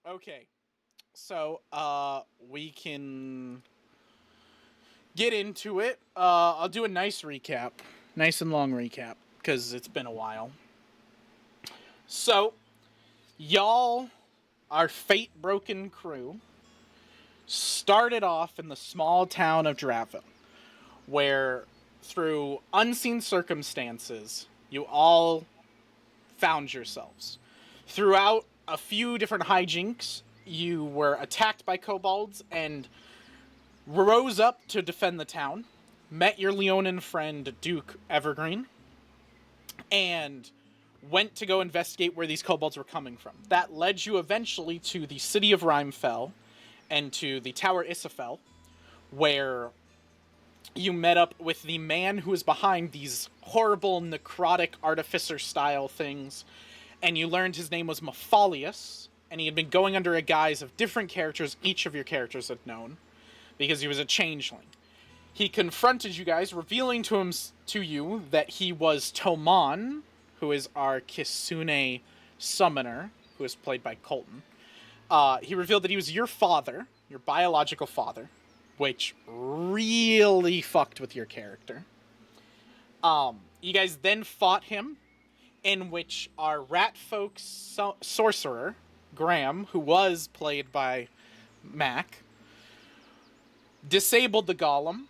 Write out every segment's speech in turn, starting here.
Okay, so we can get into it. I'll do a nice recap, nice and long recap, because it's been a while. So, y'all, our Fatebroken crew, started off in the small town of Draville, where, through unseen circumstances, you all found yourselves. Throughout a few different hijinks, you were attacked by kobolds and rose up to defend the town, met your Leonin friend Duke Evergreen, and went to go investigate where these kobolds were coming from. That led you eventually to the city of Rhymefell and to the Tower Isafel, where you met up with the man who was behind these horrible necrotic artificer-style things, and you learned his name was Mefalious, and he had been going under a guise of different characters each of your characters had known, because he was a changeling. He confronted you guys, revealing to you that he was Tomon, who is our Kisune summoner, who is played by Colton. He revealed that he was your father, your biological father, which really fucked with your character. You guys then fought him, in which our rat folk sorcerer, Graham, who was played by Mac, disabled the golem,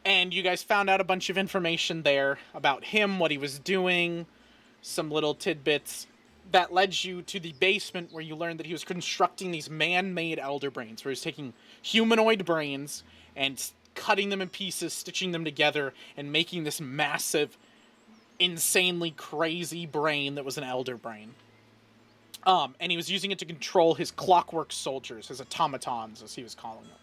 and you guys found out a bunch of information there about him, what he was doing, some little tidbits that led you to the basement, where you learned that he was constructing these man-made elder brains, where he was taking humanoid brains and cutting them in pieces, stitching them together, and making this massive, insanely crazy brain that was an elder brain. And he was using it to control his clockwork soldiers, his automatons, as he was calling them.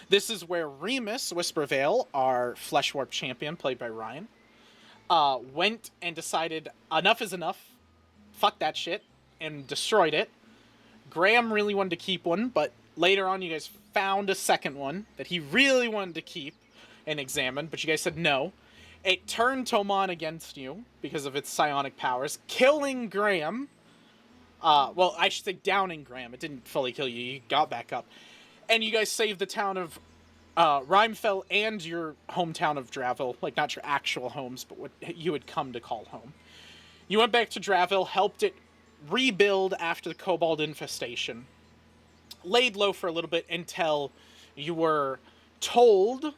This is where Remus Whispervale, our Flesh Warp champion, played by Ryan, went and decided enough is enough, fuck that shit, and destroyed it. Graham really wanted to keep one, but later on you guys found a second one that he really wanted to keep and examine, but you guys said no. It turned Tomon against you because of its psionic powers, killing Graham. Well, I should say downing Graham. It didn't fully kill you. You got back up. And you guys saved the town of Rhymefell and your hometown of Draville. Like, not your actual homes, but what you had come to call home. You went back to Draville, helped it rebuild after the Kobold infestation. Laid low for a little bit until you were told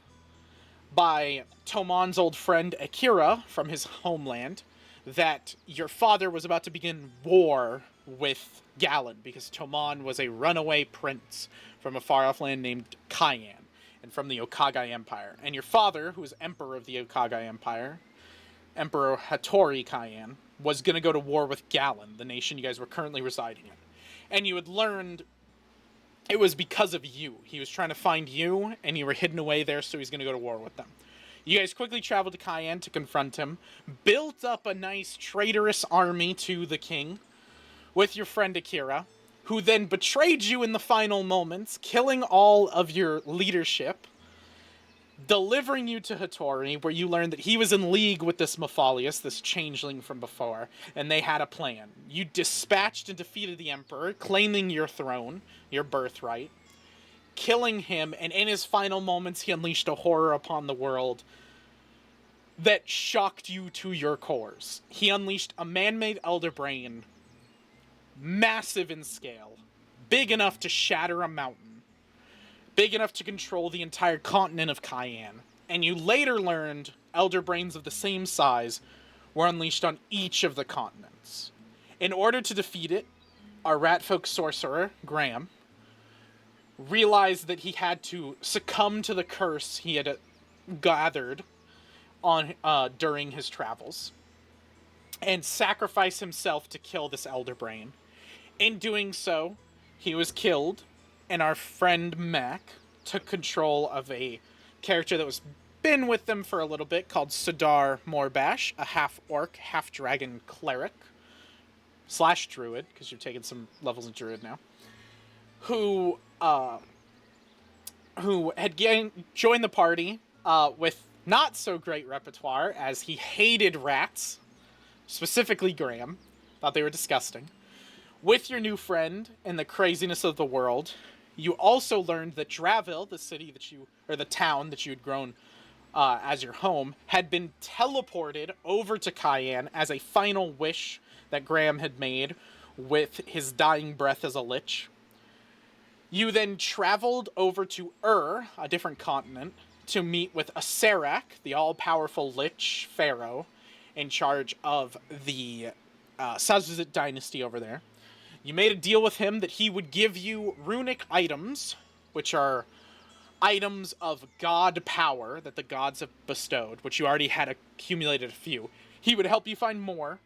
by Tomon's old friend Akira from his homeland that your father was about to begin war with Galen, because Tomon was a runaway prince from a far-off land named Cayenne, and from the Okagai Empire. And your father, who was emperor of the Okagai Empire, Emperor Hattori Cayenne, was going to go to war with Galen, the nation you guys were currently residing in. And you had learned it was because of you. He was trying to find you, and you were hidden away there, so he's going to go to war with them. You guys quickly traveled to Cayenne to confront him, built up a nice traitorous army to the king with your friend Akira, who then betrayed you in the final moments, killing all of your leadership, delivering you to Hattori, where you learned that he was in league with this Mefalious, this changeling from before, and they had a plan. You dispatched and defeated the Emperor, claiming your throne, your birthright, killing him, and in his final moments he unleashed a horror upon the world that shocked you to your cores. He unleashed a man-made elder brain, massive in scale, big enough to shatter a mountain, big enough to control the entire continent of Cayenne. And you later learned elder brains of the same size were unleashed on each of the continents. In order to defeat it, our ratfolk sorcerer, Graham, realized that he had to succumb to the curse he had gathered on during his travels, and sacrifice himself to kill this elder brain. In doing so, he was killed, and our friend Mac took control of a character that was been with them for a little bit, called Sadar Morbash, a half-orc, half-dragon cleric, / druid, because you're taking some levels of druid now, who had joined the party with not so great repertoire, as he hated rats, specifically Graham, thought they were disgusting, With your new friend and the craziness of the world, you also learned that Dravil, the town that you had grown as your home, had been teleported over to Cayenne as a final wish that Graham had made with his dying breath as a lich. You then traveled over to a different continent, to meet with Asarak, the all-powerful lich pharaoh, in charge of the Sazuzit dynasty over there. You made a deal with him that he would give you runic items, which are items of god power that the gods have bestowed, which you already had accumulated a few. He would help you find more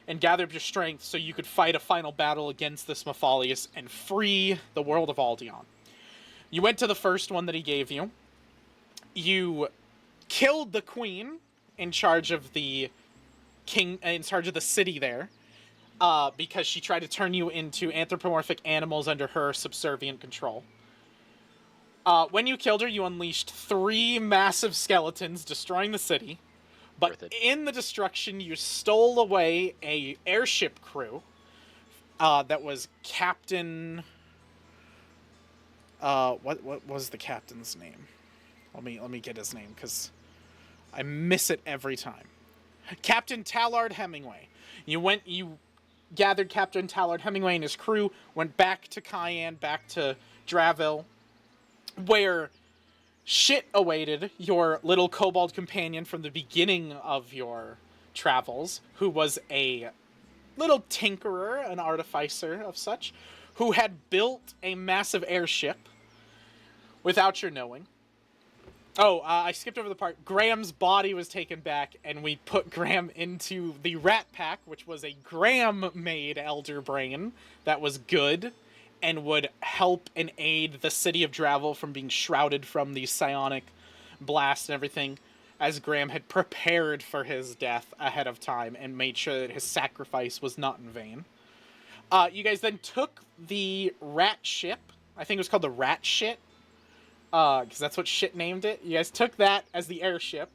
and gather up your strength so you could fight a final battle against this Mefalious and free the world of Aldeon. You went to the first one that he gave you. You killed the queen in charge of the city there, because she tried to turn you into anthropomorphic animals under her subservient control. When you killed her, you unleashed 3 massive skeletons, destroying the city. But in the destruction, you stole away a airship crew that was Captain... what was the captain's name? Let me get his name, because I miss it every time. Captain Tallard Hemingway. You gathered Captain Tallard Hemingway and his crew, went back to Cayenne, back to Dravil, where shit awaited your little kobold companion from the beginning of your travels, who was a little tinkerer, an artificer of such, who had built a massive airship without your knowing. Oh, I skipped over the part. Graham's body was taken back, and we put Graham into the Rat Pack, which was a Graham-made Elder Brain that was good and would help and aid the city of Dravil from being shrouded from the psionic blast and everything, as Graham had prepared for his death ahead of time and made sure that his sacrifice was not in vain. You guys then took the rat ship. I think it was called the Rat Shit, because that's what Shit named it. You guys took that as the airship,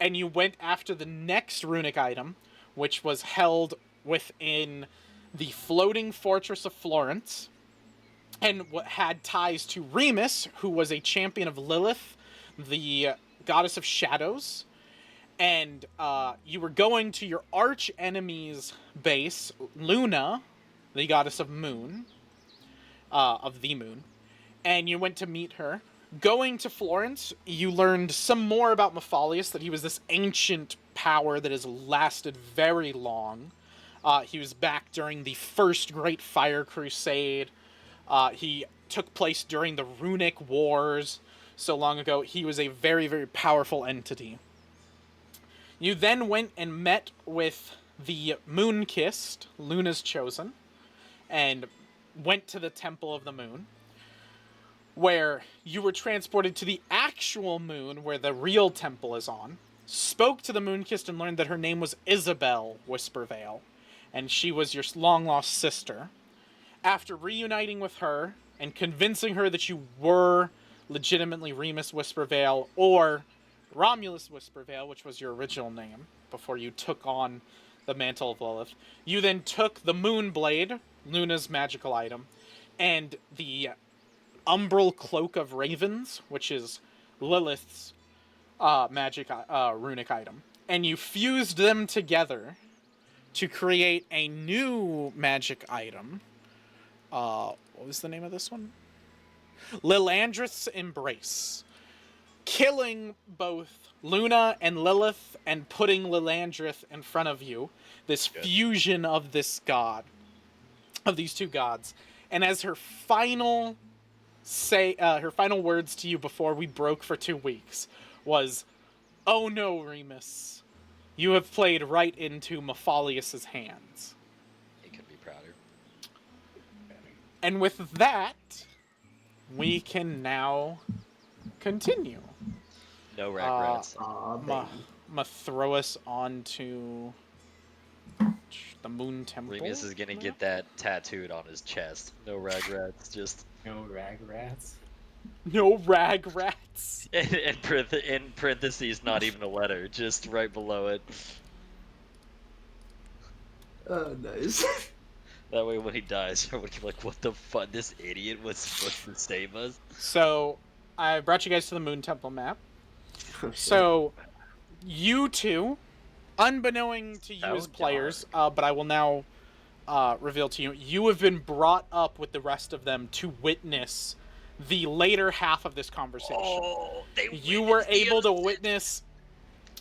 and you went after the next runic item, which was held within the floating fortress of Florence, and had ties to Remus, who was a champion of Lilith, the goddess of shadows. And you were going to your arch enemy's base, Luna, the goddess of moon, of the moon, and you went to meet her. Going to Florence, you learned some more about Mefalious, that he was this ancient power that has lasted very long. He was back during the first Great Fire Crusade. He took place during the Runic Wars so long ago. He was a very, very powerful entity. You then went and met with the Moon-Kissed, Luna's chosen, and went to the Temple of the Moon, where you were transported to the actual moon where the real temple is on, spoke to the Moon-Kissed and learned that her name was Isabel Whispervale, and she was your long-lost sister. After reuniting with her and convincing her that you were legitimately Remus Whispervale or Romulus Whispervale, which was your original name, before you took on the Mantle of Lilith, you then took the Moonblade, Luna's magical item, and the Umbral Cloak of Ravens, which is Lilith's runic item, and you fused them together to create a new magic item. What was the name of this one? Lilandrith's Embrace. Killing both Luna and Lilith and putting Lilandrith in front of you. This fusion of this god, of these two gods. And as her final words to you before we broke for 2 weeks was, "Oh no, Remus, you have played right into Mefalious' hands." He could be prouder. And with that, we can now continue. No regrets. I'm gonna throw us onto the Moon Temple. Remus is gonna get that tattooed on his chest. No regrets, just... No rag rats? No rag rats. In parentheses, not even a letter, just right below it. Oh, nice. That way, when he dies, everybody can be like, "What the fuck? This idiot was supposed to save us." So, I brought you guys to the Moon Temple map. Oh, shit. So, you two, unbeknown to you as So players, but I will now reveal to you, you have been brought up with the rest of them to witness the later half of this conversation. Oh, You were able to witness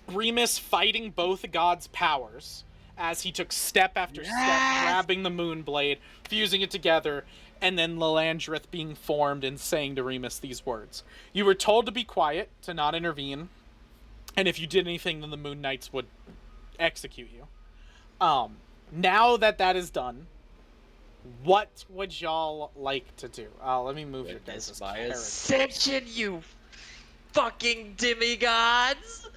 Remus fighting both gods' powers as he took step after step, grabbing the Moonblade, fusing it together, and then Lilandrith being formed and saying to Remus these words. You were told to be quiet, to not intervene, and if you did anything, then the Moon Knights would execute you. Now that that is done, what would y'all like to do? Let me move your guys' Witness my characters. ascension, you fucking demigods!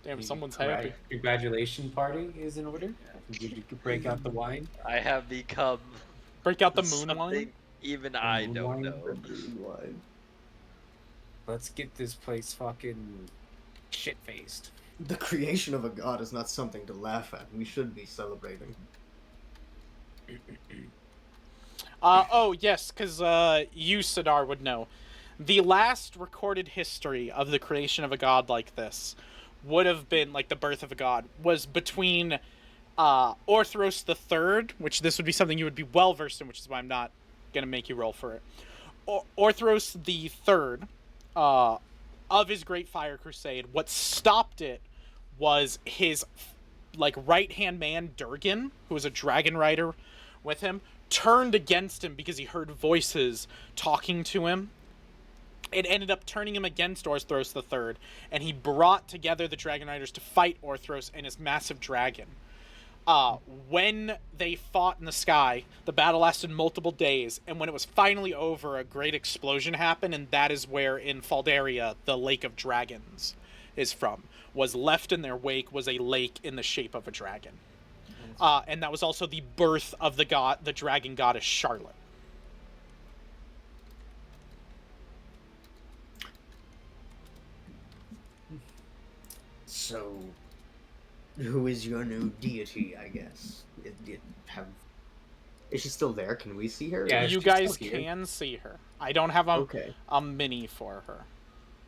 Damn, someone's happy. Congratulation party is in order. You could break out the wine. I have become Break out the moon something wine. even I moon don't wine? know. Let's get this place fucking shit-faced. The creation of a god is not something to laugh at. We should be celebrating. Oh yes, because you, Sidar, would know. The last recorded history of the creation of a god like this would have been, like the birth of a god, was between Orthros the Third, which this would be something you would be well versed in, which is why I'm not gonna make you roll for it. Orthros the Third, of his Great Fire Crusade. What stopped it was his like right-hand man Durgan, who was a dragon rider with him, turned against him because he heard voices talking to him. It ended up turning him against Orthros III, and he brought together the Dragon Riders to fight Orthros and his massive dragon. When they fought in the sky, the battle lasted multiple days, and when it was finally over, a great explosion happened, and that is where in Faldaria, the Lake of Dragons is from. Was left in their wake was a lake in the shape of a dragon. And that was also the birth of the dragon goddess Charlotte. So, who is your new deity, I guess? Is she still there? Can we see her? Yeah, You she's guys still here. can see her. I don't have Okay. a mini for her.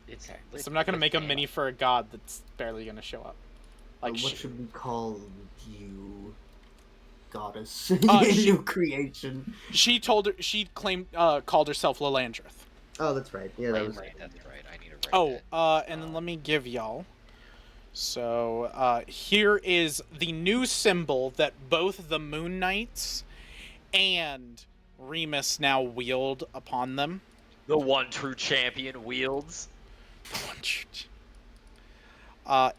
It's So I'm not going to make a mini for a god that's barely going to show up. Like What she, should we call you, goddess? She- New creation. she told her, she claimed, called herself Lilandrith. Oh, that's right. Yeah, that Right, was right, that's right. I need to write Oh, that. and then let me give y'all. So, here is the new symbol that both the Moon Knights and Remus now wield upon them. The one true champion wields.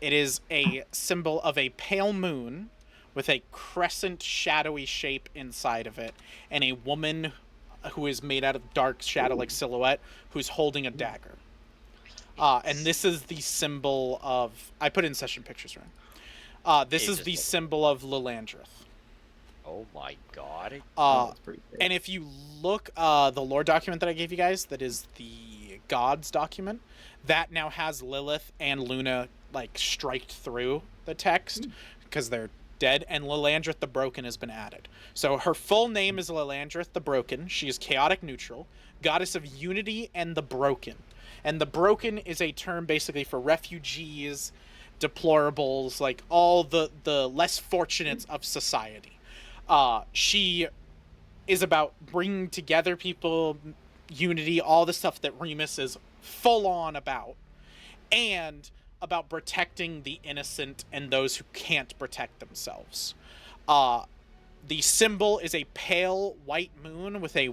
It is a symbol of a pale moon with a crescent shadowy shape inside of it, and a woman who is made out of dark shadow-like silhouette who's holding a dagger. And this is the symbol of... I put in session pictures, right? This is the symbol of Lilandrith. Oh my god. that's pretty big. And if you look, the lore document that I gave you guys, that is the gods document, that now has Lilith and Luna, like, striked through the text, because they're dead, and Lilandrith the Broken has been added. So her full name is Lilandrith the Broken. She is chaotic neutral, goddess of unity and the broken. And the broken is a term basically for refugees, deplorables, like all the less fortunates of society. She is about bringing together people, unity, all the stuff that Remus is full on about, and about protecting the innocent and those who can't protect themselves. The symbol is a pale white moon with a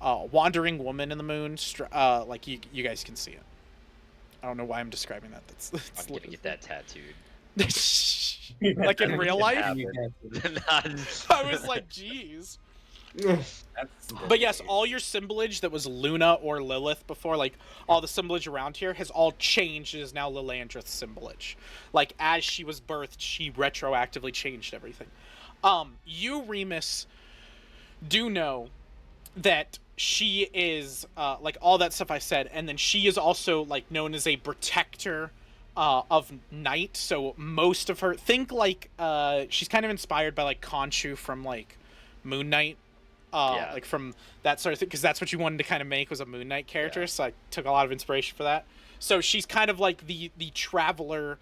wandering woman in the moon. Like you guys can see it. I don't know why I'm describing that. I'm gonna get that tattooed. Like in real life. Not- I was like, geez. But yes, all your symbolage that was Luna or Lilith before, like all the symbolage around here, has all changed. It is now Lilandrith's symbolage. Like as she was birthed, she retroactively changed everything. You, Remus, do know that she is like all that stuff I said, and then she is also like known as a protector of night. So most of her, think like she's kind of inspired by like Khonshu from like Moon Knight. Yeah. Like from that sort of thing, because that's what you wanted to kind of make was a Moon Knight character. Yeah. So I took a lot of inspiration for that. So she's kind of like the traveler,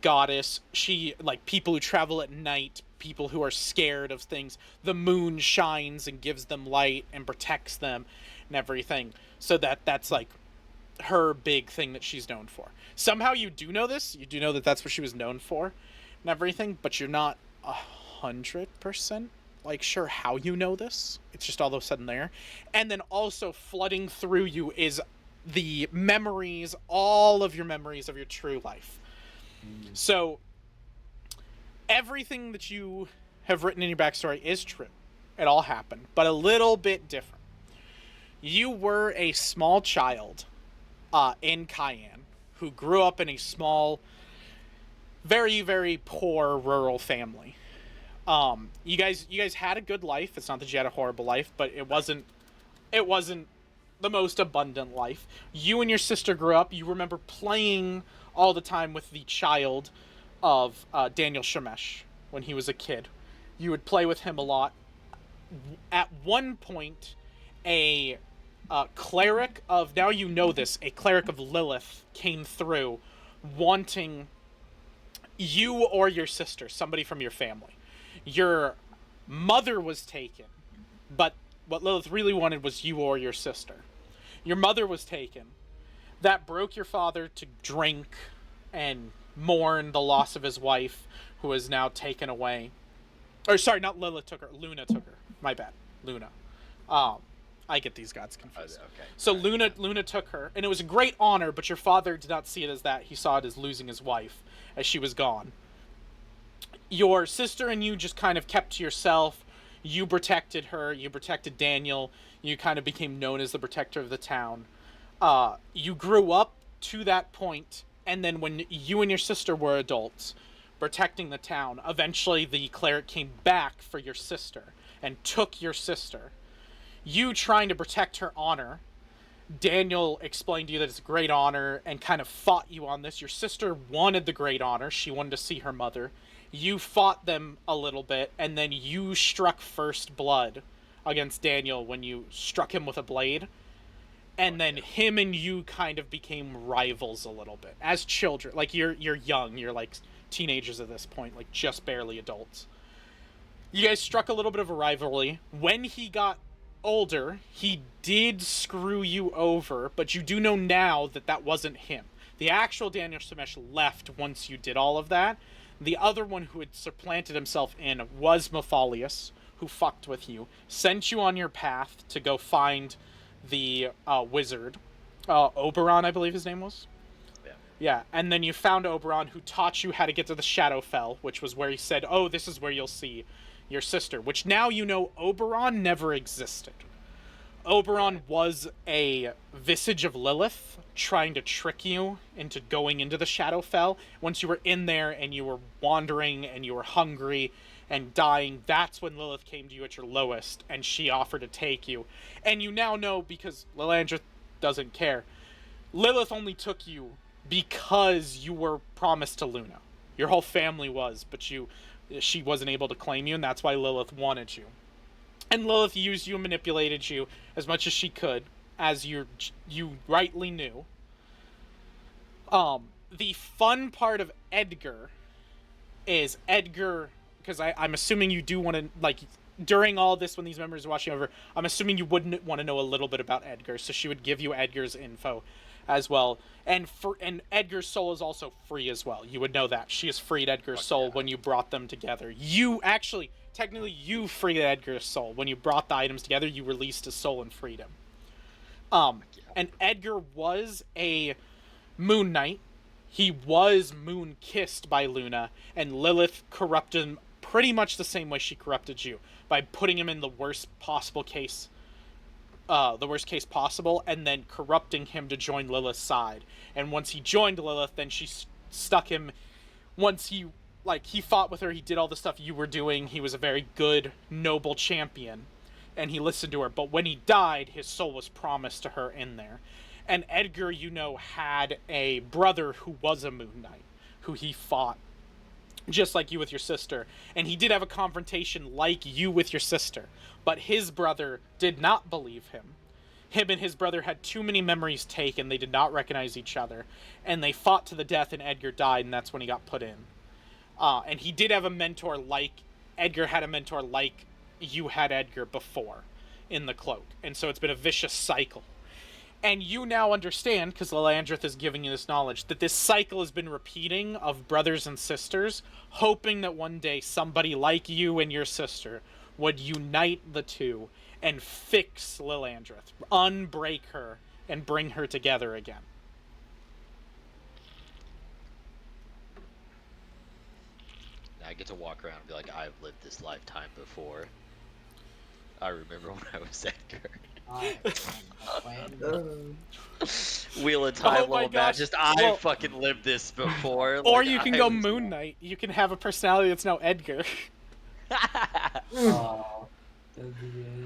goddess. She like people who travel at night, people who are scared of things. The moon shines and gives them light and protects them, and everything. So that's like her big thing that she's known for. Somehow you do know this. You do know that that's what she was known for, and everything. But you're not 100% like sure how you know this. It's just all of a sudden there. And then also flooding through you is the memories, all of your memories of your true life. So everything that you have written in your backstory is true. It all happened, but a little bit different. You were a small child in Cayenne who grew up in a small, very, very poor rural family. You guys had a good life. It's not that you had a horrible life, but it wasn't the most abundant life. You and your sister grew up. You remember playing all the time with the child of Daniel Shemesh when he was a kid. You would play with him a lot. At one point, a cleric of, now you know this, a cleric of Lilith came through wanting you or your sister, somebody from your family. Your mother was taken, but what Lilith really wanted was you or your sister. Your mother was taken. That broke your father to drink and mourn the loss of his wife, who is now taken away. Or sorry, not Lilith took her. Luna took her. My bad. Luna. I get these gods confused. Okay. So Luna took her, and it was a great honor, but your father did not see it as that. He saw it as losing his wife, as she was gone. Your sister and you just kind of kept to yourself. You protected her. You protected Daniel. You kind of became known as the protector of the town. You grew up to that point, and then when you and your sister were adults, protecting the town, eventually the cleric came back for your sister and took your sister. You trying to protect her honor. Daniel explained to you that it's a great honor and kind of fought you on this. Your sister wanted the great honor. She wanted to see her mother. You fought them a little bit, and then you struck first blood against Daniel when you struck him with a blade. And then him and you kind of became rivals a little bit. As children. Like, you're young. You're, like, teenagers at this point. Like, just barely adults. You guys struck a little bit of a rivalry. When he got older, he did screw you over, but you do know now that that wasn't him. The actual Daniel Shemesh left once you did all of that. The other one who had supplanted himself in was Mefalious, who fucked with you, sent you on your path to go find the wizard. Oberon, I believe his name was? Yeah, and then you found Oberon, who taught you how to get to the Shadowfell, which was where he said, oh, this is where you'll see your sister, which now you know Oberon never existed. Oberon was a visage of Lilith trying to trick you into going into the Shadowfell. Once you were in there and you were wandering and you were hungry and dying, that's when Lilith came to you at your lowest, and she offered to take you. And you now know, because Lilandra doesn't care, Lilith only took you because you were promised to Luna. Your whole family was, but she wasn't able to claim you, and that's why Lilith wanted you. And Lilith used you and manipulated you as much as she could, as you rightly knew. The fun part of Edgar is because I'm assuming you do want to, like, during all this, when these members are watching over, I'm assuming you wouldn't want to know a little bit about Edgar, so she would give you Edgar's info as well. And Edgar's soul is also free as well. You would know that. She has freed Edgar's soul when you brought them together. Technically, you freed Edgar's soul. When you brought the items together, you released his soul and freed him. And Edgar was a Moon Knight. He was moon-kissed by Luna, and Lilith corrupted him pretty much the same way she corrupted you, by putting him in the worst case possible, and then corrupting him to join Lilith's side. And once he joined Lilith, then she stuck him. Once he fought with her, he did all the stuff you were doing. He was a very good, noble champion, and he listened to her. But when he died, his soul was promised to her in there. And Edgar, had a brother who was a Moon Knight, who he fought, just like you with your sister. And he did have a confrontation like you with your sister. But his brother did not believe him. Him and his brother had too many memories taken. They did not recognize each other. And they fought to the death, and Edgar died, and that's when he got put in. And he did have a mentor like... Edgar had a mentor like you had Edgar before in the cloak. And so it's been a vicious cycle. And you now understand, because Lilandrith is giving you this knowledge, that this cycle has been repeating of brothers and sisters, hoping that one day somebody like you and your sister would unite the two and fix Lilandrith, unbreak her, and bring her together again. I get to walk around and be like, I've lived this lifetime before. I remember when I was Edgar. Wheel of Time will imagine just I fucking lived this before. Or you can go Moon Knight. You can have a personality that's now Edgar.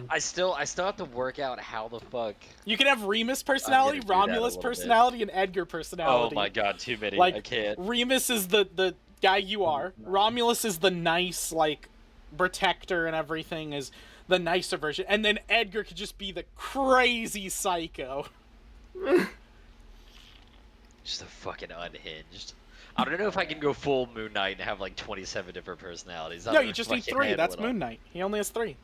I still have to work out how the fuck. You can have Remus personality, Romulus personality, and Edgar personality. Oh my god, too many. Like, I can't. Remus is the guy you are. Romulus is the nice, like, protector and everything, is the nicer version. And then Edgar could just be the crazy psycho. Just a fucking unhinged. I don't know if I can go full Moon Knight and have like 27 different personalities. No, you just need 3. That's Moon Knight. He only has 3.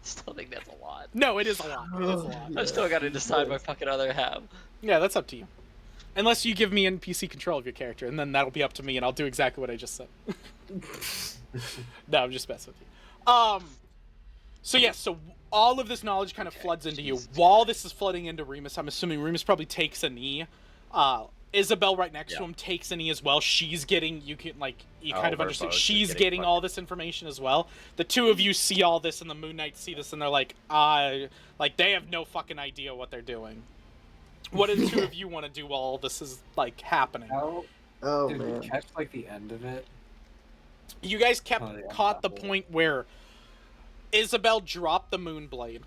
Still think that's a lot. No, it is a lot. It is a lot. I've still got to decide my fucking other half. Yeah, that's up to you. Unless you give me NPC control of your character, and then that'll be up to me, and I'll do exactly what I just said. No, I'm just messing with you. So yeah, so all of this knowledge kind of floods into you. While this is flooding into Remus, I'm assuming Remus probably takes a knee. Isabel right next to him takes a knee as well. She's getting, you kind of understand, she's getting all this information as well. The two of you see all this, and the Moon Knights see this, and they're like, they have no fucking idea what they're doing. What do the two of you want to do while all this is, like, happening? Did we catch, like, the end of it? You guys caught the point where Isabel dropped the Moonblade.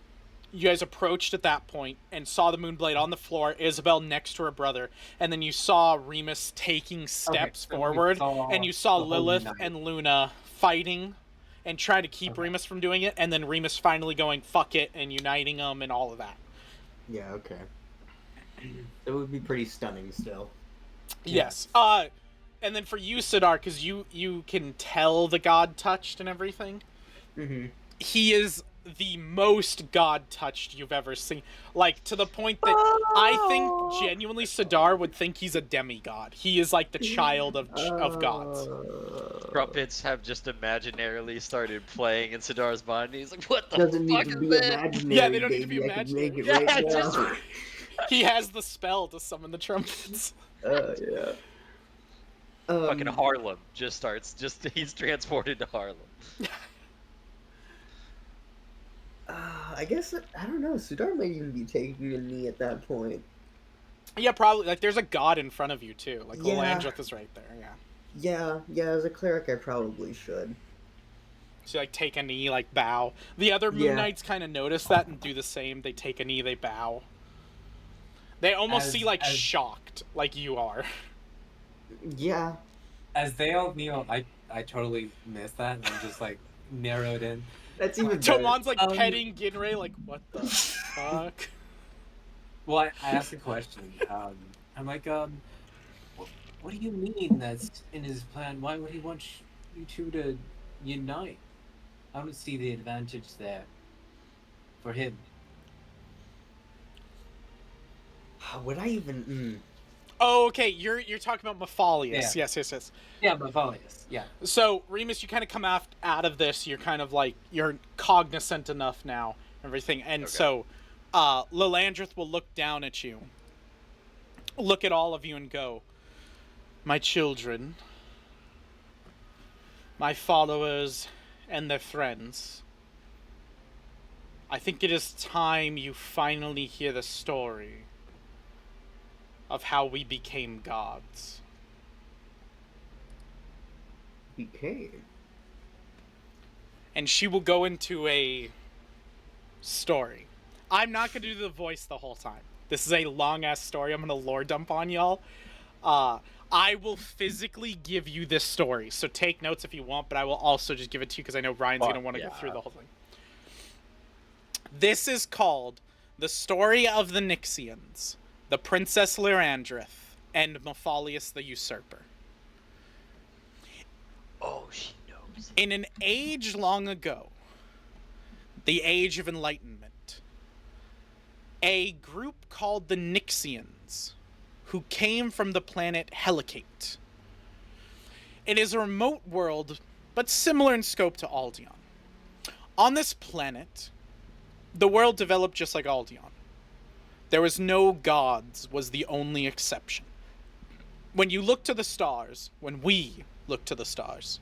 You guys approached at that point and saw the Moonblade on the floor, Isabel next to her brother, and then you saw Remus taking steps forward, and you saw Lilith and Luna fighting and trying to keep Remus from doing it, and then Remus finally going, fuck it, and uniting them and all of that. Yeah, okay. It would be pretty stunning still. Yes. And then for you, Sidar, because you can tell the god touched and everything, he is the most god touched you've ever seen. Like, to the point that I think genuinely Sidar would think he's a demigod. He is like the child of gods. Trumpets have just imaginarily started playing in Sidar's mind. He's like, what the Doesn't fuck need to is be this? imaginary. Yeah, they don't need to baby. be I can imaginary. make it right now. He has the spell to summon the trumpets. Yeah. Fucking Harlem just starts. He's transported to Harlem. I guess I don't know. Sidar might even be taking a knee at that point. Yeah, probably. Like, there's a god in front of you too. Like, Yeah. Lilandrith is right there. Yeah. Yeah. As a cleric, I probably should. So, like, take a knee, like, bow. The other Moon Knights kind of notice that and do the same. They take a knee, they bow. They almost see, like, shocked, like you are. Yeah. As they all kneel, I totally missed that and just, like, narrowed in. That's even better. Tomon's, like, petting Ginray, like, what the fuck? Well, I asked a question. I'm like, what do you mean that's in his plan? Why would he want you two to unite? I don't see the advantage there for him. Would I even? Oh, okay. You're talking about Mefalious. Yeah. Yes. Yeah, Mefalious. Yeah. So, Remus, you kind of come out of this. You're kind of like, you're cognizant enough now, everything. And so, Lilandrith will look down at you, look at all of you, and go, my children, my followers, and their friends, I think it is time you finally hear the story of how we became gods. Became? And she will go into a story. I'm not going to do the voice the whole time. This is a long-ass story. I'm going to lore dump on y'all. I will physically give you this story, so take notes if you want, but I will also just give it to you because I know Ryan's going to want to go through the whole thing. This is called The Story of the Nixians, the Princess Lyrandrith, and Mefalious the Usurper. Oh, she knows. In an age long ago, the Age of Enlightenment, a group called the Nixians, who came from the planet Helicate. It is a remote world, but similar in scope to Aldion. On this planet, the world developed just like Aldion. There was no gods, was the only exception. When you look to the stars, when we looked to the stars,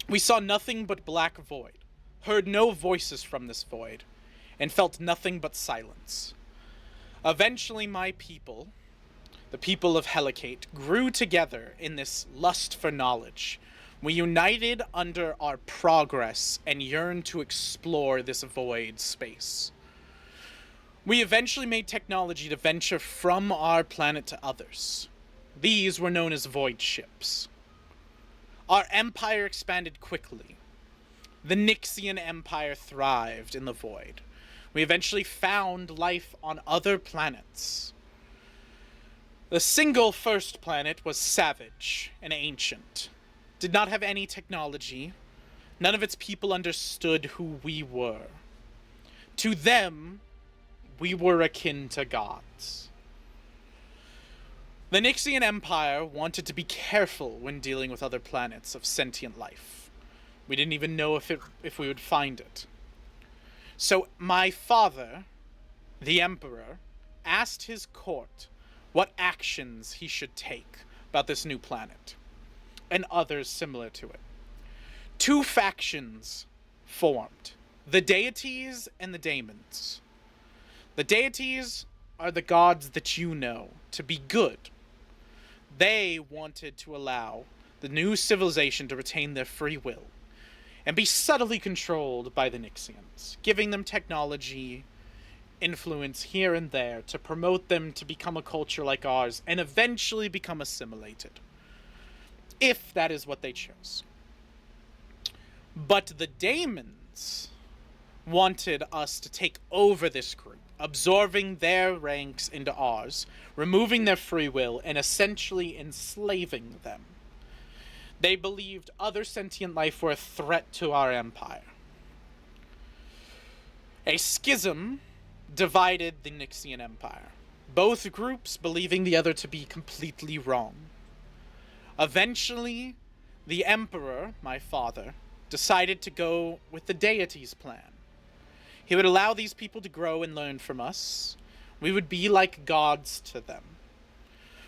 we saw nothing but black void, heard no voices from this void, and felt nothing but silence. Eventually my people, the people of Helicate, grew together in this lust for knowledge. We united under our progress and yearned to explore this void space. We eventually made technology to venture from our planet to others. These were known as void ships. Our empire expanded quickly. The Nixian Empire thrived in the void. We eventually found life on other planets. The single first planet was savage and ancient. Did not have any technology. None of its people understood who we were. To them, we were akin to gods. The Nixian Empire wanted to be careful when dealing with other planets of sentient life. We didn't even know if we would find it. So my father, the Emperor, asked his court what actions he should take about this new planet, and others similar to it. Two factions formed, the deities and the daemons. The deities are the gods that you know to be good. They wanted to allow the new civilization to retain their free will and be subtly controlled by the Nixians, giving them technology, influence here and there to promote them to become a culture like ours and eventually become assimilated, if that is what they chose. But the daemons wanted us to take over this group, absorbing their ranks into ours, removing their free will, and essentially enslaving them. They believed other sentient life were a threat to our empire. A schism divided the Nixian Empire, both groups believing the other to be completely wrong. Eventually, the Emperor, my father, decided to go with the deities' plan. He would allow these people to grow and learn from us. We would be like gods to them.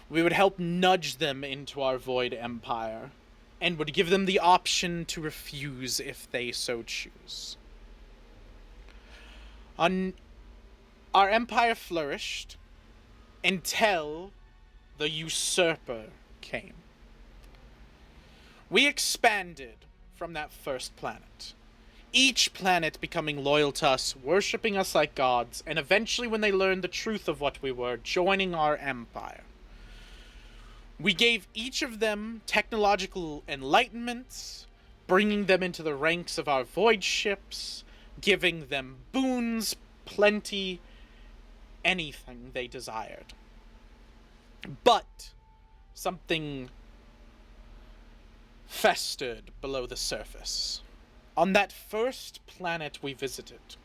We would help nudge them into our void empire, and would give them the option to refuse if they so choose. Our empire flourished until the usurper came. We expanded from that first planet. Each planet becoming loyal to us, worshipping us like gods, and eventually when they learned the truth of what we were, joining our empire. We gave each of them technological enlightenments, bringing them into the ranks of our void ships, giving them boons, plenty, anything they desired. But something festered below the surface. On that first planet we visited,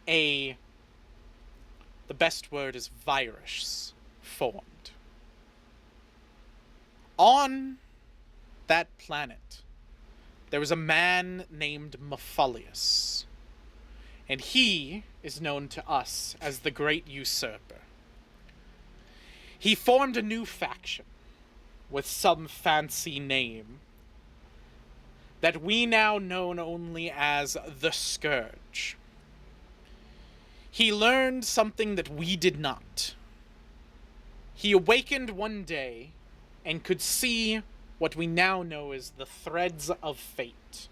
the best word is virus, formed. On that planet, there was a man named Mefalious, and he is known to us as the Great Usurper. He formed a new faction with some fancy name that we now know only as the Scourge. He learned something that we did not. He awakened one day and could see what we now know as the threads of fate.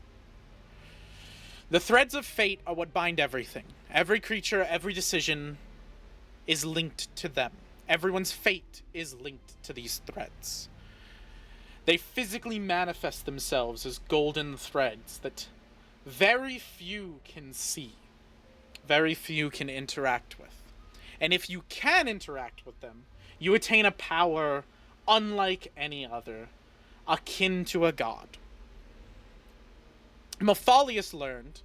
The threads of fate are what bind everything. Every creature, every decision is linked to them. Everyone's fate is linked to these threads. They physically manifest themselves as golden threads that very few can see, very few can interact with. And if you can interact with them, you attain a power unlike any other, akin to a god. Mefalious learned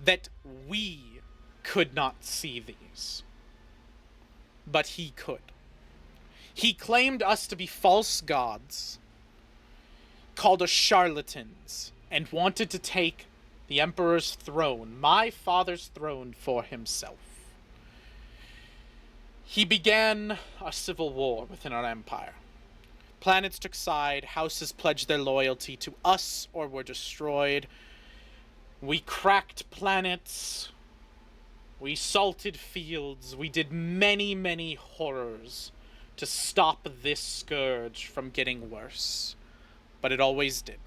that we could not see these, but he could. He claimed us to be false gods, called us charlatans, and wanted to take the Emperor's throne, my father's throne, for himself. He began a civil war within our empire. Planets took side, houses pledged their loyalty to us or were destroyed. We cracked planets, we salted fields, we did many, many horrors to stop this scourge from getting worse. But it always did.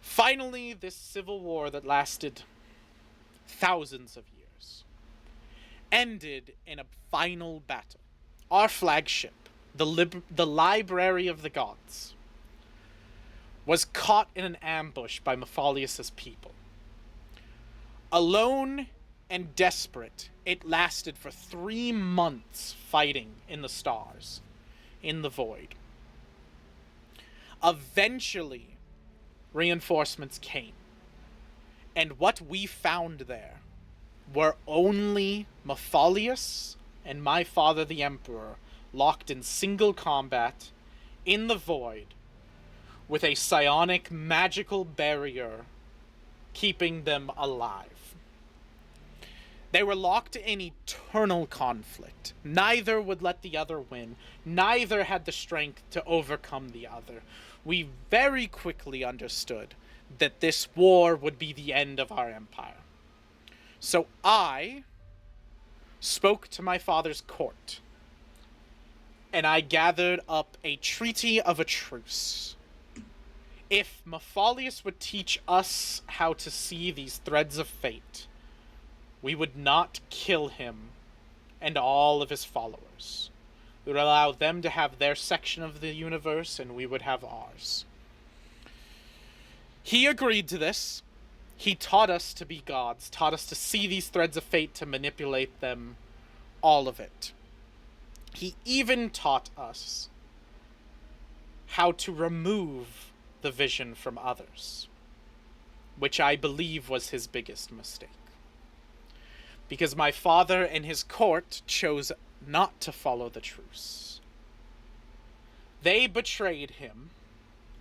Finally, this civil war that lasted thousands of years ended in a final battle. Our flagship, the Library of the Gods, was caught in an ambush by Mefalius' people. Alone and desperate, it lasted for 3 months fighting in the stars, in the void. Eventually, reinforcements came. And what we found there were only Mefalius and my father the Emperor locked in single combat in the void with a psionic magical barrier keeping them alive. They were locked in eternal conflict. Neither would let the other win. Neither had the strength to overcome the other. We very quickly understood that this war would be the end of our empire. So I spoke to my father's court, and I gathered up a treaty of a truce. If Mefalius would teach us how to see these threads of fate, we would not kill him and all of his followers. We would allow them to have their section of the universe, and we would have ours. He agreed to this. He taught us to be gods, taught us to see these threads of fate, to manipulate them, all of it. He even taught us how to remove the vision from others, which I believe was his biggest mistake. Because my father and his court chose not to follow the truce. They betrayed him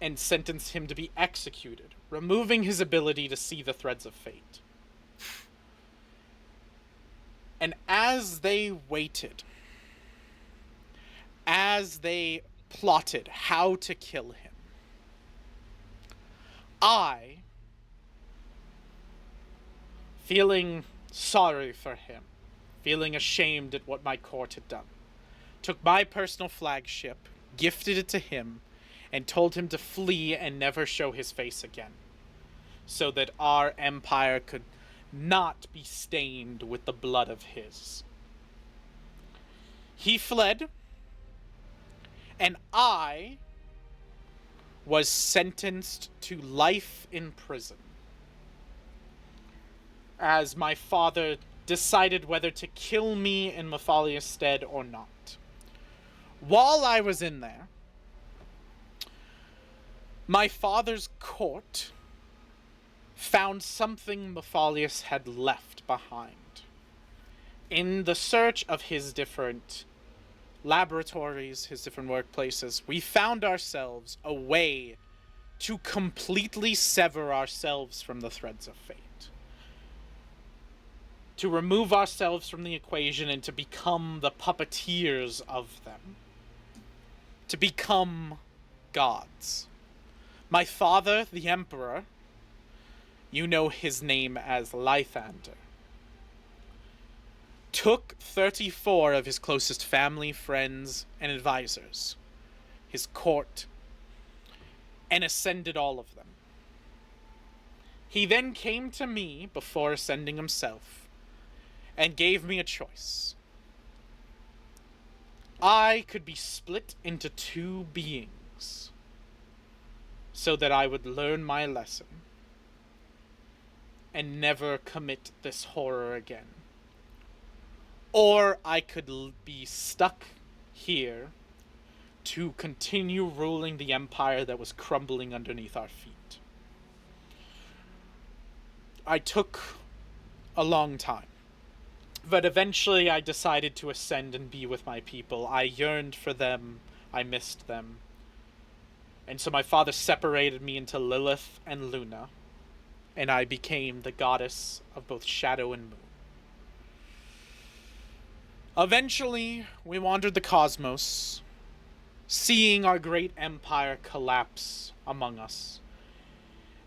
and sentenced him to be executed, removing his ability to see the threads of fate. And as they waited, as they plotted how to kill him, I, feeling sorry for him, feeling ashamed at what my court had done, took my personal flagship, gifted it to him, and told him to flee and never show his face again, so that our empire could not be stained with the blood of his. He fled, and I was sentenced to life in prison, as my father decided whether to kill me in Mefalius' stead or not. While I was in there, my father's court found something Mefalius had left behind. In the search of his different laboratories, his different workplaces, we found ourselves a way to completely sever ourselves from the threads of fate. To remove ourselves from the equation and to become the puppeteers of them. To become gods. My father, the Emperor, you know his name as Lathander, took 34 of his closest family, friends, and advisors, his court, and ascended all of them. He then came to me before ascending himself and gave me a choice. I could be split into two beings so that I would learn my lesson and never commit this horror again. Or I could be stuck here to continue ruling the empire that was crumbling underneath our feet. I took a long time, but eventually I decided to ascend and be with my people. I yearned for them, I missed them. And so my father separated me into Lilith and Luna, and I became the goddess of both shadow and moon. Eventually, we wandered the cosmos, seeing our great empire collapse among us.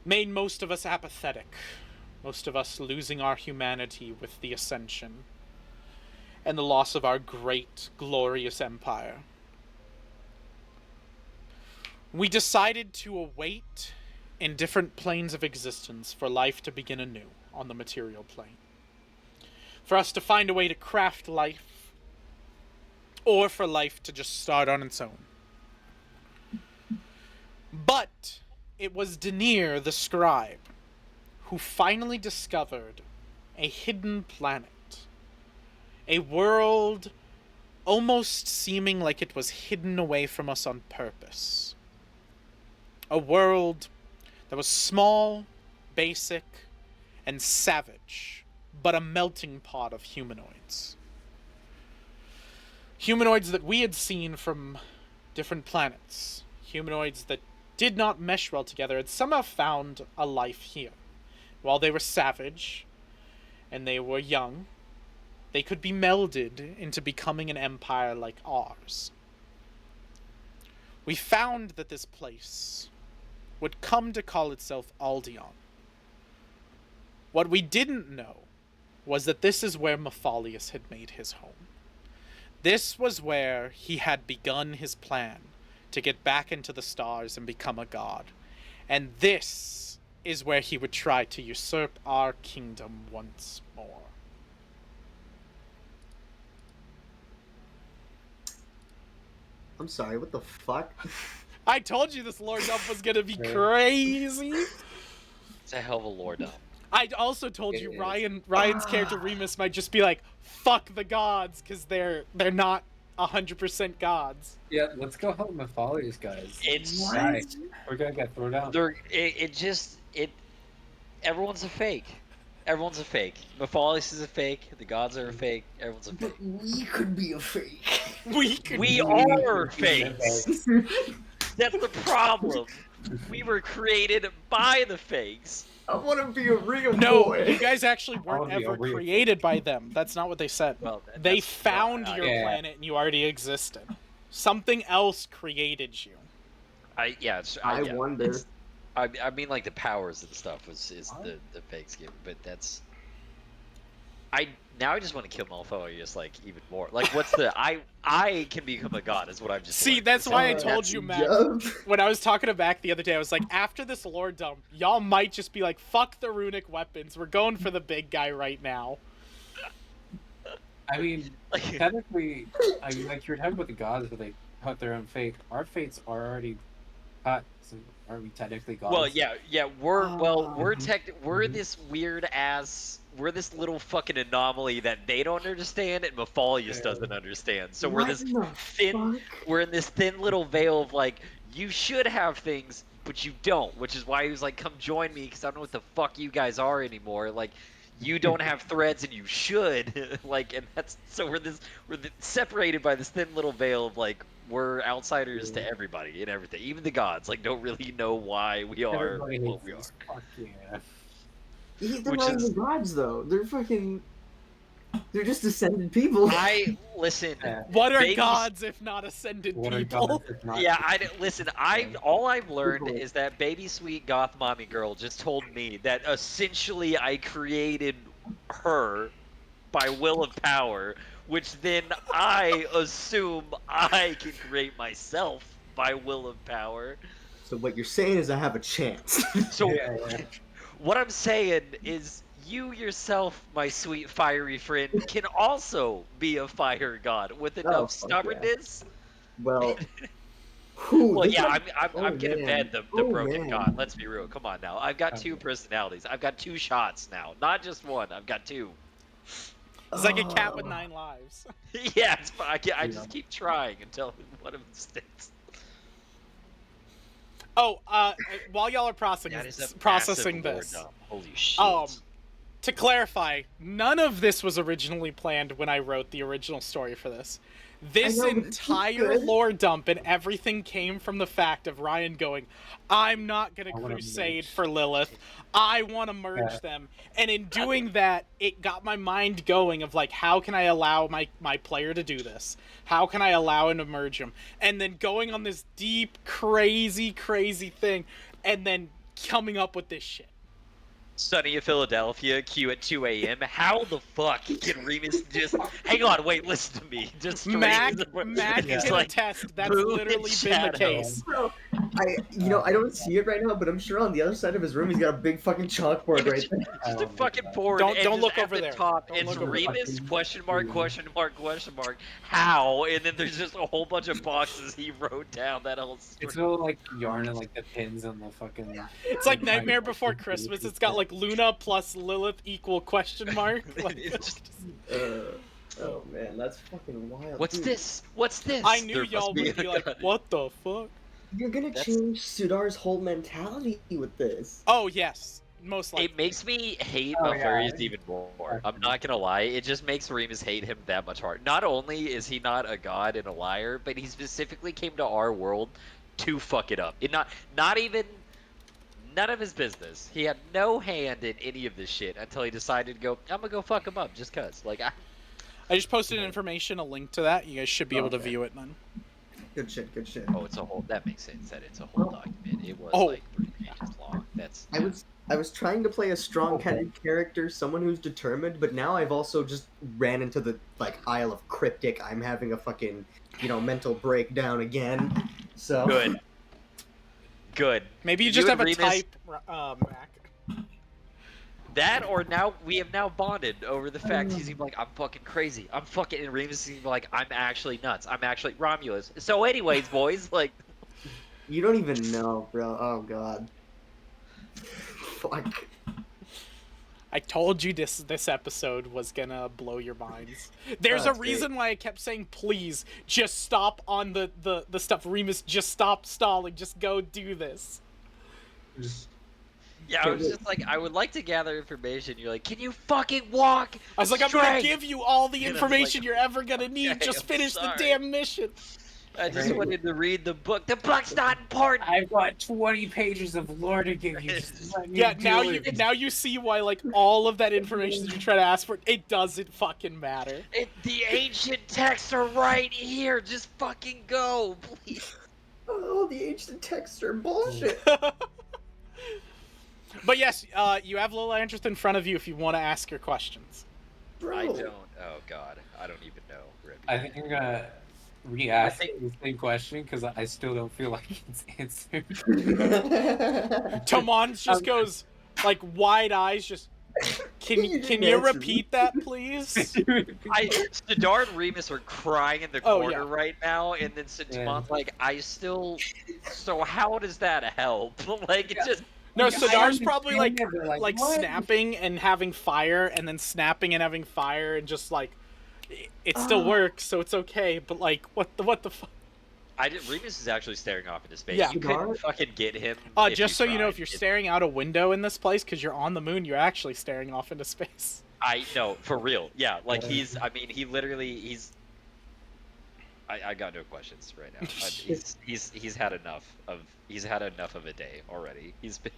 Made most of us apathetic, most of us losing our humanity with the ascension and the loss of our great, glorious empire. We decided to await in different planes of existence for life to begin anew on the material plane. For us to find a way to craft life, or for life to just start on its own. But it was Denier the scribe who finally discovered a hidden planet. A world almost seeming like it was hidden away from us on purpose. A world that was small, basic, and savage, but a melting pot of humanoids. Humanoids that we had seen from different planets. Humanoids that did not mesh well together had somehow found a life here. While they were savage, and they were young, they could be melded into becoming an empire like ours. We found that this place would come to call itself Aldion. What we didn't know was that this is where Mefalious had made his home. This was where he had begun his plan to get back into the stars and become a god. And this is where he would try to usurp our kingdom once more. I'm sorry, what the fuck? I told you this lore dump was gonna be crazy. It's a hell of a lore dump. I also told It you is. Ryan's character Remus might just be like, fuck the gods, because they're not 100% gods. Yeah, let's go help Mefalious, guys. It's Right. We're gonna get thrown out. Everyone's a fake. Everyone's a fake. Mefalious is a fake. The gods are a fake. Everyone's a But fake. we could be a fake. We are fakes. That's the problem. We were created by the fakes. I want to be a real No, boy. you guys actually I wanna weren't be a ever real- created by them. That's not what they said. Well, They that's- found well, your yeah. planet and you already existed. Something else created you. I yeah, wonder. it's- I mean, like the powers and stuff is the fakes given, but that's. Now I just want to kill Mefalious like even more. Like, what's the I can become a god is what I've just. See, learned. that's why I That's- told you, Matt. Yup. When I was talking to Mac the other day, I was like, after this lore dump, y'all might just be like, fuck the runic weapons. We're going for the big guy right now. I mean, Like, technically, like you're talking about the gods, but they cut their own fate. Our fates are already cut, so are we technically gods? well, yeah, we're Mhm. this weird ass. We're this little fucking anomaly that they don't understand and Mefalious Yeah. doesn't understand. So we're What this the thin. fuck? We're in this thin little veil of like, you should have things, but you don't. Which is why he was like, come join me, because I don't know what the fuck you guys are anymore. Like, you don't have threads and you should. Like, and that's so we're separated by this thin little veil of like, we're outsiders to everybody and everything. Even the gods like don't really know why we are Everybody what hates we are. us. Fuck yeah. They're Which not is- even gods, though. They're fucking. They're just descended people. I listen. Yeah. What are Babies- gods if not ascended What are people? gods if not- Yeah, listen. All I've learned People. is that baby sweet goth mommy girl just told me that essentially I created her by will of power, which then I assume I can create myself by will of power. So what you're saying is I have a chance. So Yeah, yeah. What I'm saying is, you yourself, my sweet fiery friend, can also be a fire god with Oh enough fuck yeah. stubbornness. Well, whew, Well, this yeah, might. I'm Oh gonna man. bed the Oh broken god. man. Let's be real. Come on now. I've got two personalities. I've got two shots now, not just one. I've got two. He's like a cat with Oh. 9 lives. Yeah, it's fine. I You just know. keep trying until one of them sticks. Oh, while y'all are That is a processing massive lore this, dump. Holy shit. to clarify, none of this was originally planned when I wrote the original story for this. This know, but it's entire good. lore dump and everything came from the fact of Ryan going, I'm not going I to wanna crusade merge. for Lilith. I want to merge Yeah. them. And in doing that, it got my mind going of like, how can I allow my player to do this? How can I allow him to merge him? And then going on this deep, crazy, crazy thing, and then coming up with this shit. Sunny in Philadelphia, Q at 2 a.m. How the fuck can Remus just hang on? Wait, listen to me. Just straight. Mac Yeah. can attest. That's Moon literally and been the Shadow. case. Bro, I don't see it right now, but I'm sure on the other side of his room he's got a big fucking chalkboard right there. Just Oh a my fucking God. board. Don't and just look at over the there. top, Don't it's look over there. Remus, question mark, question mark, question mark, how? And then there's just a whole bunch of boxes he wrote down that whole It's story. all like yarn and like the pins on the fucking. It's like Nightmare Before Christmas. It's got like Luna plus Lilith equal question mark. Like, It's just, Oh man, that's fucking wild. what's Dude, this? What's this? I knew There must y'all would a be like, god. what the fuck? you're gonna That's- change Sudar's whole mentality with this. Oh, yes. Most likely. It makes me hate Oh, Mefalious yeah. even more. I'm not gonna lie, it just makes Remus hate him that much harder. Not only is he not a god and a liar, but he specifically came to our world to fuck it up. Not even none of his business. He had no hand in any of this shit until he decided to go, I'm gonna go fuck him up just cuz. Like I just posted information, a link to that. You guys should be able to Okay. view it then. Good shit, good shit. oh, it's a whole that makes sense that it's a whole document. It was Oh. like 3 pages long. That's I was trying to play a strong-headed character, someone who's determined, but now I've also just ran into the like Isle of Cryptic. I'm having a fucking mental breakdown again. So good. Good. Maybe you You just and have a Remus- type, Mac. That or now we have now bonded over the fact he's gonna be like, I'm fucking crazy. I'm fucking and Remus is gonna be like, I'm actually nuts. I'm actually Romulus. So anyways, boys, like you don't even know, bro. Oh god. Fuck. I told you this episode was gonna blow your minds. There's a That's reason why I kept saying, please, just stop on the stuff. Remus, just stop stalling. Just go do this. Just yeah, I was just like, I would like to gather information. You're like, can you fucking walk? I was like, I'm gonna straight?" give you all the And I was information like, you're ever gonna need. okay, Just I'm finish the sorry. damn mission. I just wanted to read the book. The book's not important. I've got 20 pages of lore to give you. Just let me Yeah, do now it. you see why like all of that information that you try to ask for, it doesn't fucking matter. The ancient texts are right here. Just fucking go, please. Oh, the ancient texts are bullshit. But yes, you have Lola Interest in front of you if you want to ask your questions. Bro. I don't. Oh god, I don't even know. Ribby. I think I'm gonna re-ask the same question because I still don't feel like it's answered. Tomon just goes like wide eyes, just can You you didn't answer repeat that, please? Sidar and Remus are crying in the Oh, corner yeah. right now, and then Simon's Yeah. like, I still. So how does that help? Like, it just. No, I Sidar's probably like understand it, but, what? snapping and having fire, and then snapping and having fire, and just like it still works, so it's okay. But like, what the fuck? Remus is actually staring off into space. Yeah. You couldn't fucking get him. if Just so you know, tried. if you're staring out a window in this place because you're on the moon, you're actually staring off into space. I know, for real. Yeah, like he's. I mean, he literally. He's. I got no questions right now. He's had enough of. He's had enough of a day already. He's been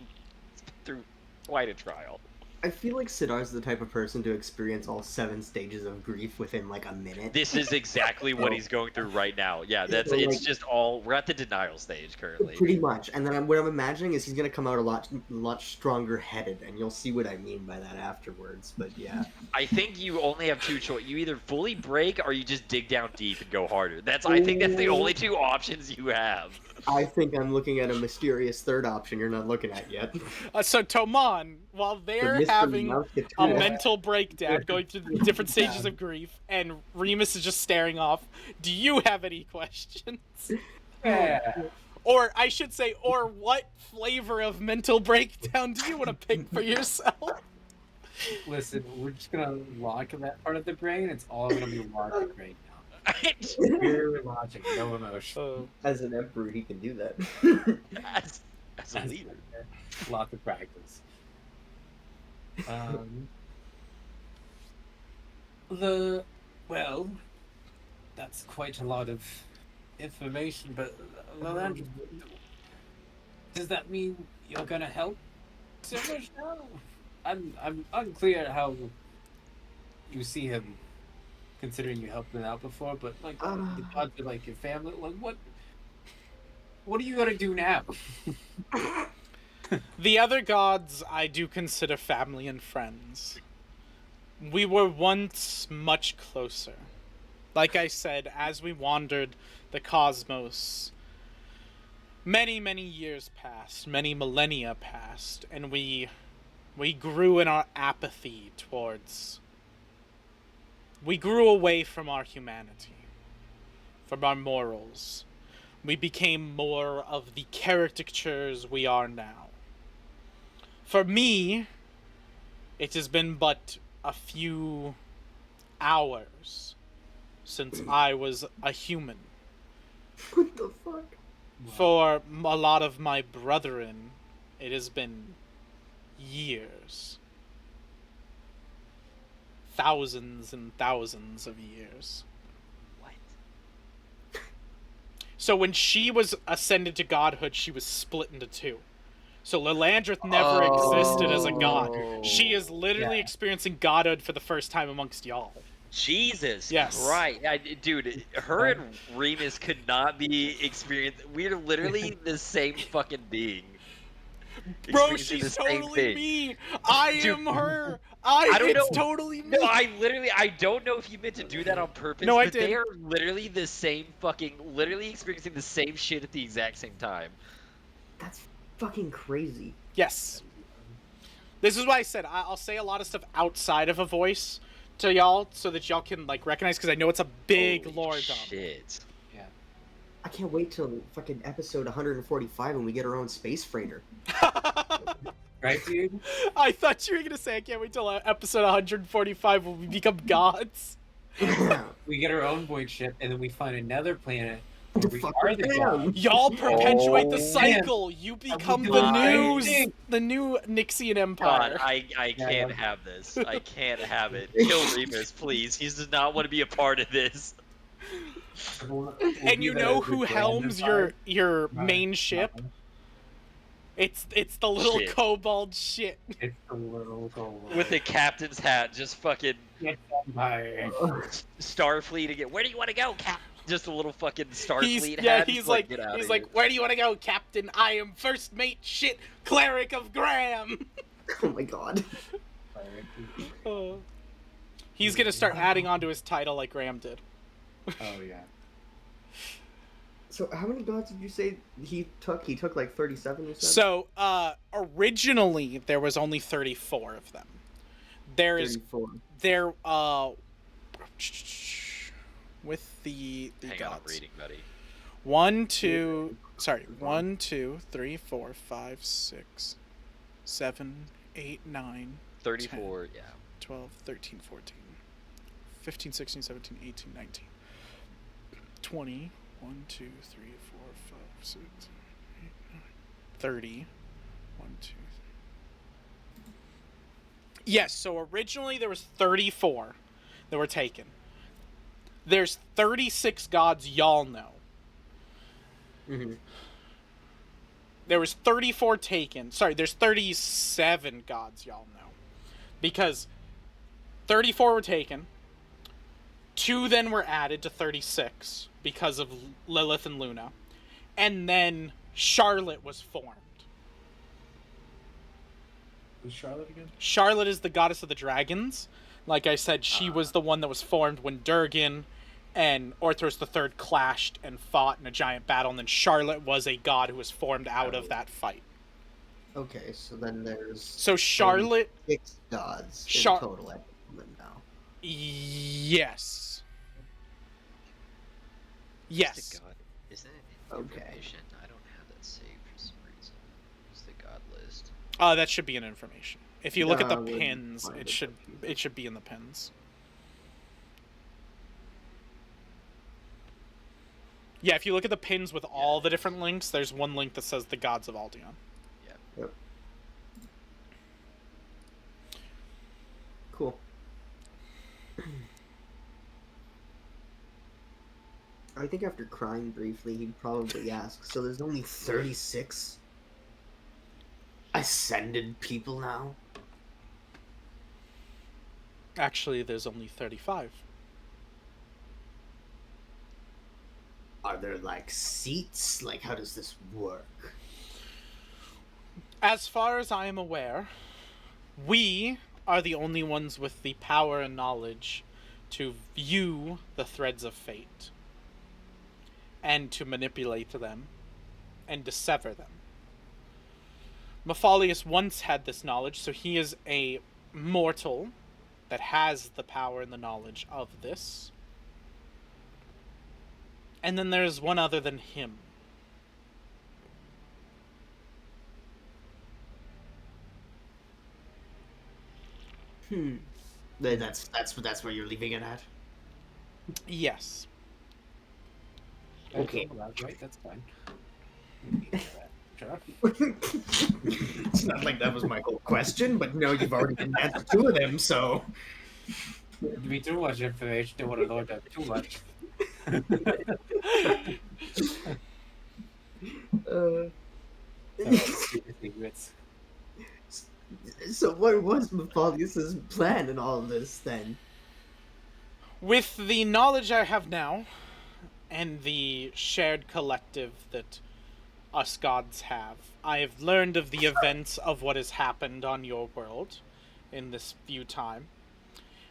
through quite a trial. I feel like Sidar's the type of person to experience all 7 stages of grief within like a minute. This is exactly what So- he's going through right now. Yeah, So, it's like- just all we're at the denial stage currently. Pretty much, and then what I'm imagining is he's gonna come out a lot stronger headed, and you'll see what I mean by that afterwards. But yeah, I think you only have two choices. You either fully break or you just dig down deep and go harder. I think that's the only two options you have. I think I'm looking at a mysterious third option you're not looking at yet. So Toman, while they're Mr. having Musketeer. a mental breakdown, going through the different stages of grief, and Remus is just staring off, do you have any questions? Yeah. Or I should say, or what flavor of mental breakdown do you want to pick for yourself? Listen, we're just gonna lock that part of the brain. It's all gonna be logic right now. Pure logic, no emotion. As an emperor, he can do that. as a leader. Lots of practice. Well, that's quite a lot of information, but Lilith, does that mean you're gonna help so much now? I'm unclear how you see him, considering you helped him out before, but like the gods are like your family. Like what are you gonna do now? The other gods I do consider family and friends. We were once much closer. Like I said, as we wandered the cosmos, many, many years passed, many millennia passed, and we grew in our apathy towards... We grew away from our humanity, from our morals. We became more of the caricatures we are now. For me, it has been but a few hours since I was a human. What the fuck? For a lot of my brethren, it has been years. Thousands and thousands of years. What? So when she was ascended to godhood, she was split into two. So Lilandrith never existed as a god. She is literally experiencing godhood for the first time amongst y'all. Jesus Yes. Christ. Dude, her and Remus could not be experienced. We're literally the same fucking being. Bro, Experiencing she's the same totally thing. me. I Dude, am her. I don't It's know. totally me. No, I don't know if you meant to do that on purpose, No, I but did. they are literally the same fucking, literally experiencing the same shit at the exact same time. That's fucking crazy. Yes. This is why I said I'll say a lot of stuff outside of a voice to y'all so that y'all can like recognize, because I know it's a big Holy lore dump. shit. Yeah. I can't wait till fucking episode 145 when we get our own space freighter. Right, dude? I thought you were gonna say I can't wait till episode 145 when we become gods. We get our own void ship, and then we find another planet where we Fuck are the them. gods. Y'all perpetuate the Oh, cycle. You become doing the the same new the new Nixian God, Empire. I can't have this. I can't have it. Kill Remus, please. He does not want to be a part of this. We'll And be you the- know the who Grand helms Empire. your Right. main ship? It's the little Shit. kobold shit. It's the little gold. With the captain's hat, just fucking Empire. Starfleet again. Where do you want to go, Cap? Just a little fucking Starfleet He's hat. he's like get outta he's here. like, where do you want to go, Captain? I am first mate shit cleric of Graham. Oh my god. Oh. He's gonna start adding on to his title like Graham did. Oh yeah. So how many gods did you say he took? He took like 37, you said? So originally there was only 34 of them. There is 34. there with the Hang on, I'm gods. reading, buddy. 1, 2, 3, 4, 5, 6, 7, 8, 9, 34, 10, yeah. 12, 13, 14, 15, 16, 17, 18, 19, 20, 1, 2, 3, 4, 5, 6, 8, 9, 30, 1, 2, 3. Yes, so originally there was 34 that were taken. There's 36 gods y'all know. Mm-hmm. There was 34 taken. Sorry, there's 37 gods y'all know. because 34 were taken, 2 then were added to 36 because of Lilith and Luna, and then Charlotte was formed. Who's Charlotte again? Charlotte is the goddess of the dragons. Like I said, she was the one that was formed when Durgan and Orthros III clashed and fought in a giant battle, and then Charlotte was a god who was formed out of that fight. Okay, so then there's So Charlotte... 6 gods in total at the moment now. Yes. Yes. God, isn't it Okay. information? I don't have that saved for some reason. What's the god list? That should be in information. If you look at the pins, it should be in the pins. Yeah, if you look at the pins with all the different links, there's one link that says the gods of Aldeon. Yeah. Yep. Cool. I think after crying briefly, he'd probably ask, so there's only 36 ascended people now? Actually, there's only 35. Are there, like, seats? Like, how does this work? As far as I am aware, we are the only ones with the power and knowledge to view the threads of fate and to manipulate them and to sever them. Mefalious once had this knowledge, so he is a mortal that has the power and the knowledge of this. And then there's one other than him. That's where you're leaving it at? Yes. Okay. Right, that's fine. Sure. It's not like that was my whole question, but no, you've already been answered 2 of them, so... It'd be too much information. Don't want to load up too much. Secrets. So what was Mefalius' plan in all of this, then? With the knowledge I have now, and the shared collective that us gods have, I have learned of the events of what has happened on your world in this few time.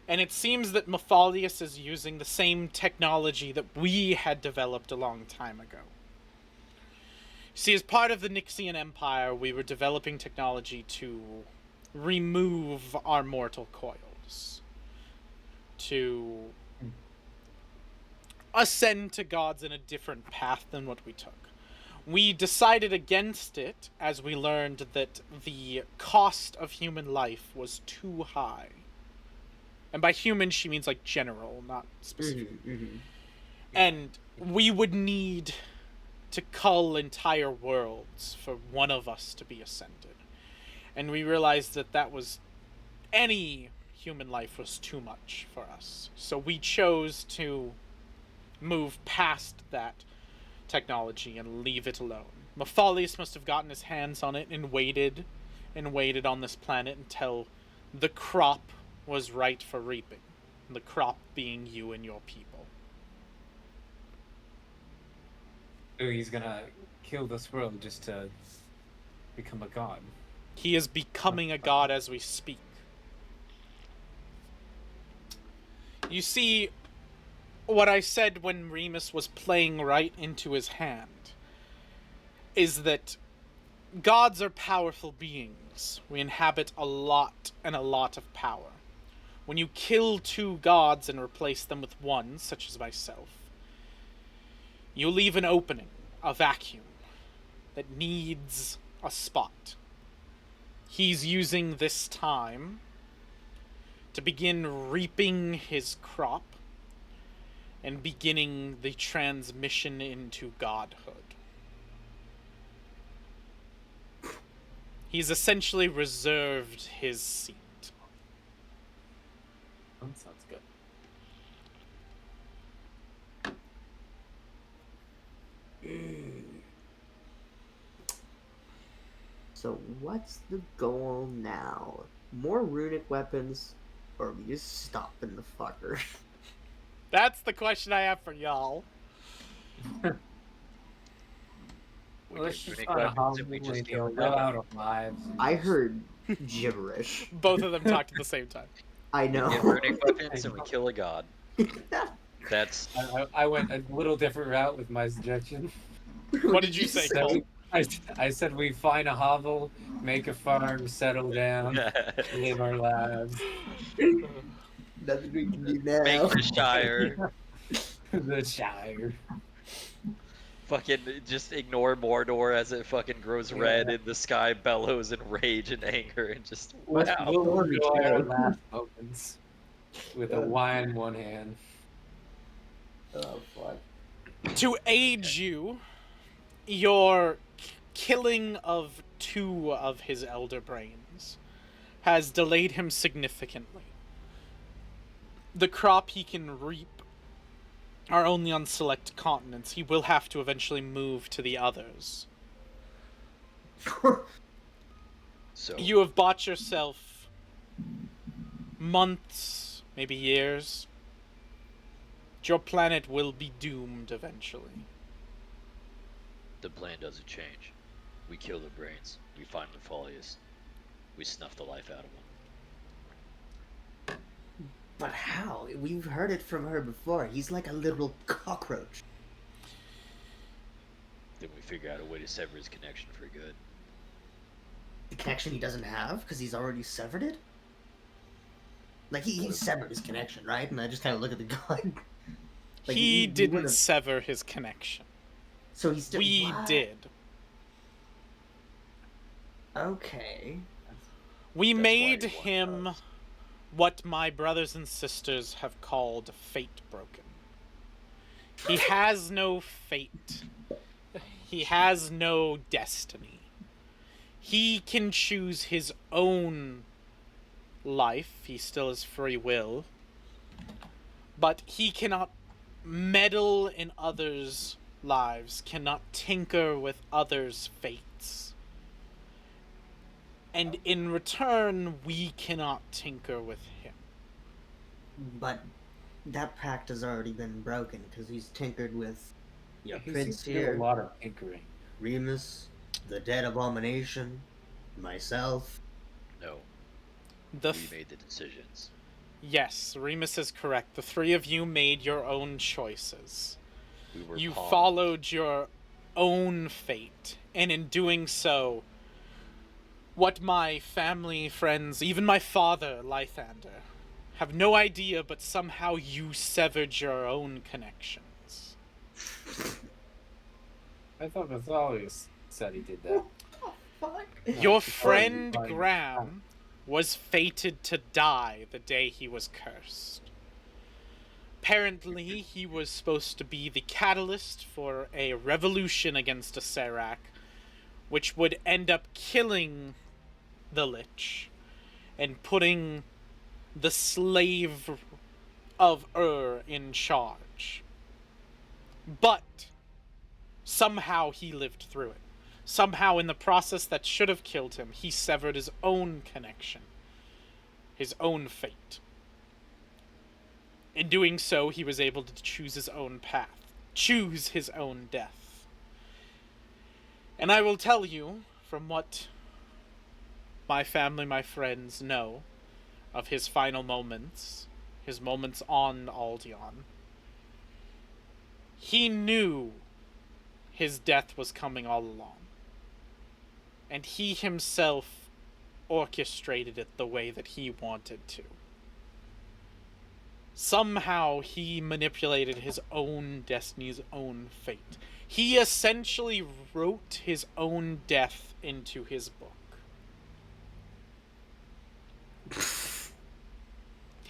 And it seems that Mefalius is using the same technology that we had developed a long time ago. See, as part of the Nixian Empire, we were developing technology to remove our mortal coils, to ascend to gods in a different path than what we took. We decided against it as we learned that the cost of human life was too high. And by human, she means like general, not specific. And we would need to cull entire worlds for one of us to be ascended. And we realized that that was... any human life was too much for us. So we chose to move past that technology and leave it alone. Mefalius must have gotten his hands on it and waited on this planet until the crop was right for reaping. The crop being you and your people. So he's gonna kill this world just to become a god. He is becoming a god as we speak. You see, what I said when Remus was playing right into his hand is that gods are powerful beings. We inhabit a lot of power. When you kill 2 gods and replace them with one, such as myself, you leave an opening, a vacuum, that needs a spot. He's using this time to begin reaping his crop and beginning the transmission into godhood. He's essentially reserved his seat. That sounds good. So what's the goal now? More runic weapons, or we just stopping the fucker? That's the question I have for y'all. We Let's get just runic find a weapons and we humble just and kill we're them. out of lives. and I just- heard gibberish. Both of them talked at the same time. I We get know. runic weapons and we kill a god. That's I went a little different route with my suggestion. What did you say, So Cole? I said we find a hovel, make a farm, settle down, live our lives. Nothing we can do now. make the Shire. The Shire. Fucking just ignore Mordor as it fucking grows red Yeah. in the sky, bellows in rage and anger, and just We'll wow. enjoy our last moments with a wine in one hand. Oh fuck. To aid you, your killing of 2 of his elder brains has delayed him significantly. The crop he can reap are only on select continents. He will have to eventually move to the others. So You have bought yourself months, maybe years. Your planet will be doomed eventually. the plan doesn't change. We kill the brains. We find Mefalious. We snuff the life out of them. But how? We've heard it from her before. He's like a literal cockroach. Then we figure out a way to sever his connection for good. The connection he doesn't have because he's already severed it. Like he severed his connection, right? And I just kind of look at the god. Like, he didn't would've- sever his connection. So he's still. We What? did. Okay. We That's why made he wants him us. what my brothers and sisters have called Fatebroken. He has no fate. He has no destiny. He can choose his own life. He still has free will. But he cannot meddle in others' lives, cannot tinker with others' fates. And in return, we cannot tinker with him. But that pact has already been broken because he's tinkered with your He prince seems to do here, a lot of tinkering. Remus, the dead abomination, myself. No, The we made the decisions. Yes, Remus is correct. The 3 of you made your own choices. We were You pawns. followed your own fate, and in doing so, what my family, friends, even my father, Lythander, have no idea, but somehow you severed your own connections. I thought Mefalious said he did that. Fuck. Your Fine, friend fine. Graham was fated to die the day he was cursed. Apparently, he was supposed to be the catalyst for a revolution against a Serac, which would end up killing the Lich and putting the slave of in charge. But somehow he lived through it. Somehow, in the process that should have killed him, he severed his own connection, his own fate. In doing so, he was able to choose his own path, choose his own death. And I will tell you, from what my family, my friends know of his final moments, his moments on Aldion, he knew his death was coming all along. And he himself orchestrated it the way that he wanted to. Somehow he manipulated his own destiny, his own fate. He essentially wrote his own death into his book.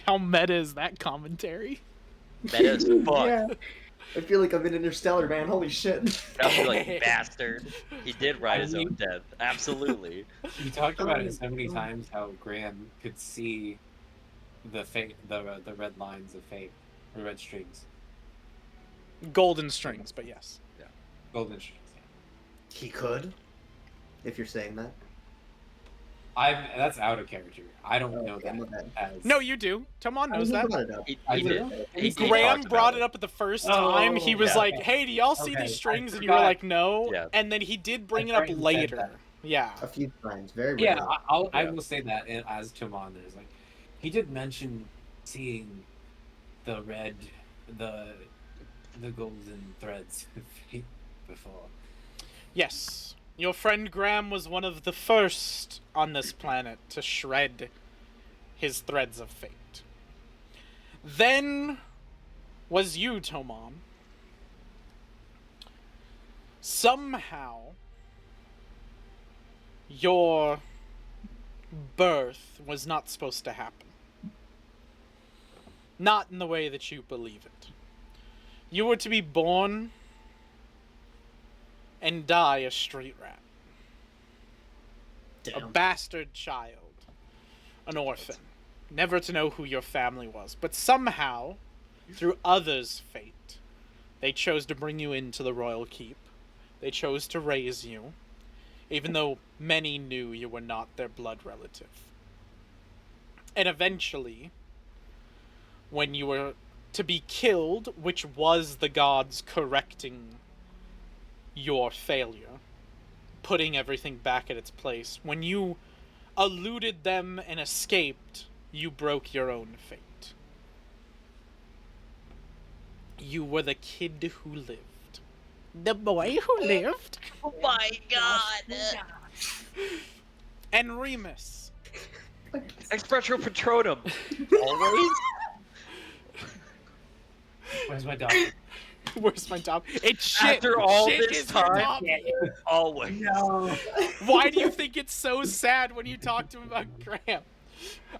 How meta is that commentary? That is fuck. Yeah. I feel like I'm in Interstellar, man. Holy shit. I'll be like, bastard. He did write his I own mean- death. Absolutely. You talked about it so many times how Graham could see the fate, the red lines of fate, the red strings, Golden strings, but yes. golden strings. He could, if you're saying that. That's out of character. I don't know Okay, my that bad. as. No, you do. Tomon knows He that. brought it up. He I did. do? He Graham talked brought about it up at the first Oh, time. He was yeah. like, "Hey, do y'all see Okay, these strings?" I And you were forgot. like, "No." Yeah. And then he did bring I it up forgot you said later. that. Yeah. A few times, very Yeah, rarely. I Yeah. will say that as Tomon is like, he did mention seeing the red, the golden threads before. Yes. Your friend Graham was one of the first on this planet to shred his threads of fate. Then was you, Tomon. Somehow, your birth was not supposed to happen. Not in the way that you believe it. You were to be born and die a street rat. A bastard child. An orphan. Never to know who your family was. But somehow, through others' fate, they chose to bring you into the royal keep. They chose to raise you, even though many knew you were not their blood relative. And eventually, when you were to be killed, which was the gods correcting your failure, putting everything back at its place, when you eluded them and escaped, you broke your own fate. You were the kid who lived. The boy who lived. Oh my god! And Remus. Expretro Patronum. Always? Where's my dog? Where's my top? It's shit. After all Shit this is your time? top. Always. No. Why do you think it's so sad when you talk to him about Graham?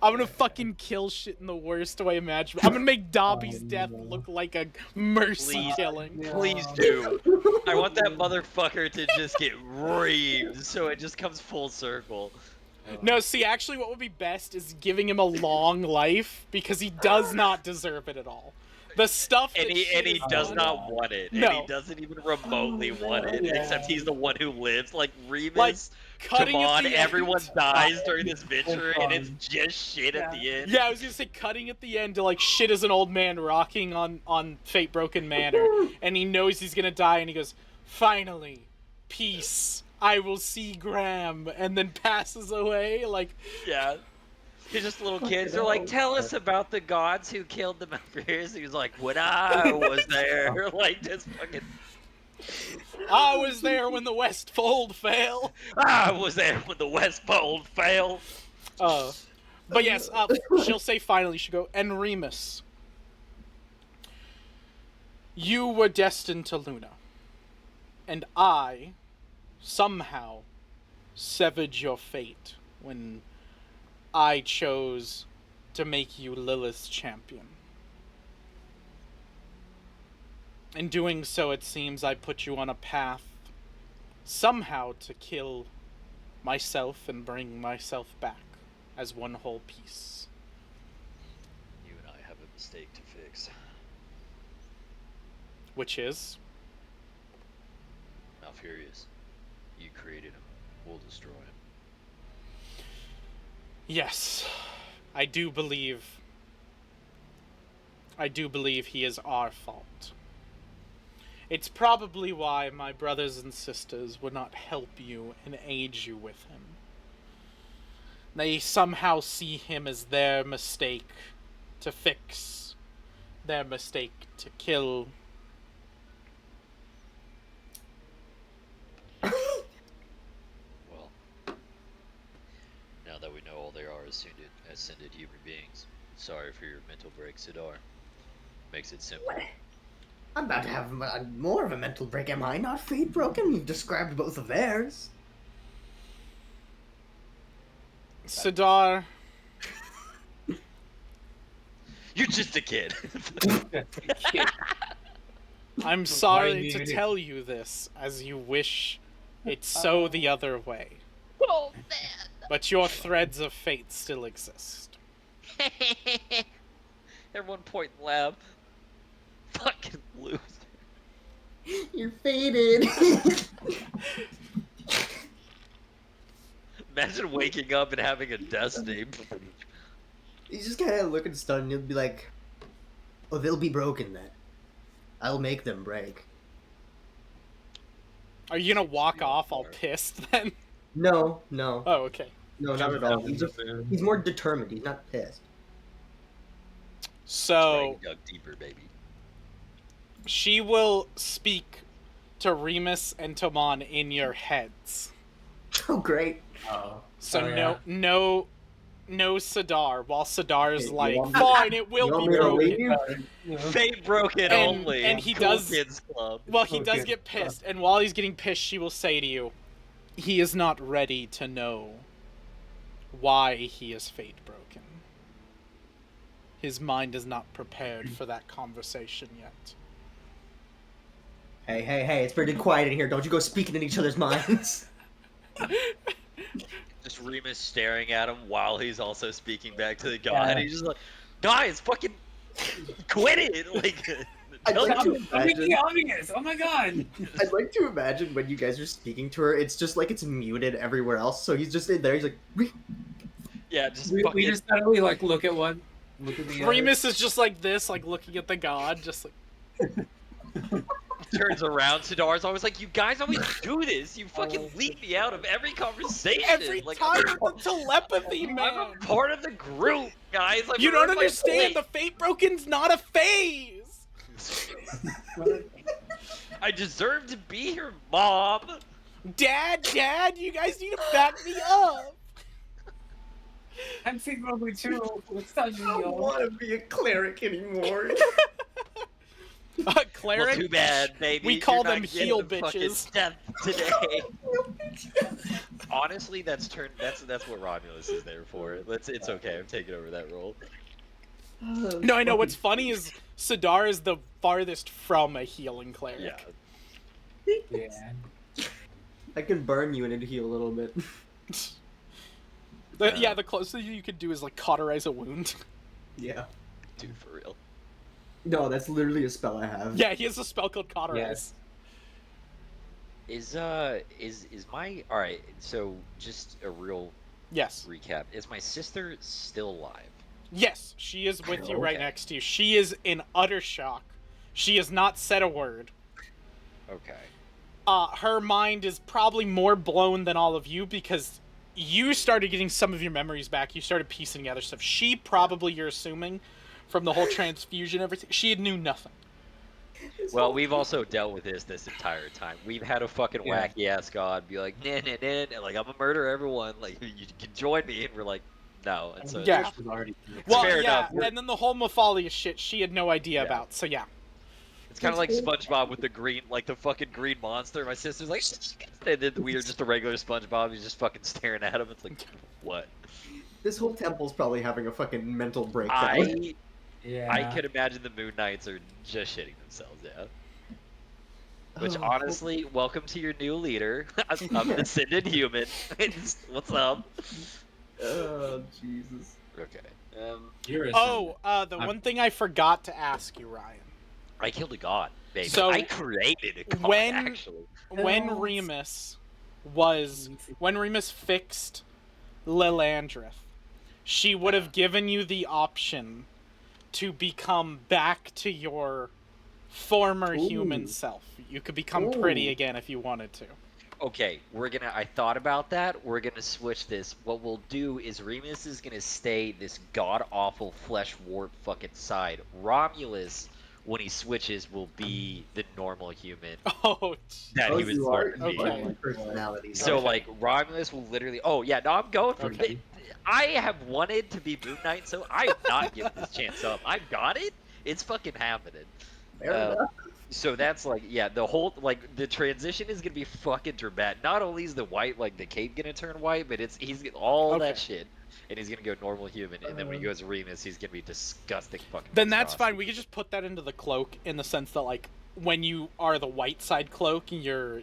I'm gonna fucking kill shit in the worst way imaginable. I'm gonna make Dobby's death look like a mercy Please. killing. Please do. I want that motherfucker to just get reamed so it just comes full circle. No, see, actually, what would be best is giving him a long life because he does not deserve it at all. The stuff that And he shit has does done- not want it. And No. he doesn't even remotely want it. Yeah. Except he's the one who lives. Like Like, Remus, cutting at Tamon, the everyone end. dies during this venture and it's just shit at the end. Yeah, I was gonna say cutting at the end to like shit as an old man rocking on Fatebroken Manor, and he knows he's gonna die, and he goes, "Finally, peace. I will see Graham," and then passes away. Like, Yeah. He's just little kids. They're like, tell us about the gods who killed the Mefalious. He was like, when I was there. Like, just fucking. I was there when the Westfold fell. I was there when the Westfold fell. But yes, she'll say finally. She'll go, "And Remus, you were destined to Luna, and I somehow severed your fate when I chose to make you Lilith's champion. In doing so, it seems I put you on a path somehow to kill myself and bring myself back as one whole piece." You and I have a mistake to fix. Which is? Mefalious. You created him. We'll destroy him. Yes, I do believe he is our fault. It's probably why my brothers and sisters would not help you and aid you with him. They somehow see him as their mistake to fix, their mistake to kill. Well, now that we know all they are ascended human beings, sorry for your mental break, Sidar. Makes it simple. I'm about to have more of a mental break, am I not? Fatebroken? You've described both of theirs. Sidar, You're just a kid. I'm sorry to tell you this, as you wish it's so the other way. Oh, man. But your threads of fate still exist. Everyone point in lab. Fucking loser. You're faded. Imagine waking up and having a destiny. He's just kind of looking stunned. He'll be like, "Oh, they'll be broken then. I'll make them break." Are you gonna walk off all pissed then? No, no, Oh, okay. no, not Jump at all. down in the moon. He's more determined. He's not pissed. So Dug deeper, baby. she will speak to Remus and Toman in your heads. Oh, great. Oh. So Oh, yeah. no Sadar. While Sadar's Okay, like, you want me- fine, it will you want be me to broken. leave you? You know? Fatebroken And- only. and he Cool does- Kids Club. Well, he does Okay. get pissed, and while he's getting pissed, she will say to you, he is not ready to know why he is fate broken. His mind is not prepared for that conversation yet. Hey, it's pretty quiet in here. Don't you go speaking in each other's minds. Just Remus staring at him while he's also speaking back to the god. He's just like, guys, fucking quit it! Like, I'd like to I'm making imagine, obvious. Oh my god. I'd like to imagine when you guys are speaking to her, it's just like it's muted everywhere else. So he's just in there. He's like, yeah, just We fucking. just suddenly like look at one, look at the other. Remus is just like this, like looking at the god, just like, Turns around, Sidar's always like, you guys always do this. You fucking leave me out of every conversation. every like, time with the telepathy, I'm man! a part of the group, guys. Like, You don't where's my understand, the place? fate broken's not a phase! I deserve to be here, Mom. Dad, you guys need to back me up! I'm Fatebroken too. It's not I don't want to be a cleric anymore. Cleric? Well, too bad, baby. We call You're not them getting heel the fucking bitches. Death today. Honestly, that's what Romulus is there for. It's okay. I'm taking over that role. No, I know. What's funny is Sadar is the farthest from a healing cleric. Yeah. Yeah. I can burn you and it'd heal a little bit. Yeah, the closest you could do is like cauterize a wound. Yeah. Dude, for real. No, that's literally a spell I have. Yeah, he has a spell called cauterize. Yes. Is my alright, so just a real Yes. recap. Is my sister still alive? Yes, she is with you right Okay. next to you. She is in utter shock. She has not said a word. Okay. Her mind is probably more blown than all of you because you started getting some of your memories back. You started piecing together stuff. She probably, you're assuming, from the whole transfusion, everything, she knew nothing. Well, we've also dealt with this entire time. We've had a fucking Yeah. wacky ass god be like, nah, like I'm gonna murder everyone. Like you can join me, and we're like, no. And so Yeah. It was already Well, fair yeah, enough. and then the whole Mefalious shit, she had no idea Yeah. about. So yeah. it's kind of like SpongeBob with the green, like the fucking green monster. My sister's like, and then we are just a regular SpongeBob. He's just fucking staring at him. It's like, what? This whole temple's probably having a fucking mental breakdown. Yeah. I could imagine the Moon Knights are just shitting themselves, yeah. Which, Oh, honestly, welcome to your new leader. I'm a descended human. What's up? Oh, Jesus. Okay. You're a Oh, the I'm- one thing I forgot to ask you, Ryan. I killed a god, baby. So, I created a god, when- actually. When Else. Remus fixed Lilandrith, she would have given you the option to become back to your former human Ooh. self. You could become pretty Ooh. again if you wanted to. Okay, I thought about that. We're gonna switch this. What we'll do is Remus is gonna stay this god-awful flesh warp fucking side. Romulus, when he switches, will be the normal human Oh, that he was you are born to be. Okay. personality. So Okay. like Romulus will literally. Oh yeah, no, I'm going for Okay. it. I have wanted to be Moon Knight, so I have not given this chance up. I got it. It's fucking happening. Fair enough. So that's like, yeah, the whole like the transition is gonna be fucking dramatic. Not only is the white like the cape gonna turn white, but he's all Okay. that shit, and he's gonna go normal human, and then when he goes Remus, he's gonna be disgusting fucking. then that's monstrosity. fine. We could just put that into the cloak in the sense that like when you are the white side cloak, you're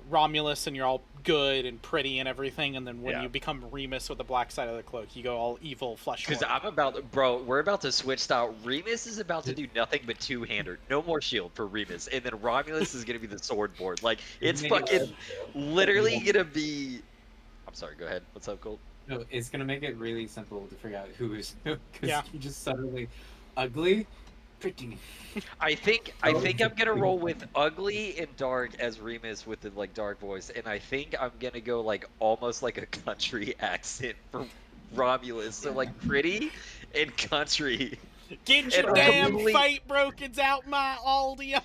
Romulus and you're all good and pretty and everything, and then when Yeah. you become Remus with the black side of the cloak, you go all evil flesh. Because warrior. we're about to switch style. Remus is about to do nothing but two-hander. No more shield for Remus. And then Romulus is going to be the sword board. Like, it's fucking literally going to be... I'm sorry. Go ahead. What's up, Colt? No, it's gonna make it really simple to figure out who is who because Yeah. you just suddenly ugly, pretty. I think I'm gonna roll with ugly and dark as Remus with the like dark voice, and I think I'm gonna go like almost like a country accent for Romulus. So like pretty and country. Get And your I'm damn completely Fatebroken's out my audio.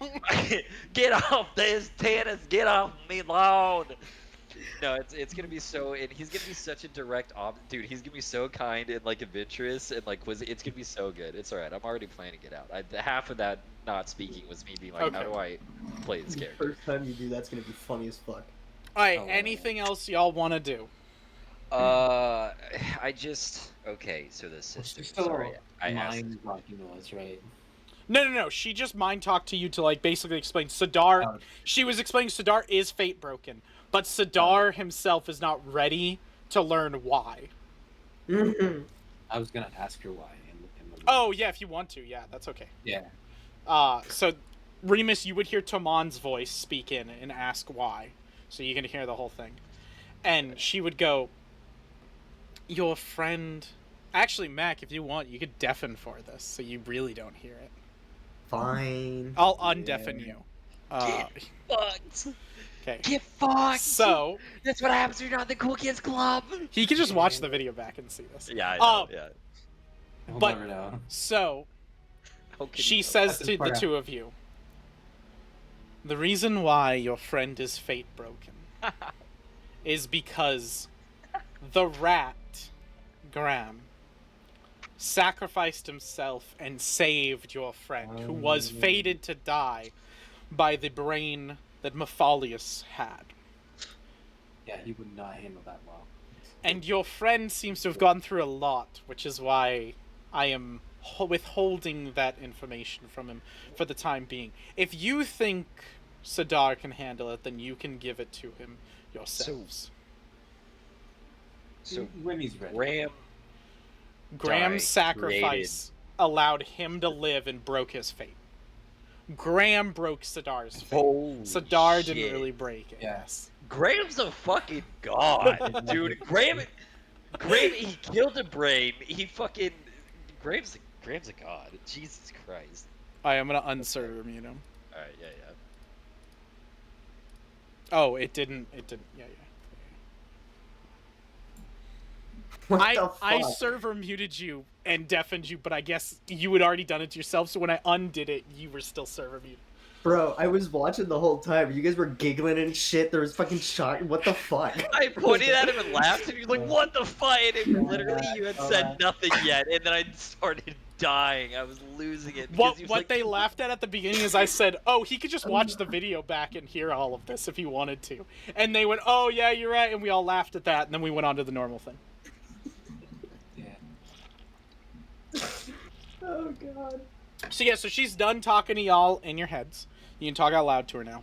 get off this tennis, get off me lawn. No, it's gonna be so, and he's gonna be such a direct dude. He's gonna be so kind and like adventurous and like it's gonna be so good. It's all right. I'm already planning it out. Half of that not speaking was me being like, how Okay. do I play this character? First time you do that's gonna be funny as fuck. Alright, Oh, wow. anything else y'all want to do? I just okay. So the sister. She's still Sorry, I asked. mind rocking us, right? No. She just mind talked to you to like basically explain Sidar. Oh. She was explaining Sidar is Fatebroken, but Sidar himself is not ready to learn why. I was gonna ask her why. In the Oh yeah, if you want to, yeah, that's okay. yeah. So Remus, you would hear Tomon's voice speak in and ask why, so you can hear the whole thing, and she would go, "Your friend." Actually, Mac, if you want, you could deafen for this, so you really don't hear it. Fine. I'll undeafen you. Fucked. Okay. Get fucked. So That's what happens when you're not in the cool kids club. he can just watch the video back and see this. Yeah, I know. Yeah. We'll But- never know. So How can she you know? says That's to the part out. two of you, "The reason why your friend is Fatebroken is because the rat, Graham, sacrificed himself and saved your friend, who was fated to die by the brain that Mefalious had. Yeah, he would not handle that well. And your friend seems to have gone through a lot, which is why I am withholding that information from him for the time being. If you think Sidar can handle it, then you can give it to him yourselves." So when he's ready. Graham's sacrifice allowed him to live and broke his fate. Graham broke Sidar's fate. Holy Sidar shit. didn't really break it. Yeah. Yes. Graham's a fucking god, dude. Graham, he killed a brain. He fucking Graham's a god. Jesus Christ. Alright, I'm gonna unserver mute him. All right, yeah. Oh, it didn't. Yeah. What the I fuck? server muted you and deafened you, but I guess you had already done it to yourself. So when I undid it, you were still server muted. Bro, I was watching the whole time. You guys were giggling and shit. There was fucking shot. What the fuck? I pointed at him and laughed, and he was like, "What the fuck?" And it, literally, you had said nothing yet, and then I started dying. I was losing it. because he was What like, they laughed at the beginning is I said, "Oh, he could just watch the video back and hear all of this if he wanted to," and they went, "Oh yeah, you're right," and we all laughed at that, and then we went on to the normal thing. Yeah. Oh god. So yeah, so she's done talking to y'all in your heads. You can talk out loud to her now.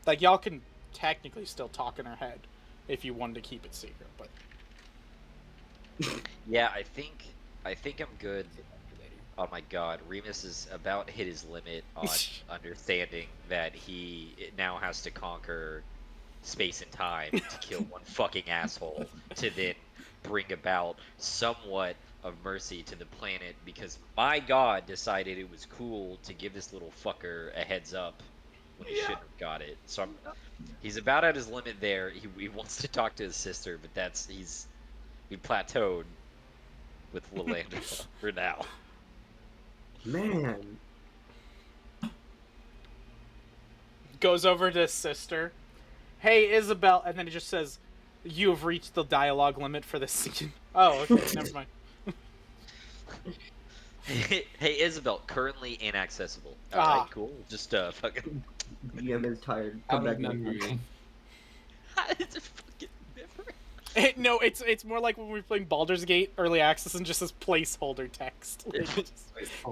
Like y'all can technically still talk in her head if you wanted to keep it secret, but Yeah, I think I'm good. Oh my god, Remus is about hit his limit on understanding that he now has to conquer space and time to kill one fucking asshole to then bring about somewhat of mercy to the planet because my god decided it was cool to give this little fucker a heads up when he shouldn't have got it. So he's about at his limit there. He wants to talk to his sister, but he plateaued with Lilith for now. Man. goes over to his sister. "Hey, Isabel," and then it just says, "You have reached the dialogue limit for this scene." Oh, okay, never mind. Hey, Isabel, currently inaccessible. Ah. Alright, cool. Just fucking. DM is tired. Out Come of back. memory. It's a fucking memory. No, it's more like when we were playing Baldur's Gate early access and just says placeholder text. Like,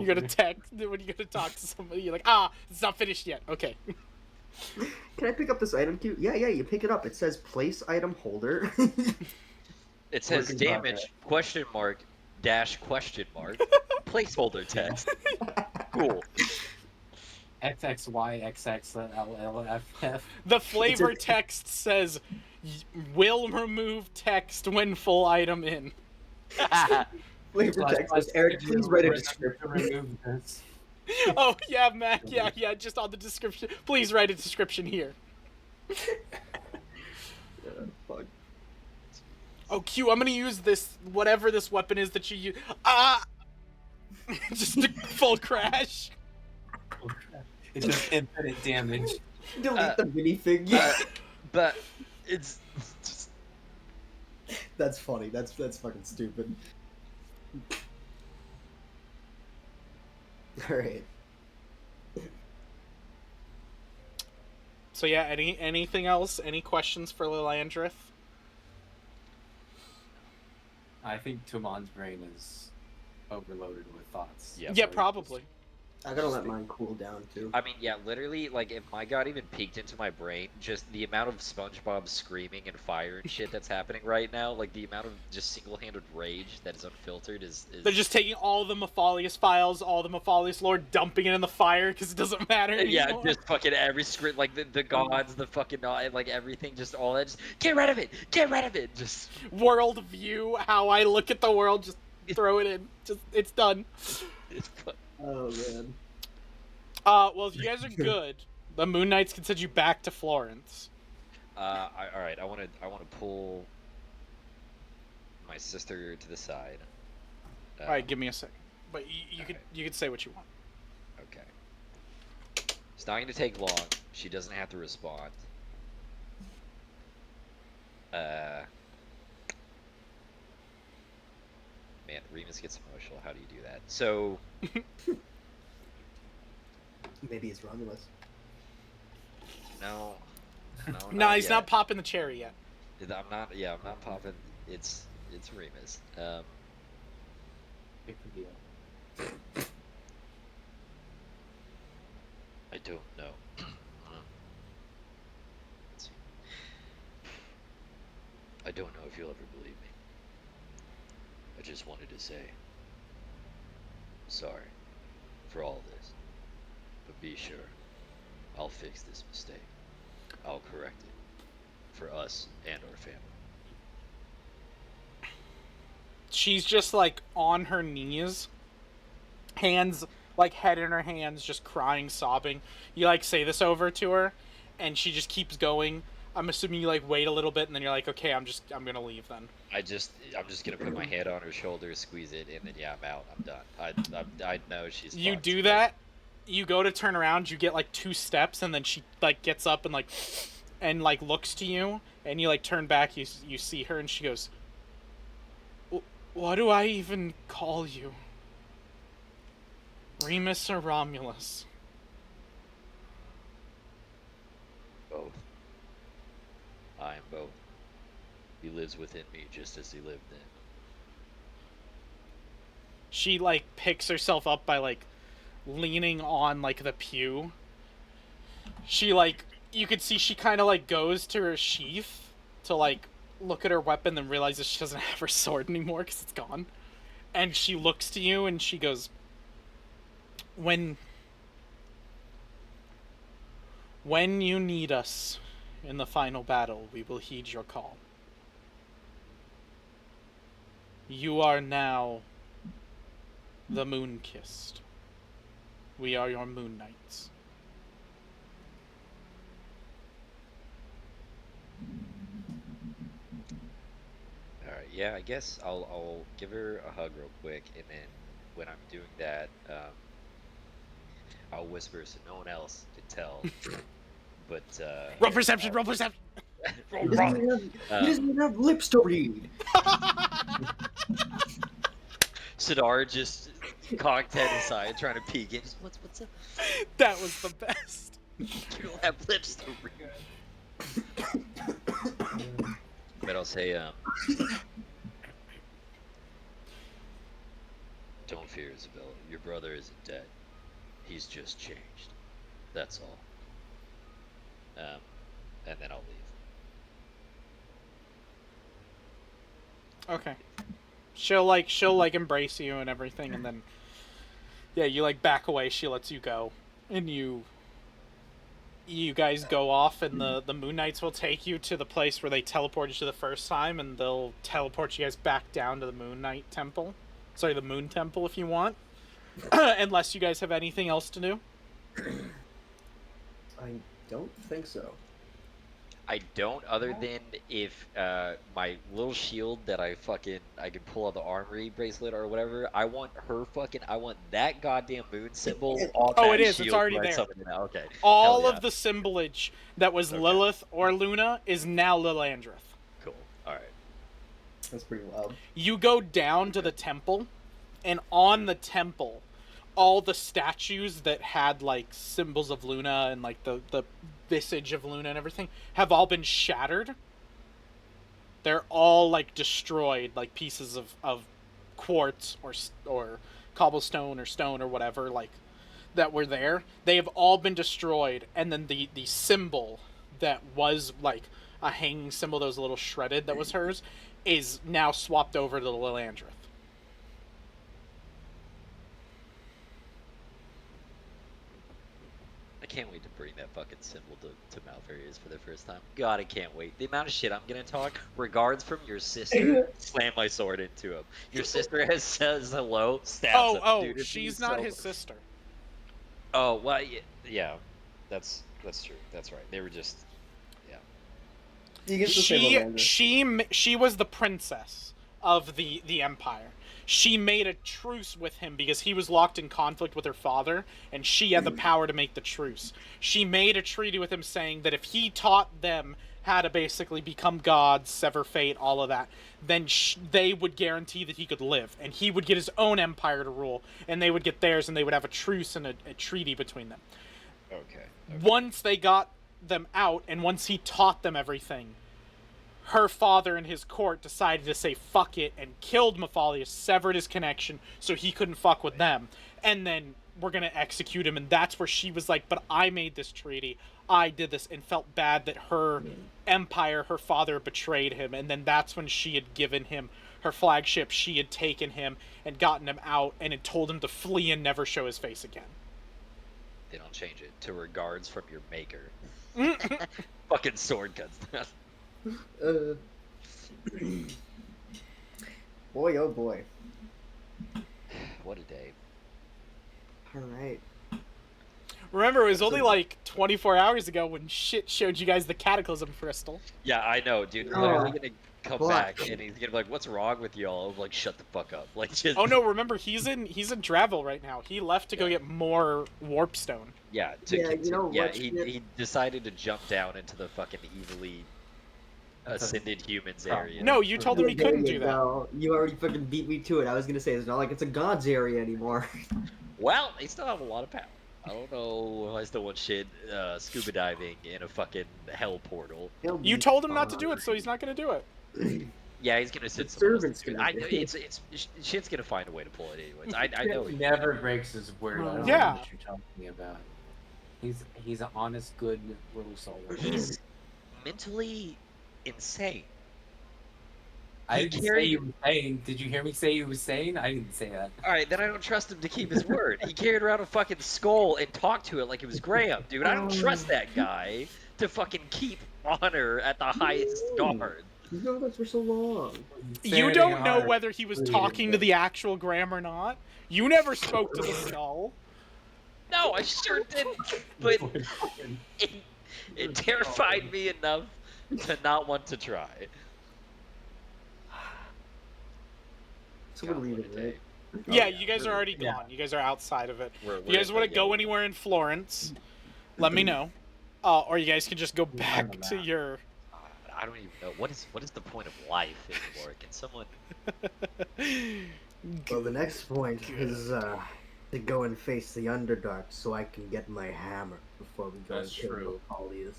you gotta text when you gotta talk to somebody. You're like, it's not finished yet. Okay. Can I pick up this item cue? Yeah, you pick it up. It says place item holder. It says Working damage question mark dash question mark placeholder text. Cool. XXYXXLLFF. The flavor text says, "Will remove text when full item in." Flavor text says, Eric, please write a description. Remove this. Oh yeah, Mac. Yeah. Just on the description. Please write a description here. Fuck. Oh, Q. I'm gonna use this whatever this weapon is that you use. Ah. Just a full crash. It's just infinite damage. Delete the minifig. But it's just That's funny. That's fucking stupid. Alright. So yeah, anything else? Any questions for Lilandrith? I think Tumon's brain is overloaded with thoughts. Yeah, probably. I gotta let mine cool down too. I mean, yeah, literally, like, if my god even peeked into my brain, just the amount of SpongeBob screaming and fire and shit that's happening right now, like, the amount of just single-handed rage that is unfiltered is... They're just taking all the Mefalious files, all the Mefalious lore, dumping it in the fire because it doesn't matter anymore. Yeah, just fucking every script, like, the gods, the fucking, like, everything, just all that, just, get rid of it! Get rid of it! Just... World view, how I look at the world, just throw it in. Just, it's done. It's Oh man. Well, if you guys are good, the Moon Knights can send you back to Florence. Alright, I wanna pull my sister to the side. Alright, give me a second. But you could say what you want. Okay. It's not gonna take long. She doesn't have to respond. Man, Remus gets emotional. How do you do that? So... Maybe it's Romulus. No. No, he's yet. not popping the cherry yet. I'm not. Yeah, I'm not popping. It's Remus. Big deal. I don't know. Let's see. I don't know if you'll ever believe me. I just wanted to say sorry for all this. But be sure, I'll fix this mistake. I'll correct it. For us and our family. She's just, like, on her knees. Hands, like, head in her hands, just crying, sobbing. You, like, say this over to her, and she just keeps going. I'm assuming you, like, wait a little bit, and then you're like, okay, I'm gonna leave then. I'm just gonna put my hand on her shoulder, squeeze it, and then yeah, I'm out. I'm done. I know she's. You fucked, do but- that. You go to turn around, you get like 2 steps, and then she like gets up and like looks to you, and you like turn back. You see her, and she goes, "What do I even call you? Remus or Romulus?" Both. I am both. He lives within me just as he lived then. She like picks herself up by like leaning on like the pew. She like, you could see she kind of like goes to her sheath to like look at her weapon, then realizes she doesn't have her sword anymore because it's gone. And she looks to you and she goes, when you need us in the final battle, we will heed your call. You are now the Moon-Kissed. We are your Moon Knights. Alright, yeah, I guess I'll give her a hug real quick, and then when I'm doing that, I'll whisper so no one else can tell. But Roll perception, roll perception! He doesn't even have lips to read. Sidar just cocked head aside, trying to peek in. Just, what's up? That was the best. You don't have lips to read. But I'll say, don't fear, Isabella. Your brother isn't dead. He's just changed. That's all. And then I'll leave. Okay. She'll like embrace you and everything, and then yeah, you like back away, she lets you go. And you you guys go off, and the Moon Knights will take you to the place where they teleported you the first time, and they'll teleport you guys back down to the Moon Knight Temple. Sorry, the Moon Temple, if you want. Unless you guys have anything else to do. I don't think so. I don't, other than if my little shield that I can pull out the armory bracelet or whatever. I want that goddamn moon symbol on Oh, that it is. shield It's already where I there. summon it now. Okay. All Hell yeah. of the symbolage that was Okay. Lilith or Luna is now Lilandrith. Cool. All right. That's pretty wild. You go down to the temple, and on the temple, all the statues that had like symbols of Luna and like the visage of Luna and everything have all been shattered. They're all like destroyed, like pieces of quartz or cobblestone or stone or whatever like that were there. They have all been destroyed, and then the symbol that was like a hanging symbol that was a little shredded that was hers is now swapped over to the Lilandrith. I can't wait to bring that fucking symbol to Malfurious for the first time. God, I can't wait. The amount of shit I'm gonna talk. Regards from your sister. Slam my sword into him. Your sister says hello. Stabs him. Oh, Dude, she's not his sister. Oh well, yeah. That's true. That's right. They were just, yeah. You get to say Lilandrith. She was the princess of the empire. She made a truce with him because he was locked in conflict with her father, and she had the power to make the truce. She made a treaty with him saying that if he taught them how to basically become gods, sever fate, all of that, then they would guarantee that he could live, and he would get his own empire to rule, and they would get theirs, and they would have a truce and a treaty between them. Okay. Once they got them out, and once he taught them everything, her father and his court decided to say fuck it and killed Mefalious, severed his connection so he couldn't fuck with them, and then we're gonna execute him. And that's where she was like, but I made this treaty, I did this, and felt bad that her empire, her father, betrayed him. And then that's when she had given him her flagship, she had taken him and gotten him out and had told him to flee and never show his face again. They don't change it to regards from your maker. Fucking sword cuts down. Boy, oh boy. What a day. Alright. Remember, it was only like 24 hours ago when shit showed you guys the Cataclysm Crystal. Yeah, I know, dude. Oh, Literally gonna come fuck. back and he's gonna be like, "What's wrong with y'all?" I'm like, "Shut the fuck up!" Like, just. Oh no, remember he's in Dravel right now. He left to go get more Warpstone. Yeah. He decided to jump down into the fucking evilly ascended humans area. No, you told him he couldn't do that. No, you already fucking beat me to it. I was gonna say it's not like it's a god's area anymore. Well, they still have a lot of power. I don't know. I still want shit scuba diving in a fucking hell portal. You told him not to do it, so he's not gonna do it. Yeah, he's gonna send The someone else servant's to do it. gonna I do know it. it's shit's gonna find a way to pull it anyways. I know. He never breaks his word. I don't Yeah. know what you're talking about. He's an honest, good little soul. He's mentally insane. I didn't say he was sane. Did you hear me say he was sane? I didn't say that. All right, then I don't trust him to keep his word. He carried around a fucking skull and talked to it like it was Graham, dude. I don't trust that guy to fucking keep honor at the highest guard. You've known us for so long. You don't know whether he was talking to the actual Graham or not. You never spoke to the skull. No, I sure didn't. But it terrified me enough to not want to try. So we're God, leaving, what a day. right? Yeah, you guys are already gone. You guys are outside of it. If you guys want to go anywhere in Florence, let me know. Or you guys can just go back to your... I don't even know. What is the point of life anymore? Can someone... Well, the next point is to go and face the Underdark so I can get my hammer before we go That's and kill true. Mefalious.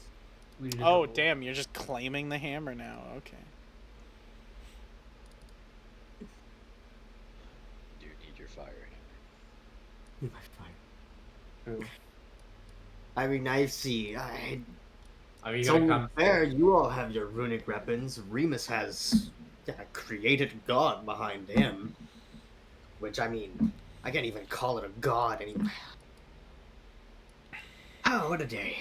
Oh, damn, you're just claiming the hammer now. Okay. You need your fire. My fire. I mean, I see. I mean, you It's gotta only come. fair. You all have your runic weapons. Remus has a created god behind him. Which, I mean, I can't even call it a god anymore. Oh, what a day.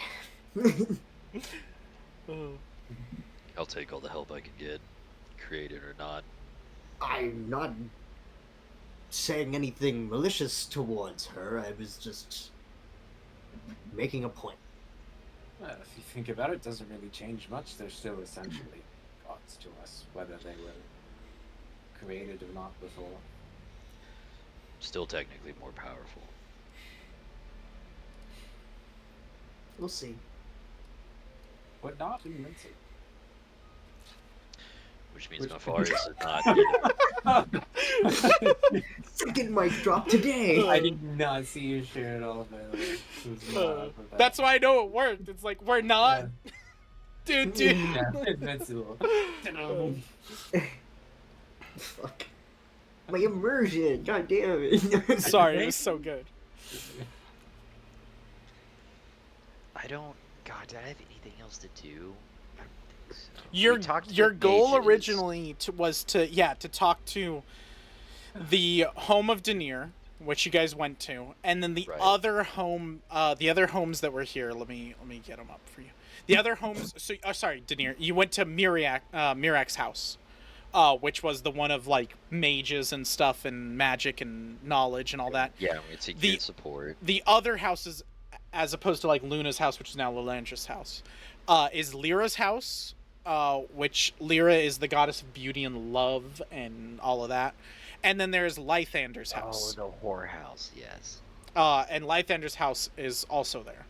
I'll take all the help I can get, created or not. I'm not saying anything malicious towards her. I was just making a point. Well, if you think about it, it doesn't really change much. They're still essentially gods to us, whether they were created or not before. Still technically more powerful. We'll see. But not invincible. Which means Which- Mefalious is not. Second mic drop today. I did not see your share at all, by the way. It was not up with that. That's why I know it worked. It's like, we're not. Dude. Yeah, invincible. Fuck. My immersion. God damn it. Sorry, it was so good. I don't. God, did I have anything else to do? I don't think so. Your We talked to your the goal mages. originally was to talk to the home of Denier, which you guys went to, and then the Right. other home, the other homes that were here. Let me get them up for you. The other homes. So, sorry, Denier. You went to Mirak's house, which was the one of like mages and stuff and magic and knowledge and all that. Yeah, we had secret support. The other houses, as opposed to like Luna's house, which is now Lilandra's house, is Lyra's house, which Lyra is the goddess of beauty and love and all of that. And then there's Lythander's house. Oh, the whorehouse, yes. And Lythander's house is also there.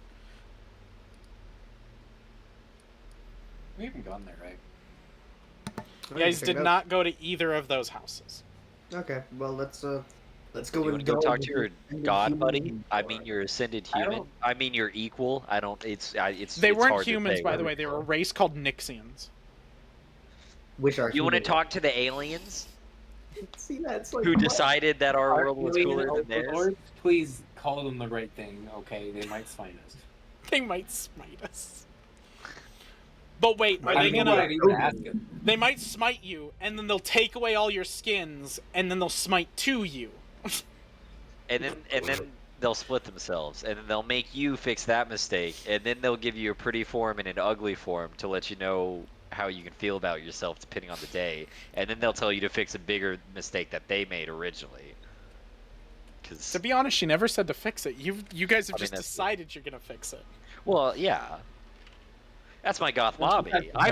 We haven't gone there, right? You guys did not go to either of those houses. Okay, well let's go You and want to go talk to your and god human buddy? being I for mean, it. your ascended I human. don't- I mean, your equal. I don't. It's. They it's weren't hard to humans, say by what the way. it's They were a called. race called Nixians. Which are You want to human. talk to the aliens See, that's like who what? decided that our world was Alien cooler than theirs? overlords, please call them the right thing, okay? They might smite us. They might smite us. But wait, are I they mean, what gonna? I need to ask them. They might smite you, and then they'll take away all your skins, and then they'll smite to you. And then they'll split themselves, and then they'll make you fix that mistake, and then they'll give you a pretty form and an ugly form to let you know how you can feel about yourself depending on the day, and then they'll tell you to fix a bigger mistake that they made originally. Because To be honest, she never said to fix it. You guys have I mean, just that's- decided you're gonna fix it. well, yeah. That's my goth mommy. I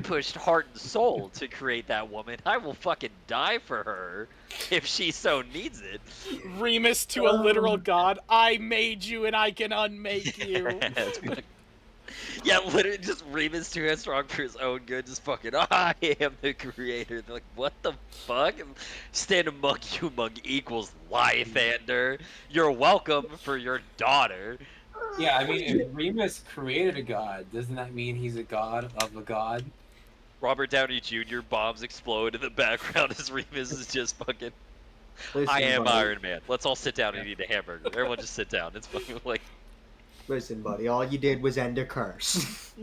pushed heart and soul to create that woman. I will fucking die for her if she so needs it. Remus to a literal god. I made you, and I can unmake you. Yeah, literally just Remus too strong for his own good. Just fucking, I am the creator. They're like, what the fuck? And stand among you among equals, Lythander. You're welcome for your daughter. Yeah, I mean, if Remus created a god, doesn't that mean he's a god of a god? Robert Downey Jr. bombs explode in the background as Remus is just fucking. Listen, I am buddy. Iron Man. Let's all sit down and eat a hamburger. Everyone just sit down. It's fucking like. Listen, buddy. All you did was end a curse.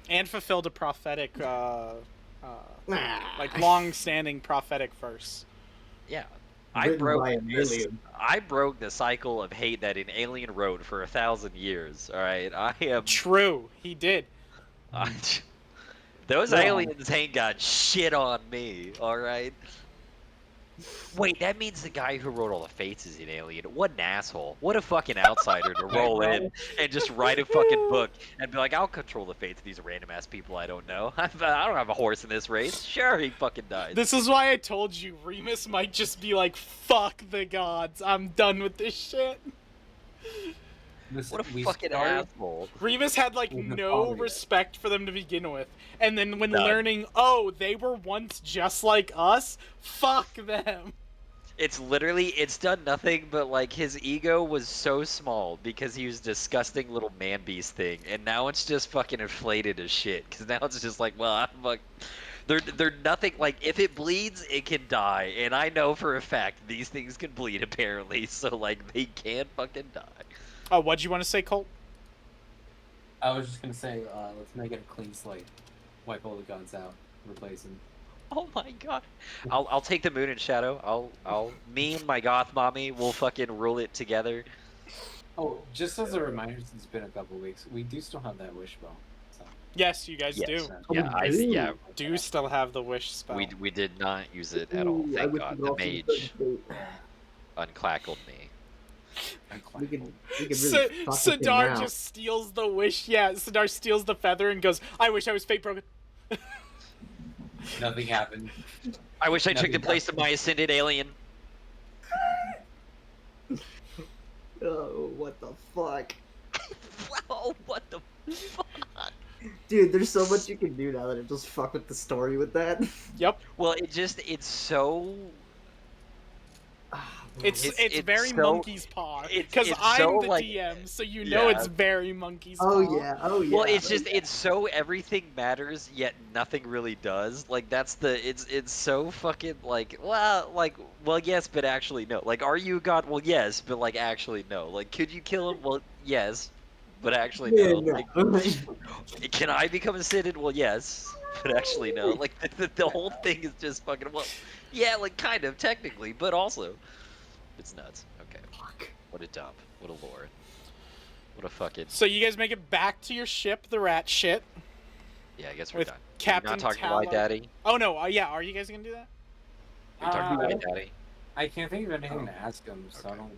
And fulfilled a prophetic, Ah. like long-standing prophetic verse. Yeah. Written by a million. I broke the cycle of hate that an alien wrote for 1,000 years. All right, I am. True, he did. Those Well- aliens ain't got shit on me. All right. Wait, that means the guy who wrote all the fates is an alien. What an asshole. What a fucking outsider to roll in and just write a fucking book and be like, I'll control the fates of these random ass people I don't know. I don't have a horse in this race. Sure, he fucking dies. This is why I told you Remus might just be like, fuck the gods, I'm done with this shit. Listen, What a we fucking started- asshole. Remus had like With no Mefalious. respect for them to begin with. And then when None. learning, oh, they were once just like us, fuck them. It's literally, it's done nothing but like his ego was so small because he was a disgusting little man beast thing, and now it's just fucking inflated as shit. Because now it's just like, well, I'm like, they're nothing. Like if it bleeds, it can die, and I know for a fact these things can bleed apparently. So like they can fucking die. Oh, what'd you want to say, Colt? I was just gonna say, let's make it a clean slate. Wipe all the gods out, replace them. Oh my god. I'll take the moon and shadow. Me and my goth mommy will fucking rule it together. Oh, just as a reminder, since it's been a couple weeks, we do still have that wishbone. So Yes, you guys Yes. do. Oh, Yeah, we do. yeah. Do still have the wish spell. We did not use it at all. Ooh, I Thank wish God. we The could also use mage the- unclackled me. we could really fuck with him Sidar now. just steals the wish. Yeah, Sidar steals the feather and goes, I wish I was Fatebroken. nothing happened. I wish I took the Nothing place of my ascended alien. Oh, what the fuck, Wow, what the fuck? dude? There's so much you can do now that it just fuck with the story with that. Yep. Well, it's so It's It's very so- monkey's paw. Because it's I'm so, the like- DM, so you know yeah. it's very monkey's Oh paw. yeah, oh yeah. Well, it's so everything matters, yet nothing really does. Like that's it's so fucking like well yes, but actually no. Like are you a god? Well yes, but like actually no. Like could you kill him? Well yes, but actually Yeah, no. no. Like, can I become ascended? Well yes, but actually no. Like the whole thing is just fucking well, yeah, like kind of technically, but also it's nuts. Okay, Fuck. what a dump. What a lore. What a fucking So you guys make it back to your ship, the rat shit. yeah. I guess we're With done. Are we Captain not talking Tallow. about Daddy. Oh no, yeah, are you guys gonna do that? You're talking Uh, about Daddy. I can't think of anything to ask him, so I don't.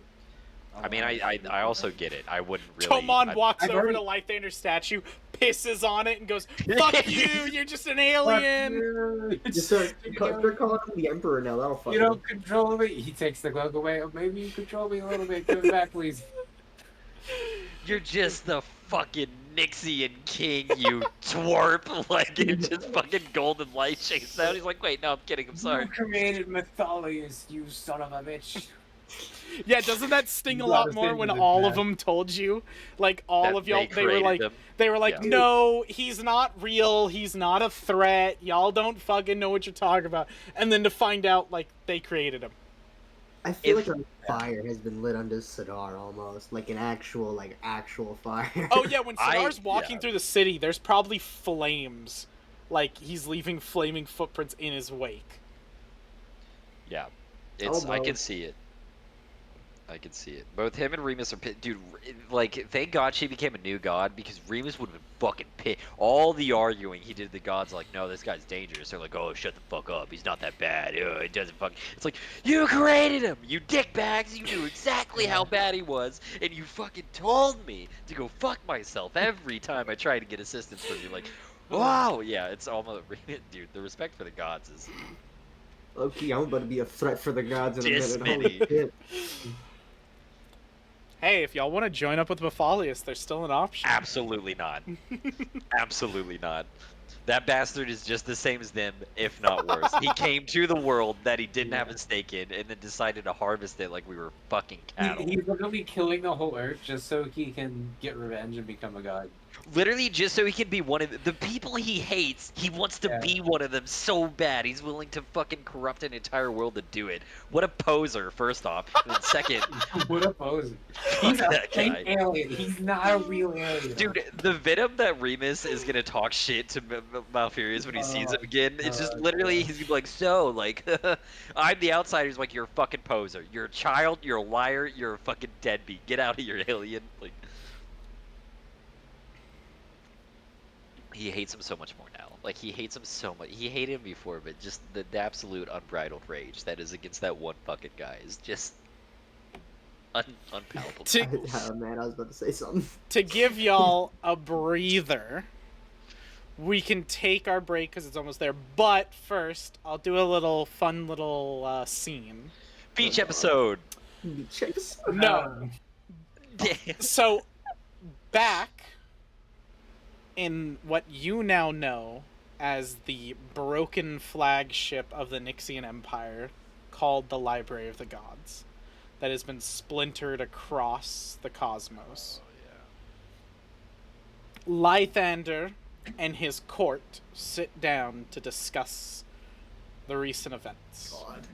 I mean, I also get it. I wouldn't really. Tomon walks I've over already- to Lythander statue, pisses on it, and goes, "Fuck you! You're just an alien." Just start calling him the Emperor now. That'll fuck You him. don't control me. He takes the cloak away. Oh, maybe you control me a little bit. Give it back, please. You're just the fucking Nixian king, you twerp. Like it just fucking golden light shakes out. He's like, wait, no, I'm kidding. I'm sorry. You created Mefalious, you son of a bitch. Yeah, doesn't that sting a You lot gotta more send when him to all of death. them told you? Like all That of y'all, they they were created like, them. Yeah. no, he's not real. He's not a threat. Y'all don't fucking know what you're talking about. And then to find out, like, they created him. I feel If- like a fire has been lit under Sidar almost, like an actual fire. Oh yeah, when I- Sidar's walking yeah. through the city, there's probably flames. Like he's leaving flaming footprints in his wake. Yeah, it's. I can Almost. see it. I can see it. Both him and Remus are dude. Like, thank God she became a new god because Remus would have been fucking pissed. All the arguing he did to the gods, like, no, this guy's dangerous. They're like, oh, shut the fuck up. He's not that bad. It doesn't fuck. It's like you created him, you dickbags. You knew exactly how bad he was, and you fucking told me to go fuck myself every time I tried to get assistance from you. Like, wow, yeah, it's almost dude. The respect for the gods is. Okay, I'm about to be a threat for the gods in a minute. Holy Dismally. shit. Hey, if y'all want to join up with Mefalious, there's still an option. Absolutely not. Absolutely not. That bastard is just the same as them, if not worse. He came to the world that he didn't have a stake in, and then decided to harvest it like we were fucking cattle. He's literally killing the whole earth just so he can get revenge and become a god. Literally, just so he can be one of the people he hates. He wants to Yeah. be one of them so bad. He's willing to fucking corrupt an entire world to do it. What a poser, first off. And then second, What a poser. He's a that fake guy. alien. He's not a real alien. Dude, the venom that Remus is gonna talk shit to Mefalious when he sees him again, it's just literally, yeah. he's gonna be like, so, like, I'm the outsider. He's like, you're a fucking poser. You're a child, you're a liar, you're a fucking deadbeat. Get out of here, alien. Like, he hates him so much more now. Like, he hates him so much. He hated him before, but just the absolute unbridled rage that is against that one fucking guy is just unpalatable. Oh, man, I was about to say something. To give y'all a breather, we can take our break because it's almost there. But first, I'll do a little fun little scene. Beach episode. Check this out. No. So, back in what you now know as the broken flagship of the Nixian Empire, called the Library of the Gods, that has been splintered across the cosmos. Lythander and his court sit down to discuss the recent events. God.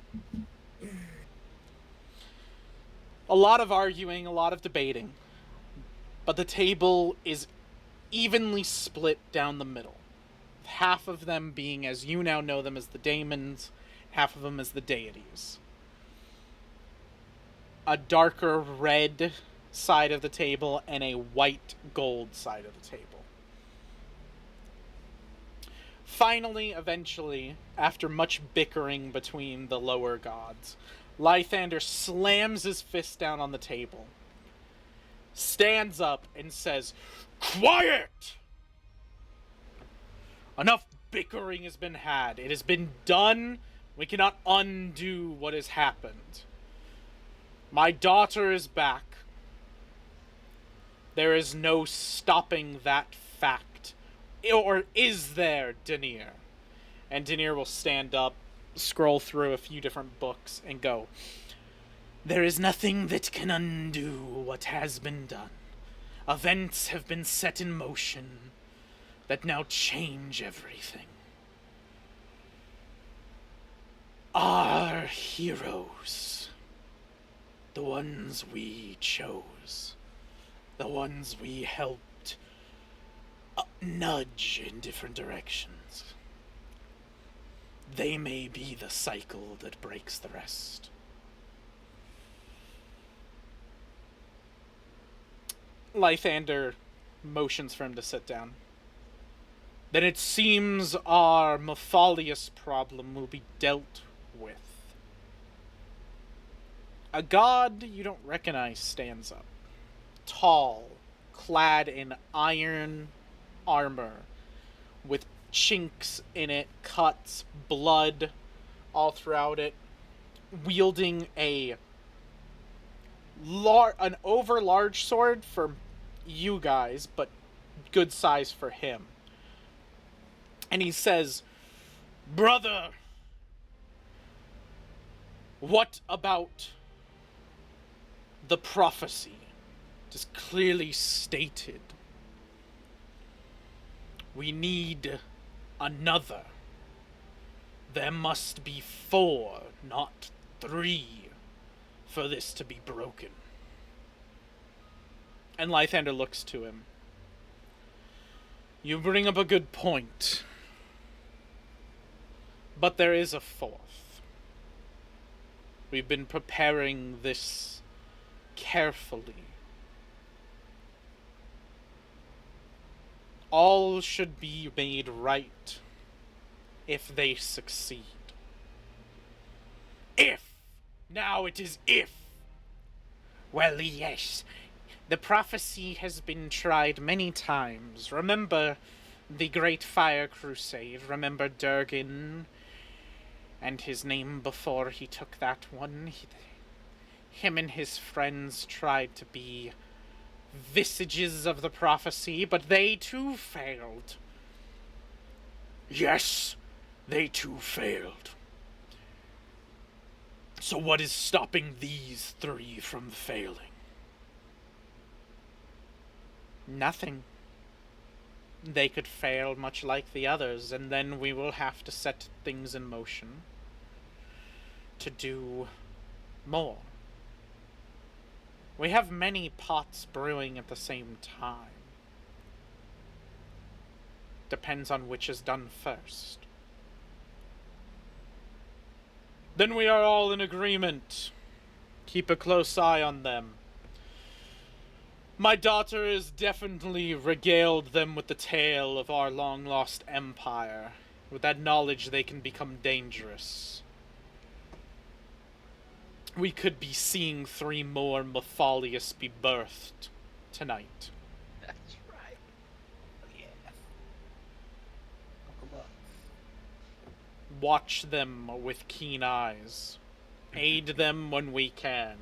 A lot of arguing, a lot of debating, but the table is evenly split down the middle. half of them being as you now know them as the daemons, half of them as the deities. A darker red side of the table and a white gold side of the table. Finally, eventually, after much bickering between the lower gods, Lythander slams his fist down on the table, stands up, and says, "Quiet! Enough bickering has been had. It has been done. We cannot undo what has happened. My daughter is back. There is no stopping that fact. Or is there, Denier?" And Denier will stand up, scroll through a few different books, and go, "There is nothing that can undo what has been done. Events have been set in motion that now change everything. Our heroes, the ones we chose, the ones we helped nudge in different directions, they may be the cycle that breaks the rest." Lythander motions for him to sit down. "Then it seems our Mefalious problem will be dealt with." A god you don't recognize stands up. Tall, clad in iron armor, with chinks in it, cuts, blood all throughout it, wielding an over large sword for you guys, but good size for him. And he says, "Brother, what about the prophecy? It is clearly stated. We need another. There must be 4, not 3, for this to be broken." And Lythander looks to him. "You bring up a good point. But there is a 4th. We've been preparing this carefully. All should be made right if they succeed. If! Now it is if! Well, yes. The prophecy has been tried many times. Remember the Great Fire Crusade? Remember Durgan and his name before he took that one? Him and his friends tried to be visages of the prophecy, but they too failed. Yes, they too failed. So what is stopping these 3 from failing? Nothing. They could fail much like the others, and then we will have to set things in motion to do more. We have many pots brewing at the same time. Depends on which is done first. Then we are all in agreement. Keep a close eye on them. My daughter has definitely regaled them with the tale of our long-lost empire. With that knowledge, they can become dangerous. We could be seeing 3 more Mefalious be birthed tonight. That's right. Yeah. Watch them with keen eyes. Aid them when we can.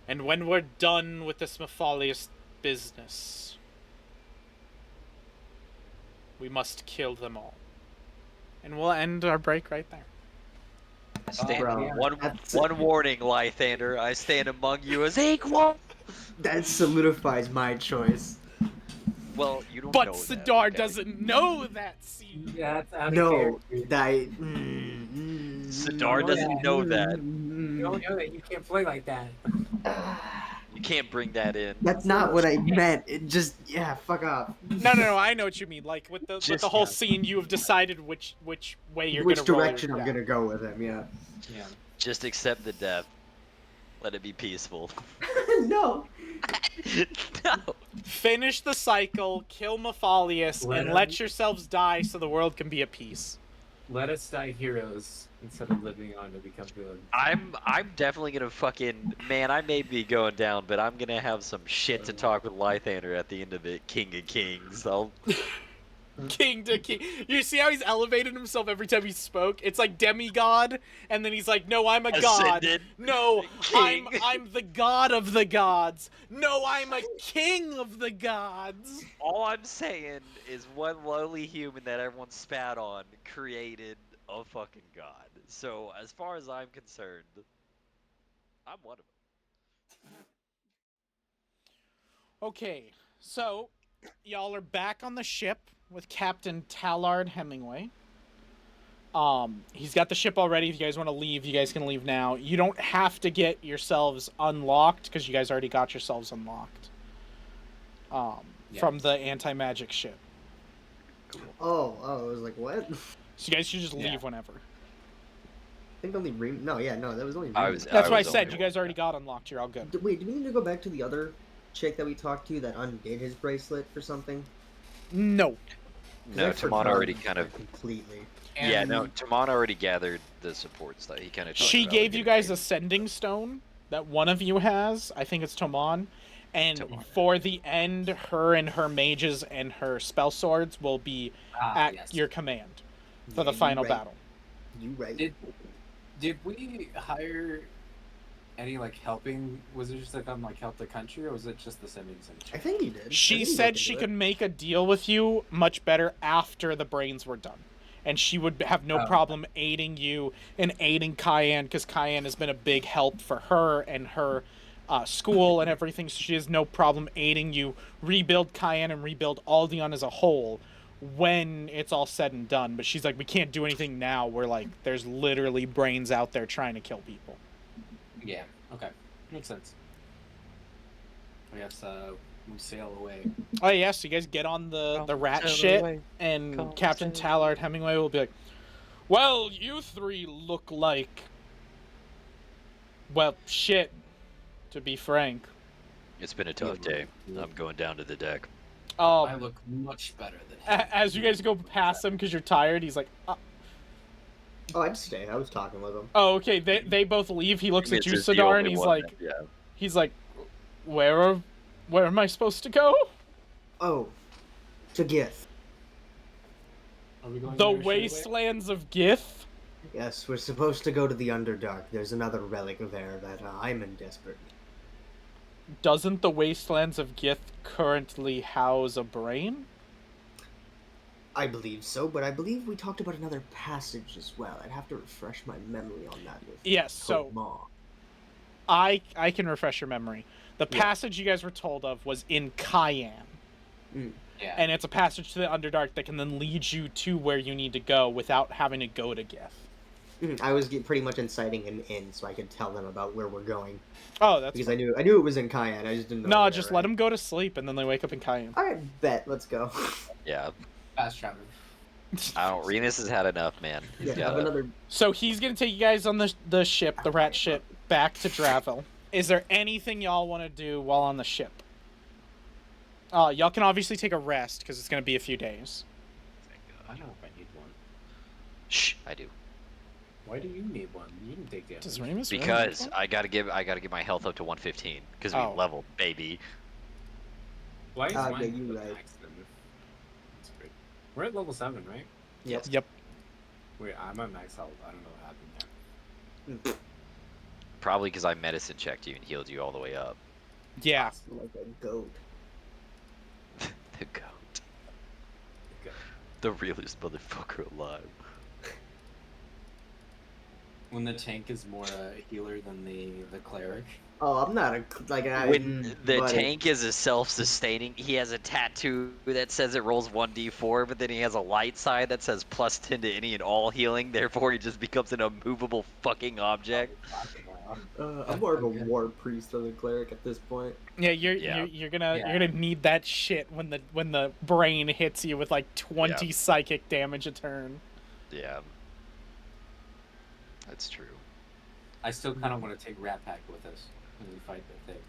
And when we're done with this Mefalious business, we must kill them all. And we'll end our break right there. I stand Bro, one warning, Lythander. I stand among you as equal. That solidifies my choice. Well, you don't But know Sidar that, okay? doesn't know that scene. Yeah, that's out of No, character. that. Sidar doesn't know that. You don't know that. You can't play like that. You can't bring that in. That's not what I meant. It just, yeah, fuck off. No, I know what you mean. Like with the Just- whole yeah. scene, you have decided which way you're Which gonna roll your- direction I'm yeah. gonna go with him, yeah. Yeah. Just accept the death. Let it be peaceful. No. No. Finish the cycle, kill Mefalious, Let and him- let yourselves die so the world can be at peace. Let us die heroes instead of living on to become good. I'm definitely gonna fucking man. I may be going down, but I'm gonna have some shit to talk with Lythander at the end of it. King of Kings. King to king. You see how he's elevated himself every time he spoke? It's like demigod, and then he's like, "No, I'm a god. Ascended No, king." I'm the god of the gods. No, I'm a king of the gods." All I'm saying is one lowly human that everyone spat on created a fucking god. So as far as I'm concerned, I'm one of them. Okay, so y'all are back on the ship with Captain Tallard Hemingway. He's got the ship already. If you guys want to leave, you guys can leave now. You don't have to get yourselves unlocked because you guys already got yourselves unlocked. From the anti-magic ship. Oh, it was like, what? So you guys should just leave Yeah. whenever. I think only that was only I Reem. was- That's why I was said only you guys one. already got unlocked. You're all good. Wait, do we need to go back to the other chick that we talked to that undid his bracelet for something? No. 'Cause No, I Tamon forgot already about kind that of. completely. Yeah, And no, Tamon already gathered the support stuff. He kind of. She gave you guys a sending stone that one of you has. I think it's Tomon. And Tomon. for the end, her and her mages and her spell swords will be at yes. your command for Yeah, the you final right. battle. You right. Did we hire any like helping wizards to come like help the country, or was it just the sending I think he did. I She think he said looked she into could it. make a deal with you much better after the brains were done. And she would have no Oh. problem aiding you and aiding Cayenne, because Cayenne has been a big help for her and her school and everything. So she has no problem aiding you rebuild Cayenne and rebuild Aldeon as a whole when it's all said and done. But she's like, we can't do anything now. We're like, there's literally brains out there trying to kill people. Yeah. Okay. Makes sense. I guess we sail away. Oh yeah, so you guys get on the rat shit, and Captain Tallard Hemingway will be like, "Well, you three look like, well, shit, to be frank." It's been a tough day. I'm going down to the deck. I look much better than him. As you guys go past him because you're tired, he's like, Oh, I'd stay. I was talking with him. "Oh, okay." They both leave. He looks at It's you, just the Sidar, and only he's one like, that- yeah. "Where am I supposed to go?" Oh, to Gith. Are we going The there straight away? wastelands of Gith. Yes, we're supposed to go to the Underdark. There's another relic there that I'm in desperate. Doesn't the wastelands of Gith currently house a brain? I believe so, but I believe we talked about another passage as well. I'd have to refresh my memory on that. With Yes. So Kobold. I can refresh your memory. The Yeah. passage you guys were told of was in Cayenne. Yeah. And it's a passage to the Underdark that can then lead you to where you need to go without having to go to Gith. I was pretty much inciting an inn so I could tell them about where we're going. Oh, that's Because fine. I knew it was in Cayenne. I just didn't know. No, where, just right? let them go to sleep and then they wake up in Cayenne. Alright, bet. Let's go. Yeah. Fast travel. I don't. Renus has had enough, man. He's Yeah, got have another. So he's gonna take you guys on the ship, the rat ship, back to Dravil. Is there anything y'all want to do while on the ship? Y'all can obviously take a rest because it's gonna be a few days. I don't know if I need one. Shh, I do. Why do you need one? You can take damage. Does Remus really Because need one? I gotta give my health up to 115 because we Oh. leveled, baby. Why is Ah, mine yeah, you the right. max then? That's great. We're at level 7, right? Yep. Yep. Wait, I'm at max health. I don't know what happened there. Probably because I medicine checked you and healed you all the way up. Yeah. Like a goat. The goat. Okay. The realest motherfucker alive. When the tank is more a healer than the cleric. Oh, I'm not a like. When the but- tank is a self-sustaining, he has a tattoo that says it rolls 1d4, but then he has a light side that says plus 10 to any and all healing. Therefore, he just becomes an immovable fucking object. I'm more of a war priest than a cleric at this point. Yeah, Yeah. you're gonna need that shit when the brain hits you with like 20 psychic damage a turn. Yeah. That's true. I still kind of want to take Rat Pack with us when we fight the thing.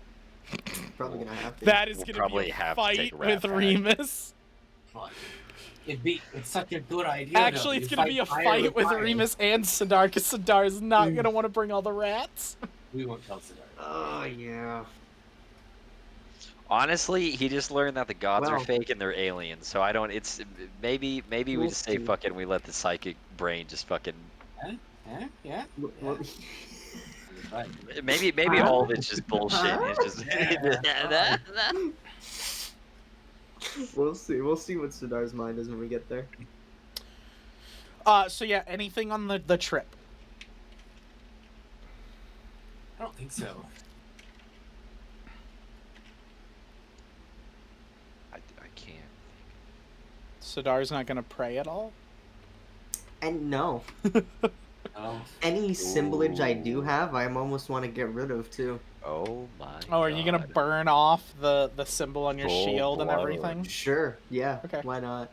Probably gonna have to. That is We'll gonna be probably a have to fight take with Rat Pack. Remus. Fuck. It's such a good idea. Actually, though. it's You gonna be a fire fight with fire. Remus and Sidar, because Sidar is not gonna want to bring all the rats. We won't kill Sidar. Oh yeah. Honestly, he just learned that the gods are Well- fake and they're aliens. So I don't. It's maybe we We'll just say see. fucking. We let the psychic brain just fucking. Huh? Yeah. Well, Right. Maybe all of it's just bullshit. It's just. we'll see. We'll see what Sidar's mind is when we get there. So yeah, anything on the trip? I don't think so. I can't. Sidar's not gonna pray at all. And no, No. any symbolage I do have, I almost want to get rid of too. Oh my. Oh, are you gonna God. burn off the symbol on your Full shield and blood. everything? Sure. Yeah. Okay. Why not?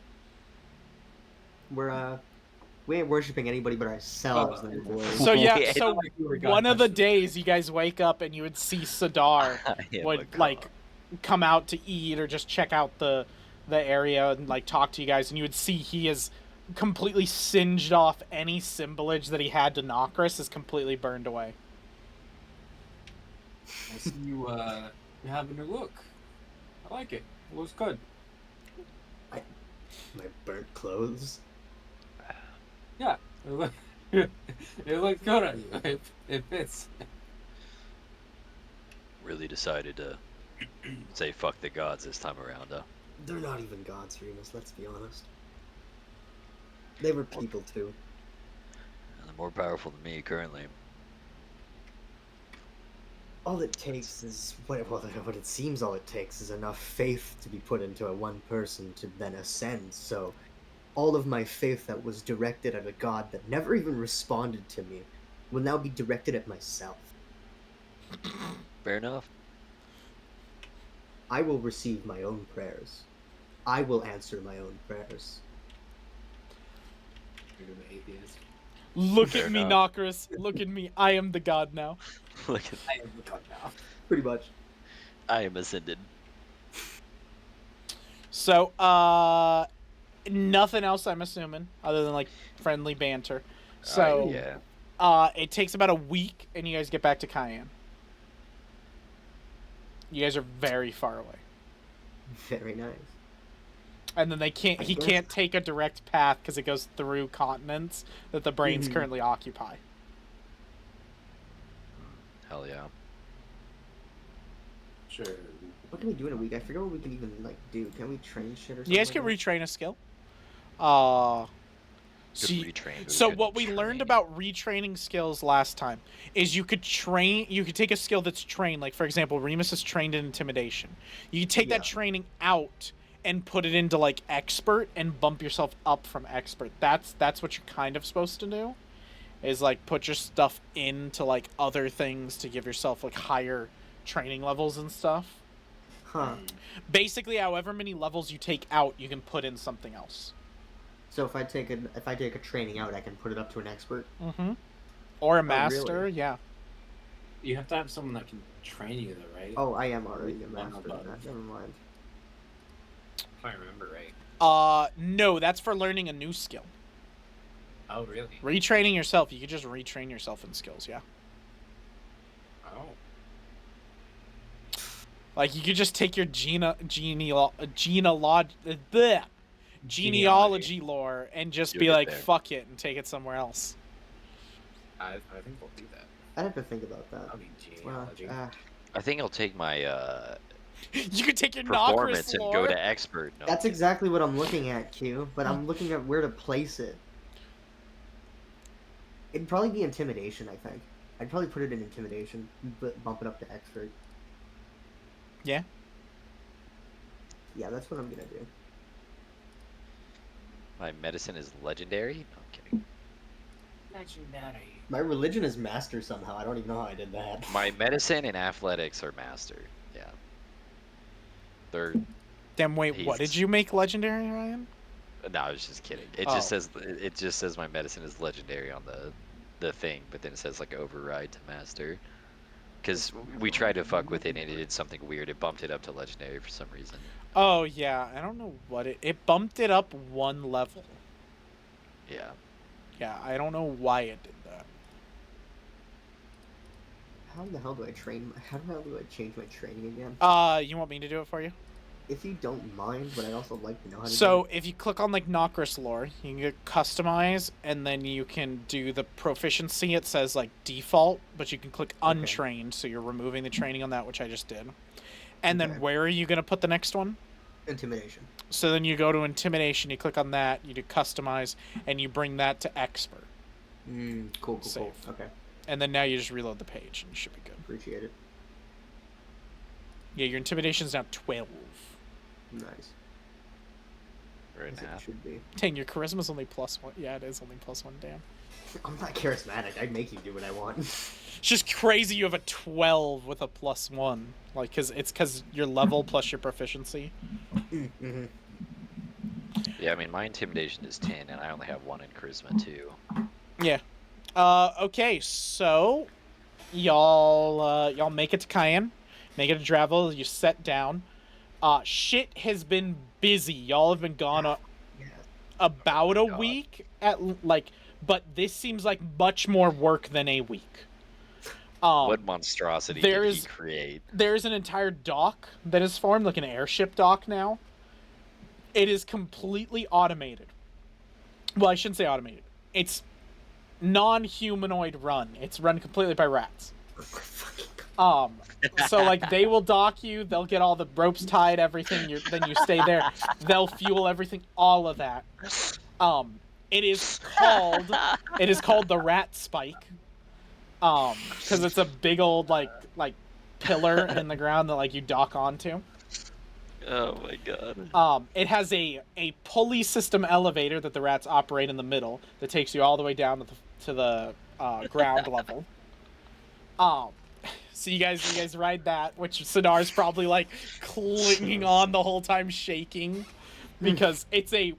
We ain't worshiping anybody but ourselves, Oh, then, boys. So yeah, Yeah, so like you were God one of the touched. days you guys wake up and you would see Sidar I am a would god. like come out to eat or just check out the area and like talk to you guys, and you would see he is completely singed off. Any symbolage that he had to Nokris is completely burned away. I see you have a new look. I like it. It looks good. My burnt clothes. Yeah. It looks good on you. It fits. Really decided to say fuck the gods this time around, huh? They're not even gods, Remus. Let's be honest. They were people too. And they're more powerful than me currently. All it takes is what it seems. All it takes is enough faith to be put into a one person to then ascend. So, all of my faith that was directed at a god that never even responded to me will now be directed at myself. Fair enough. I will receive my own prayers. I will answer my own prayers. You're an atheist. Look Fair at me, enough. Nokris. Look at me. I am the god now. Look at, I am the god now. Pretty much. I am ascended. So, nothing else, I'm assuming, other than like friendly banter. So, yeah. It takes about a week, and you guys get back to Cayenne. You guys are very far away, Very nice. and then he guess- can't take a direct path because it goes through continents that the brains Mhm. currently occupy. Hell yeah. Sure. What can we do in a week? I forget what we can even like do. Can we train shit or something? You guys can like retrain a skill. Good retrain. So Good what we learned train. about retraining skills last time is you could take a skill that's trained, like for example, Remus is trained in intimidation. You could take that Yeah. training out and put it into like expert and bump yourself up from expert. That's what you're kind of supposed to do. Is like put your stuff into like other things to give yourself like higher training levels and stuff. Huh. Basically, however many levels you take out, you can put in something else. So if I take a training out, I can put it up to an expert. Mm-hmm. Or a really? master, yeah. You have to have someone that can train you, though, right? Oh, I am already a One master. above. In that. Never mind. If I remember right. No, that's for learning a new skill. Oh, really? Retraining yourself, you could just retrain yourself in skills, yeah. Oh. Like you could just take your genealogy lore and just You'll be get like, there. fuck it, and take it somewhere else. I think we'll do that. I'd have to think about that. That'll be Well, genealogy. I think I'll take my You could take your performance Nokris and lore. go to expert. No, that's exactly what I'm looking at, Q. But I'm looking at where to place it. It'd probably be intimidation. I think I'd probably put it in intimidation, but bump it up to expert. Yeah. Yeah, that's what I'm gonna do. my medicine is legendary. No, I'm kidding. Legendary. My religion is master somehow. I don't even know how I did that. My medicine and athletics are master. Yeah. They're. Damn, wait, what did He's- you make legendary, Ryan? No, I was just kidding. It Oh. just says my medicine is legendary on the thing, but then it says like override to master. Because we tried to fuck with it and it did something weird. It bumped it up to legendary for some reason. Oh, yeah, I don't know what it bumped it up one level. Yeah. Yeah, I don't know why it did that. How the hell do I train? How the hell do I change my training again? You want me to do it for you? If you don't mind, but I'd also like to know how to do So it. if you click on like Nokris lore, you can get customize, and then you can do the proficiency. It says like default, but you can click untrained, so you're removing the training on that, which I just did. And then Okay. where are you gonna put the next one? Intimidation. So then you go to intimidation, you click on that, you do customize, and you bring that to expert. Cool. Save. Okay, And then now you just reload the page, and you should be good. appreciate it. Yeah, your intimidation's now 12. Nice. Right As it now. should be. Dang, your charisma's only +1. Yeah, it is only +1, damn. I'm not charismatic. I make you do what I want. It's just crazy you have a 12 with a +1. Like, it's because your level plus your proficiency. Mm-hmm. Yeah, I mean my intimidation is 10, and I only have 1 in charisma too. Yeah. Okay, so y'all make it to Cayenne, make it to Dravel, you set down. Shit has been busy. Y'all have been gone Yeah. about a God. week but this seems like much more work than a week. What monstrosity did he there's- create? There's an entire dock that is formed, like an airship dock now. It is completely automated. Well, I shouldn't say automated. It's non-humanoid run. It's run completely by rats. So like they will dock you, they'll get all the ropes tied, everything, then you stay there. They'll fuel everything, all of that. It is called the Rat Spike. Because it's a big old like pillar in the ground that like you dock onto. Oh my god. It has a pulley system elevator that the rats operate in the middle that takes you all the way down to the ground level. So you guys ride that, which Sidar's probably like clinging on the whole time, shaking, because it's a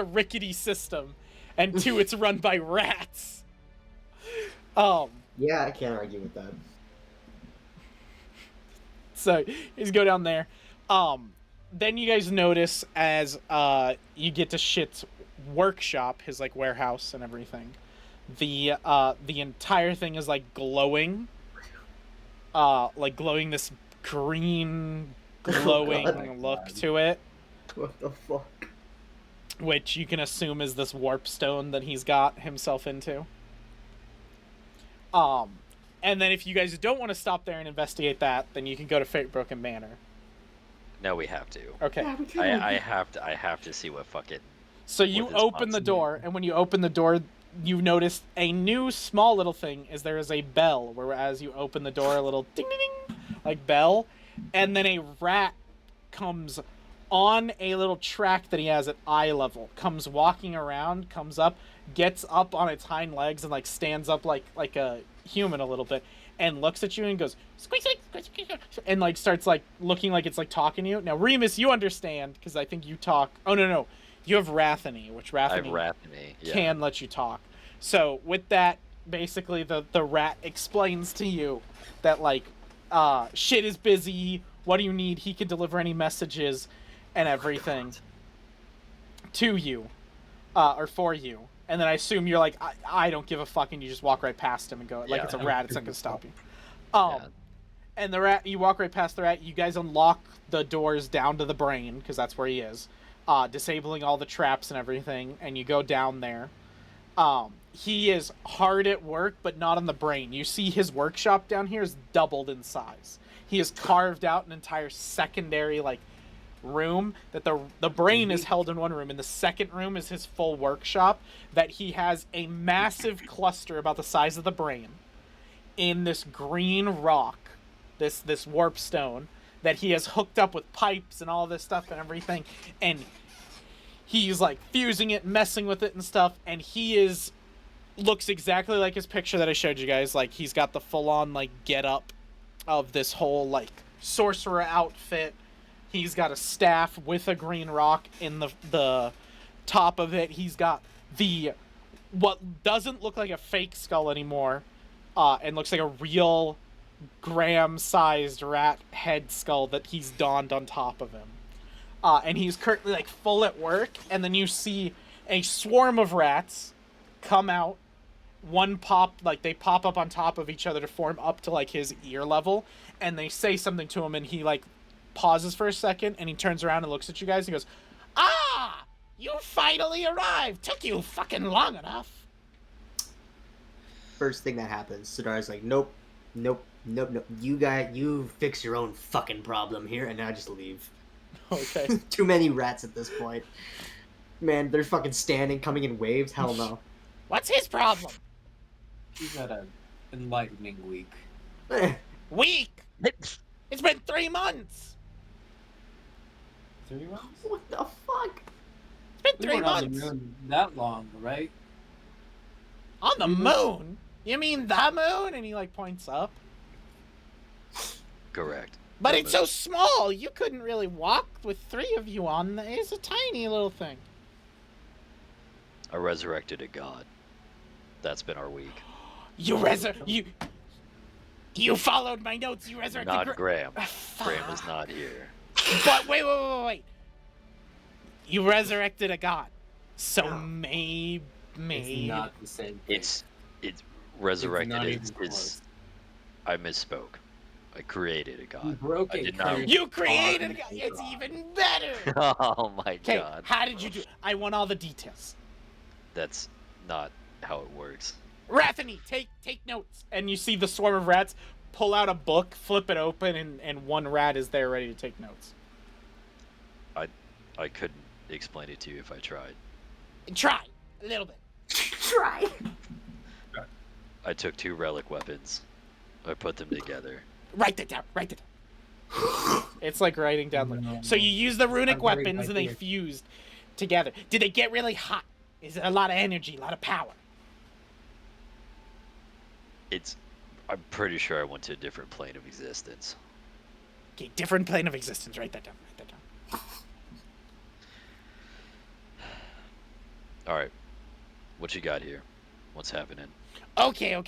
rickety system, and 2, it's run by rats. Yeah, I can't argue with that. So he's go down there. Then you guys notice as you get to Shit's workshop, his like warehouse and everything, the entire thing is like glowing. Glowing this green glowing look to it, What the fuck? which you can assume is this warp stone that he's got himself into. And then if you guys don't want to stop there and investigate that, then you can go to Fatebroken Manor. No, we have to. Okay. Yeah, we can. I have to see what fucking. So you What is open the possible? door, and when you open the door, you notice a new small little thing is there is a bell, whereas you open the door, a little ding ding ding, like bell, and then a rat comes on a little track that he has at eye level, comes walking around, comes up, gets up on its hind legs and like stands up like a human a little bit, and looks at you and goes squeak squeak squeak squeak, squeak, and like starts like looking like it's like talking to you. Now Remus, you understand because I think you talk. Oh no, you have Rathany, which I have Rathany Rathany. Yeah. can let you talk. So with that, basically the rat explains to you that like shit is busy. What do you need? He can deliver any messages and everything to you or for you. And then I assume you're like, I don't give a fuck, and you just walk right past him and go, like, Yeah. it's a rat, it's not gonna stop you. Yeah. And the rat, you walk right past the rat, you guys unlock the doors down to the brain, because that's where he is, disabling all the traps and everything, and you go down there. He is hard at work, but not on the brain. You see his workshop down here is doubled in size. He has carved out an entire secondary, like, room that the brain is held in one room, and the second room is his full workshop that he has a massive cluster about the size of the brain in this green rock, this warp stone that he has hooked up with pipes and all this stuff and everything, and he's like fusing it, messing with it and stuff, and he is looks exactly like his picture that I showed you guys. Like, he's got the full-on, like, get-up of this whole, like, sorcerer outfit. He's got a staff with a green rock in the top of it. He's got the what doesn't look like a fake skull anymore, and looks like a real gram-sized rat head skull that he's donned on top of him. And he's currently, like, full at work, and then you see a swarm of rats come out. One pop, like, they pop up on top of each other to form up to, like, his ear level, and they say something to him, and he, like, pauses for a second, and he turns around and looks at you guys, and he goes, "Ah! You finally arrived! Took you fucking long enough!" First thing that happens, Sidar's like, nope. You fix your own fucking problem here, and I just leave. Okay. Too many rats at this point. Man, they're fucking standing, coming in waves. Hell no. What's his problem? He's had an enlightening week. Week? It's been 3 months! 3 months? What the fuck? It's been We 3 weren't on the months! moon that long, right? On the moon? You mean the moon? And he, like, points up. Correct. But it's so small, you couldn't really walk with 3 of you on the... It's a tiny little thing. I resurrected a god. That's been our week. You followed my notes, you resurrected... Not Graham. Fuck. Graham is not here. But wait. You resurrected a god. So maybe... It's not the same thing. It's resurrected. not It's, even it's I misspoke. I created a You god. broke I it. did not. Claire. You created a god! It's even better! Oh my Okay, god. how did you do it? I want all the details. That's not how it works. Rathany, take notes. And you see the swarm of rats pull out a book, flip it open, and one rat is there ready to take notes. I couldn't explain it to you if I tried. Try. A little bit. Try. I took 2 relic weapons. I put them together. Write that down. It's like writing down. No. So you use the runic I'm very weapons and they like fused together. Did they get really hot? Is it a lot of energy, a lot of power? I'm pretty sure I went to a different plane of existence. Okay, different plane of existence. Write that down. Alright. What you got here? What's happening? Okay.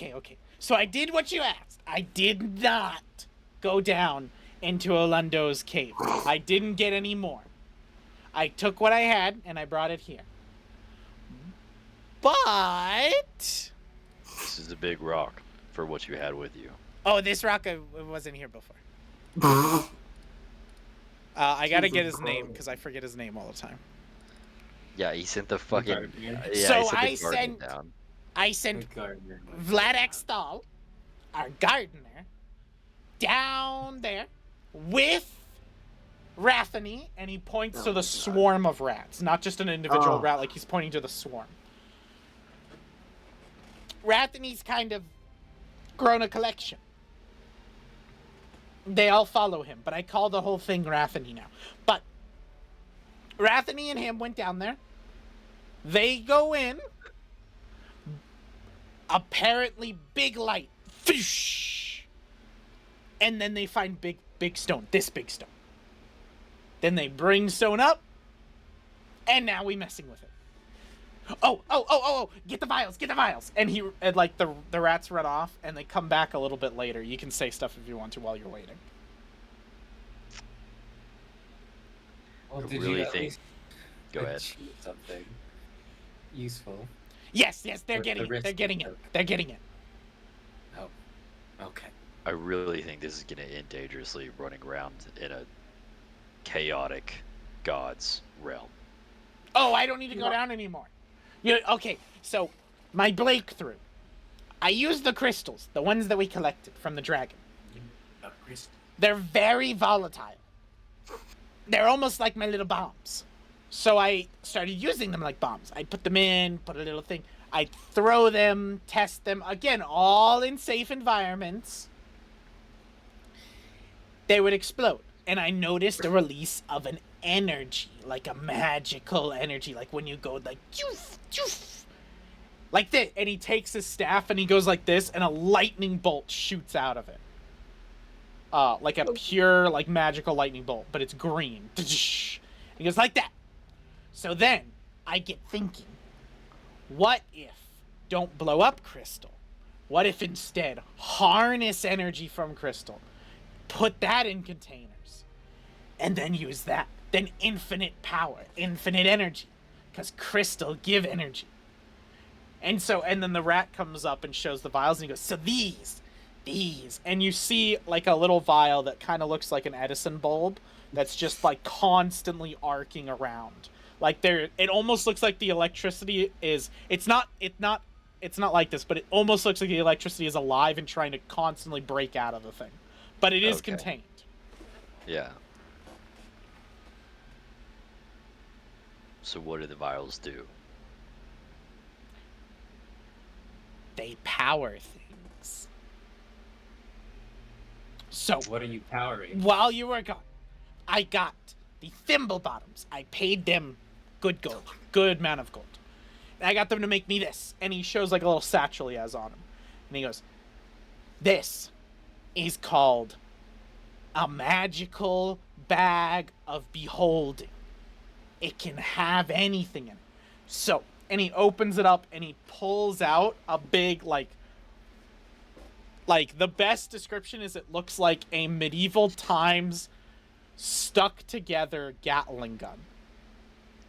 So I did what you asked. I did not go down into Orlando's cave. I didn't get any more. I took what I had and I brought it here. But... This is a big rock for what you had with you. Oh, this rock wasn't here before. I gotta get his name because I forget his name all the time. Yeah, he sent the fucking... Gardener. Yeah, So he sent the garden down. I sent Good gardener. Vlad Extal, our gardener, down there with Rathany, and he points to the swarm of rats, not just an individual rat, like he's pointing to the swarm. Rathany's kind of grown a collection. They all follow him, but I call the whole thing Rathany now. But Rathany and him went down there. They go in. Apparently big light. Fish. And then they find big stone. This big stone. Then they bring stone up. And now we messing with it. Oh, get the vials. And the rats run off and they come back a little bit later. You can say stuff if you want to while you're waiting. Well, I did really you at think- least Go ahead. achieve something useful? Yes, they're The getting it. risk They're getting you it. took. They're getting it. Oh, okay. I really think this is going to end dangerously running around in a chaotic god's realm. Oh, I don't need to go down anymore. Okay, so my breakthrough. I used the crystals, the ones that we collected from the dragon. They're very volatile. They're almost like my little bombs. So I started using them like bombs. I put them in, put a little thing. I throw them, test them. Again, all in safe environments. They would explode. And I noticed a release of an energy, like a magical energy, like when you go like, choof, choof. like this, and he takes his staff and he goes like this, and a lightning bolt shoots out of it. Like a pure, like, magical lightning bolt, but it's green. He goes like that. So then, I get thinking, what if don't blow up Crystal? What if instead harness energy from Crystal, put that in containers, and then use that? Then infinite power, infinite energy, because Crystal give energy. And then the rat comes up and shows the vials, and he goes, so these, and you see like a little vial that kind of looks like an Edison bulb that's just like constantly arcing around. Like it almost looks like the electricity is, it's not like this, but it almost looks like the electricity is alive and trying to constantly break out of the thing. But it is contained. Yeah. So what do the vials do? They power things. So, What are you powering? while you were gone, I got the thimble bottoms. I paid them good gold, good amount of gold. And I got them to make me this. And he shows like a little satchel he has on him. And he goes, this is called a magical bag of beholding. It can have anything in it. So, and he opens it up and he pulls out a big, like the best description is it looks like a medieval times stuck together Gatling gun.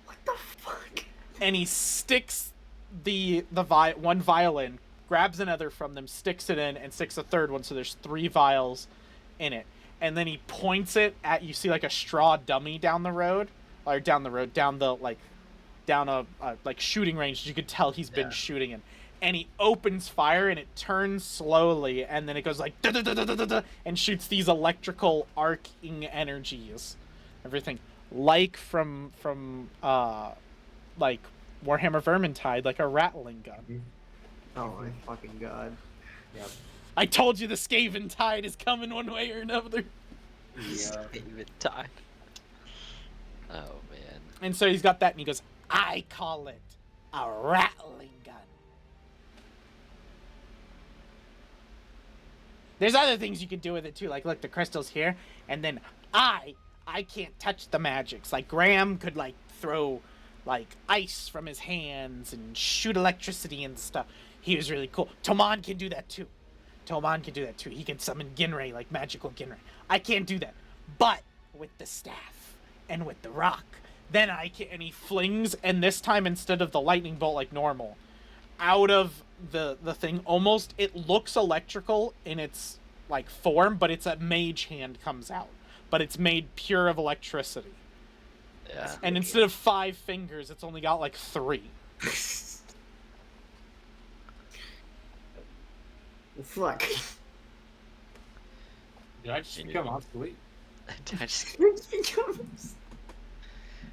What the fuck? And he sticks the one vial in, grabs another from them, sticks it in, and sticks a third one, so there's 3 vials in it. And then he points it at, you see like a straw dummy down the road, down a like shooting range. You could tell he's been shooting in. And he opens fire and it turns slowly, and then it goes like and shoots these electrical arcing energies, everything like from like Warhammer Vermintide, like a rattling gun. Oh my fucking god. Yep. I told you the Skaven tide is coming one way or another. Yeah. Even time. Oh man. And so he's got that, and he goes, I call it a rattling gun. There's other things you can do with it too, like look, the crystal's here, and then I can't touch the magics. Like Graham could like throw like ice from his hands and shoot electricity and stuff. He was really cool. Toman can do that too. He can summon Ginray, like magical Ginray. I can't do that. But with the staff and with the rock, then I can, and he flings, and this time instead of the lightning bolt like normal, out of the thing, almost, it looks electrical in its like form, but it's a mage hand comes out. But it's made pure of electricity. Yeah. And instead of 5 fingers, it's only got like 3. Fuck. Did I just become obsolete? I just-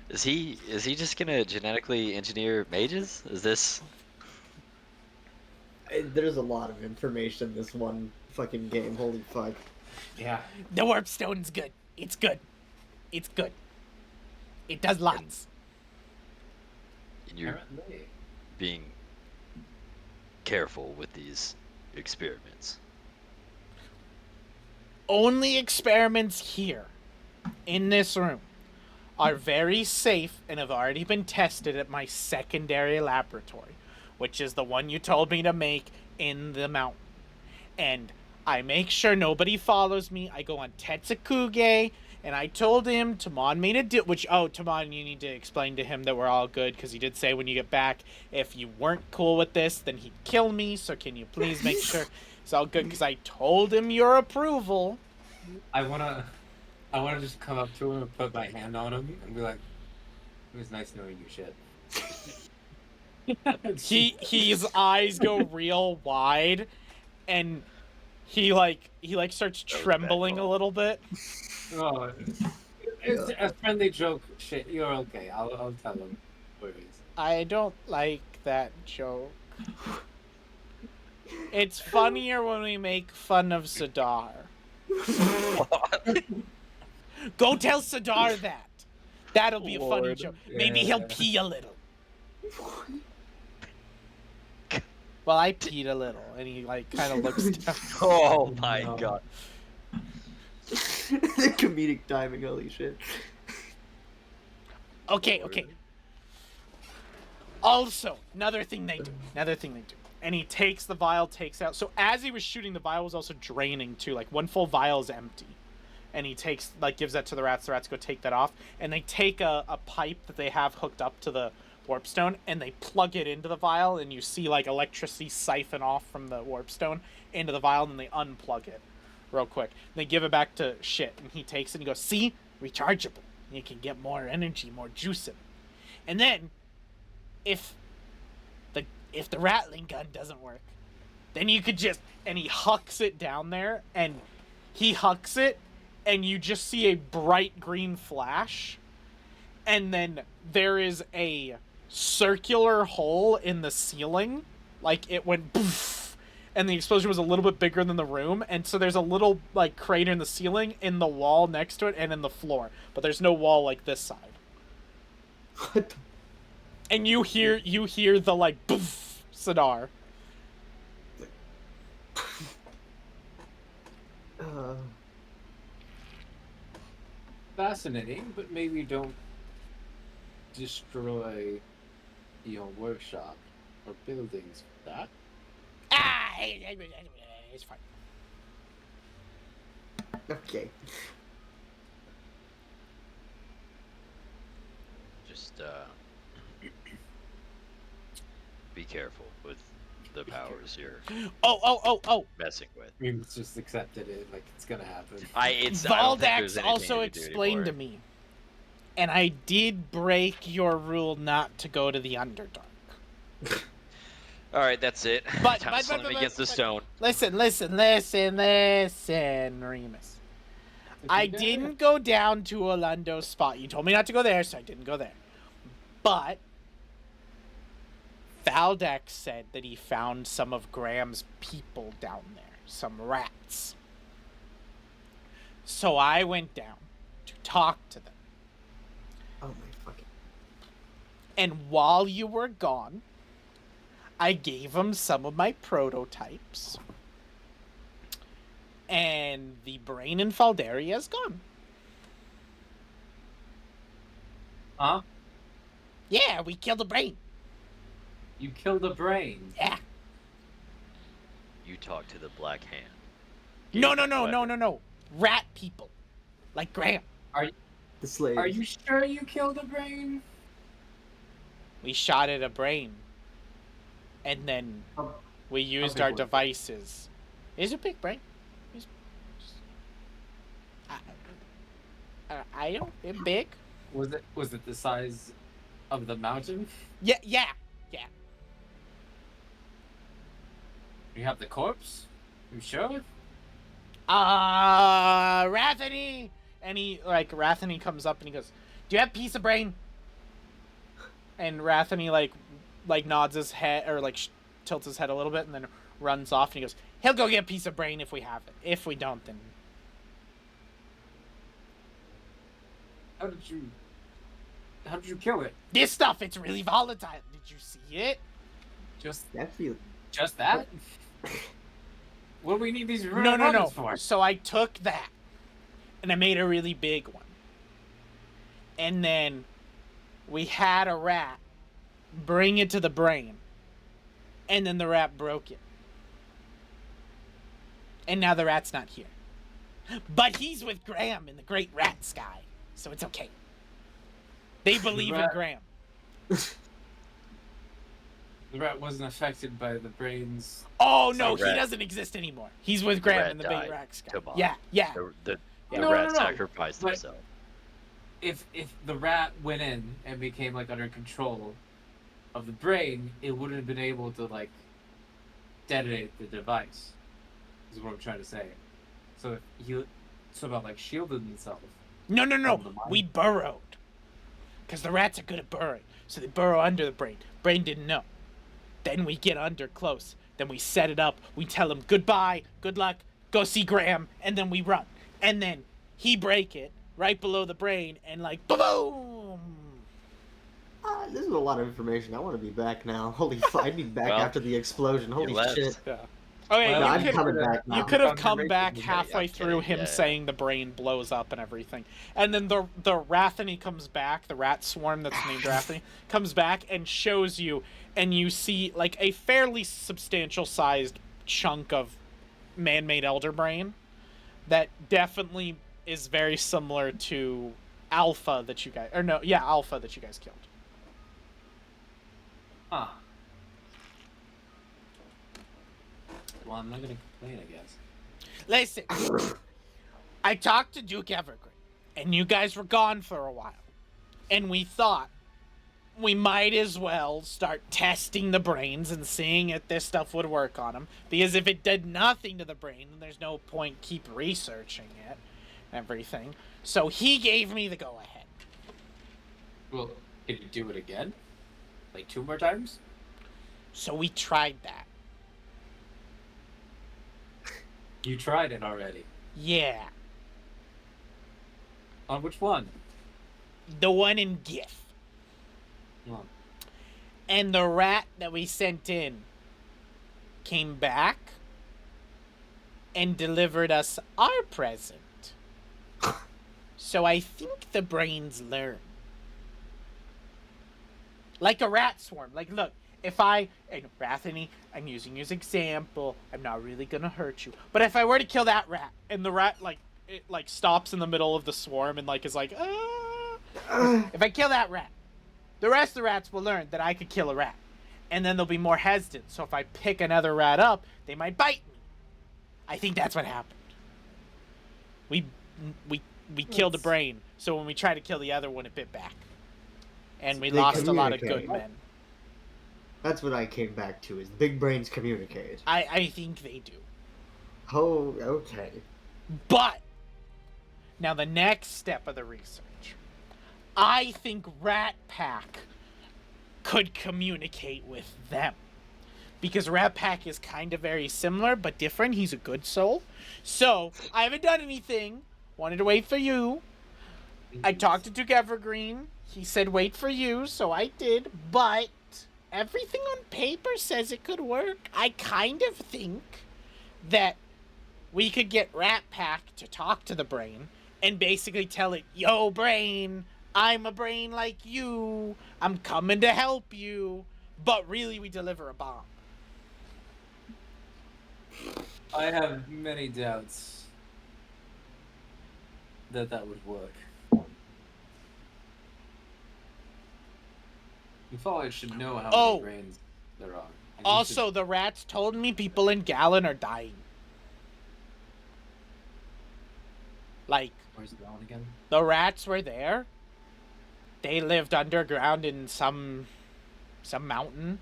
Is he just gonna genetically engineer mages? Is this? There's a lot of information in this one fucking game. Holy fuck. Yeah. The warp stone's good. It's good. It does lots. And you're Apparently. being careful with these experiments. Only experiments here, in this room, are very safe and have already been tested at my secondary laboratory, which is the one you told me to make in the mountain. And I make sure nobody follows me. I go on Tetsukuge, and I told him Tamon made a deal, which, Tamon, you need to explain to him that we're all good, because he did say when you get back, if you weren't cool with this, then he'd kill me, so can you please make sure it's all good, because I told him your approval. I wanna just come up to him and put my hand on him and be like, "It was nice knowing you, shit." His eyes go real wide, and he starts trembling a little bit. Oh, it's a friendly joke. Shit, you're okay. I'll tell him what it is. I don't like that joke. It's funnier when we make fun of Sadar. Go tell Sadar that. That'll be a funny Lord. joke. Maybe he'll pee a little. Well, I peed a little, and he like kind of looks down. Oh my No. god. The comedic timing, holy shit. Okay. Also, another thing they do. And he takes the vial, takes out. So as he was shooting, the vial was also draining too. Like one full vial is empty, and he takes gives that to the rats. The rats go take that off, and they take a pipe that they have hooked up to the warp stone, and they plug it into the vial, and you see like electricity siphon off from the warp stone into the vial, and then they unplug it real quick. They give it back to Shit, and he takes it and he goes, "See, rechargeable. You can get more energy, more juice in it." And then, if the rattling gun doesn't work, then you could just, and he hucks it down there, and he hucks it, and you just see a bright green flash, and then there is a circular hole in the ceiling, like it went poof, and the explosion was a little bit bigger than the room, and so there's a little like crater in the ceiling, in the wall next to it, and in the floor, but there's no wall like this side. What the... And you hear the like poof sonar. Fascinating, but maybe don't destroy your workshop or buildings for that. It's fine. Okay. Just be careful with the powers you're Oh. messing with. We've just accepted it, like it's gonna happen. I don't think there's Valdax anything also you can do explained to anymore. me, and I did break your rule not to go to the Underdark. All right, that's it. But- Time but- to slam but- against the but- stone. Listen, Remus. I didn't go down to Orlando's spot. You told me not to go there, so I didn't go there. But Valdex said that he found some of Graham's people down there, some rats. So I went down to talk to them. Oh my fucking... And while you were gone, I gave them some of my prototypes. And the brain in Faldaria is gone. Huh? Yeah, we killed the brain. You killed a brain. Yeah. You talk to the Black Hand. No. Rat people. Like Graham. The slave. Are you sure you killed a brain? We shot at a brain. And then Oh, we used big our was it? devices. It's a big brain. I don't... It's big. Was it the size of the mountain? Yeah. You have the corpse? You sure? Rathany! And Rathany comes up and he goes, "Do you have a piece of brain?" And Rathany, like nods his head, or, tilts his head a little bit, and then runs off, and he goes, "He'll go get a piece of brain if we have it. If we don't, then..." How did you kill it? This stuff, it's really volatile. Did you see it? Just That feel... that? What do we need these No. ruins for? So I took that, and I made a really big one. And then we had a rat bring it to the brain, and then the rat broke it. And now the rat's not here. But he's with Graham in the great rat sky, so it's okay. They believe in rat- Graham. The rat wasn't affected by the brain's. Oh no, The he rat- doesn't exist anymore. He's with Graham rat in the died. big rat sky. Come on. Yeah. The No, rat no. sacrificed But- himself. If the rat went in and became under control of the brain, it wouldn't have been able to detonate the device. Is what I'm trying to say. So if he somehow shielded himself. No. From the mind. We burrowed. Because the rats are good at burrowing. So they burrow under the brain. Brain didn't know. Then we get under close. Then we set it up. We tell him goodbye, good luck, go see Graham, and then we run. And then he break it right below the brain, and boom! Oh This is a lot of information. I want to be back now. Holy fuck, I'd be back Well, after the explosion. Holy left. shit. Yeah. Okay, Well, No, you I'm could coming back you now. could have come Conservation back is halfway I'm through kidding, him yeah. saying the brain blows up and everything, and then the Rathany comes back, the rat swarm that's named Rathany comes back and shows you, and you see like a fairly substantial sized chunk of man-made elder brain that definitely is very similar to Alpha that you guys Alpha that you guys killed. Huh. Well, I'm not gonna complain, I guess. Listen, I talked to Duke Evergreen, and you guys were gone for a while. And we thought we might as well start testing the brains and seeing if this stuff would work on them. Because if it did nothing to the brain, then there's no point keep researching it and everything. So he gave me the go-ahead. Well, can you do it again? Like 2 more times? So we tried that. You tried it already. Yeah. On which one? The one in GIF. Oh. And the rat that we sent in came back and delivered us our present. So I think the brains learn. Like a rat swarm. Like, look, if and Rathany, I'm using you as example. I'm not really gonna hurt you. But if I were to kill that rat, and the rat, it stops in the middle of the swarm and, is like, if I kill that rat, the rest of the rats will learn that I could kill a rat. And then they'll be more hesitant. So if I pick another rat up, they might bite me. I think that's what happened. We killed a brain. So when we tried to kill the other one, it bit back. And we They lost a lot of communicate. good men. That's what I came back to, is big brains communicate. I think they do. Oh, okay. But now the next step of the research. I think Rat Pack could communicate with them. Because Rat Pack is kind of very similar, but different. He's a good soul. So, I haven't done anything. Wanted to wait for you. I talked to Duke Evergreen. He said wait for you, so I did. But everything on paper says it could work. I kind of think that we could get Rat Pack to talk to the brain and basically tell it, yo, brain, I'm a brain like you. I'm coming to help you. But really, we deliver a bomb. I have many doubts that would work. Mefalious should know how many brains there are. And Also, the rats told me people in Gallon are dying. Where's it going again? The rats were there. They lived underground in some mountain,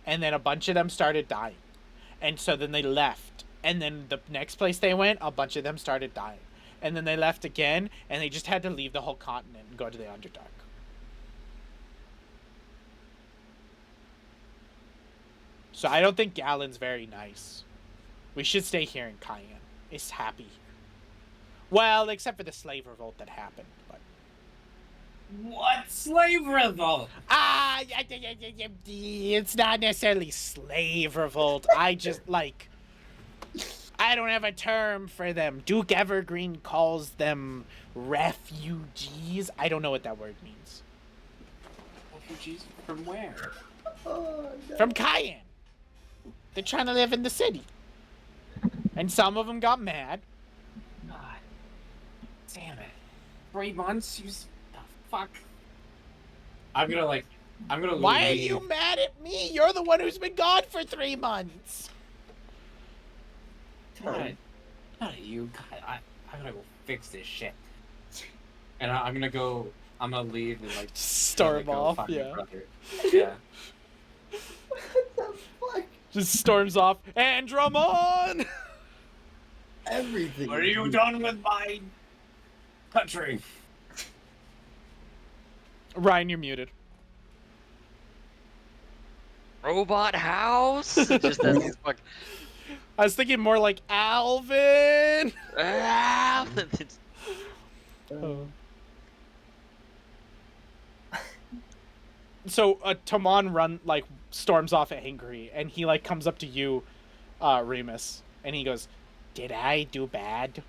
and then a bunch of them started dying. And so then they left. And then the next place they went, a bunch of them started dying. And then they left again, and they just had to leave the whole continent and go to the Underdark. So I don't think Gallon's very nice. We should stay here in Cayenne. It's happy here. Well, except for the slave revolt that happened. But What slave revolt? it's not necessarily slave revolt. I just, I don't have a term for them. Duke Evergreen calls them refugees. I don't know what that word means. Refugees from where? Oh, no. From Cayenne. They're trying to live in the city. And some of them got mad. God damn it. 3 months? The fuck? I'm gonna Why are leave. you mad at me? You're the one who's been gone for 3 months. God, not you. God, I'm gonna go fix this shit. And I'm gonna leave and Storm go off, find my yeah. brother. Yeah. What the fuck? Just storms off. Andromon! Everything. Are you done with my country? Ryan, you're muted. Robot house? Just as he's fucking. I was thinking more like Alvin! Ah! Oh. So Tamon storms off angry, and he like comes up to you, Remus, and he goes, "Did I do bad?"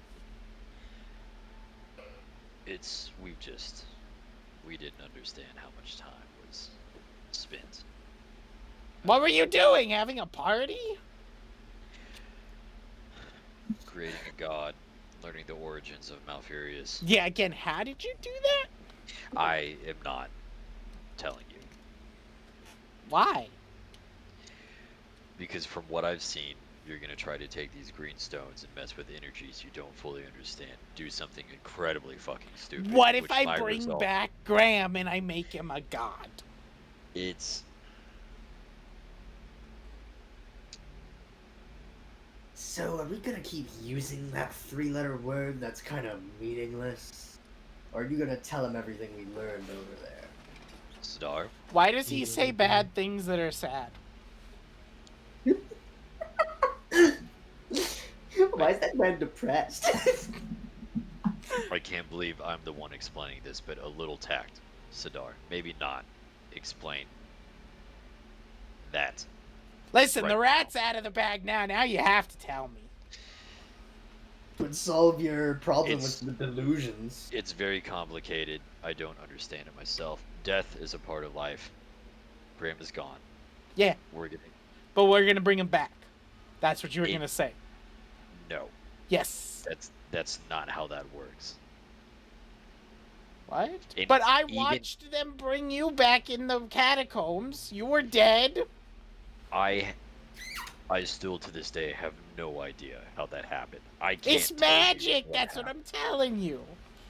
We didn't understand how much time was spent. What were you doing? Having a party? Creating a god, learning the origins of Mefalious. Yeah. Again, how did you do that? I am not telling you. Why? Because from what I've seen, you're going to try to take these green stones and mess with energies you don't fully understand. Do something incredibly fucking stupid. What if I bring back Graham and I make him a god? So, are we gonna keep using that 3-letter word that's kind of meaningless? Or are you gonna tell him everything we learned over there? Star? Why does he say bad things that are sad? Why is that man depressed? I can't believe I'm the one explaining this, but a little tact, Sidar. Maybe not explain that. Listen, Right the rat's out of the bag now. Now you have to tell me. Would solve your problem with the delusions. It's very complicated. I don't understand it myself. Death is a part of life. Graham is gone. Yeah. We're gonna. But we're gonna bring him back. That's what you were gonna say. No. Yes. That's not how that works. What? But I watched them bring you back in the catacombs. You were dead. I still to this day have no idea how that happened. I can't. It's magic. That's what I'm telling you.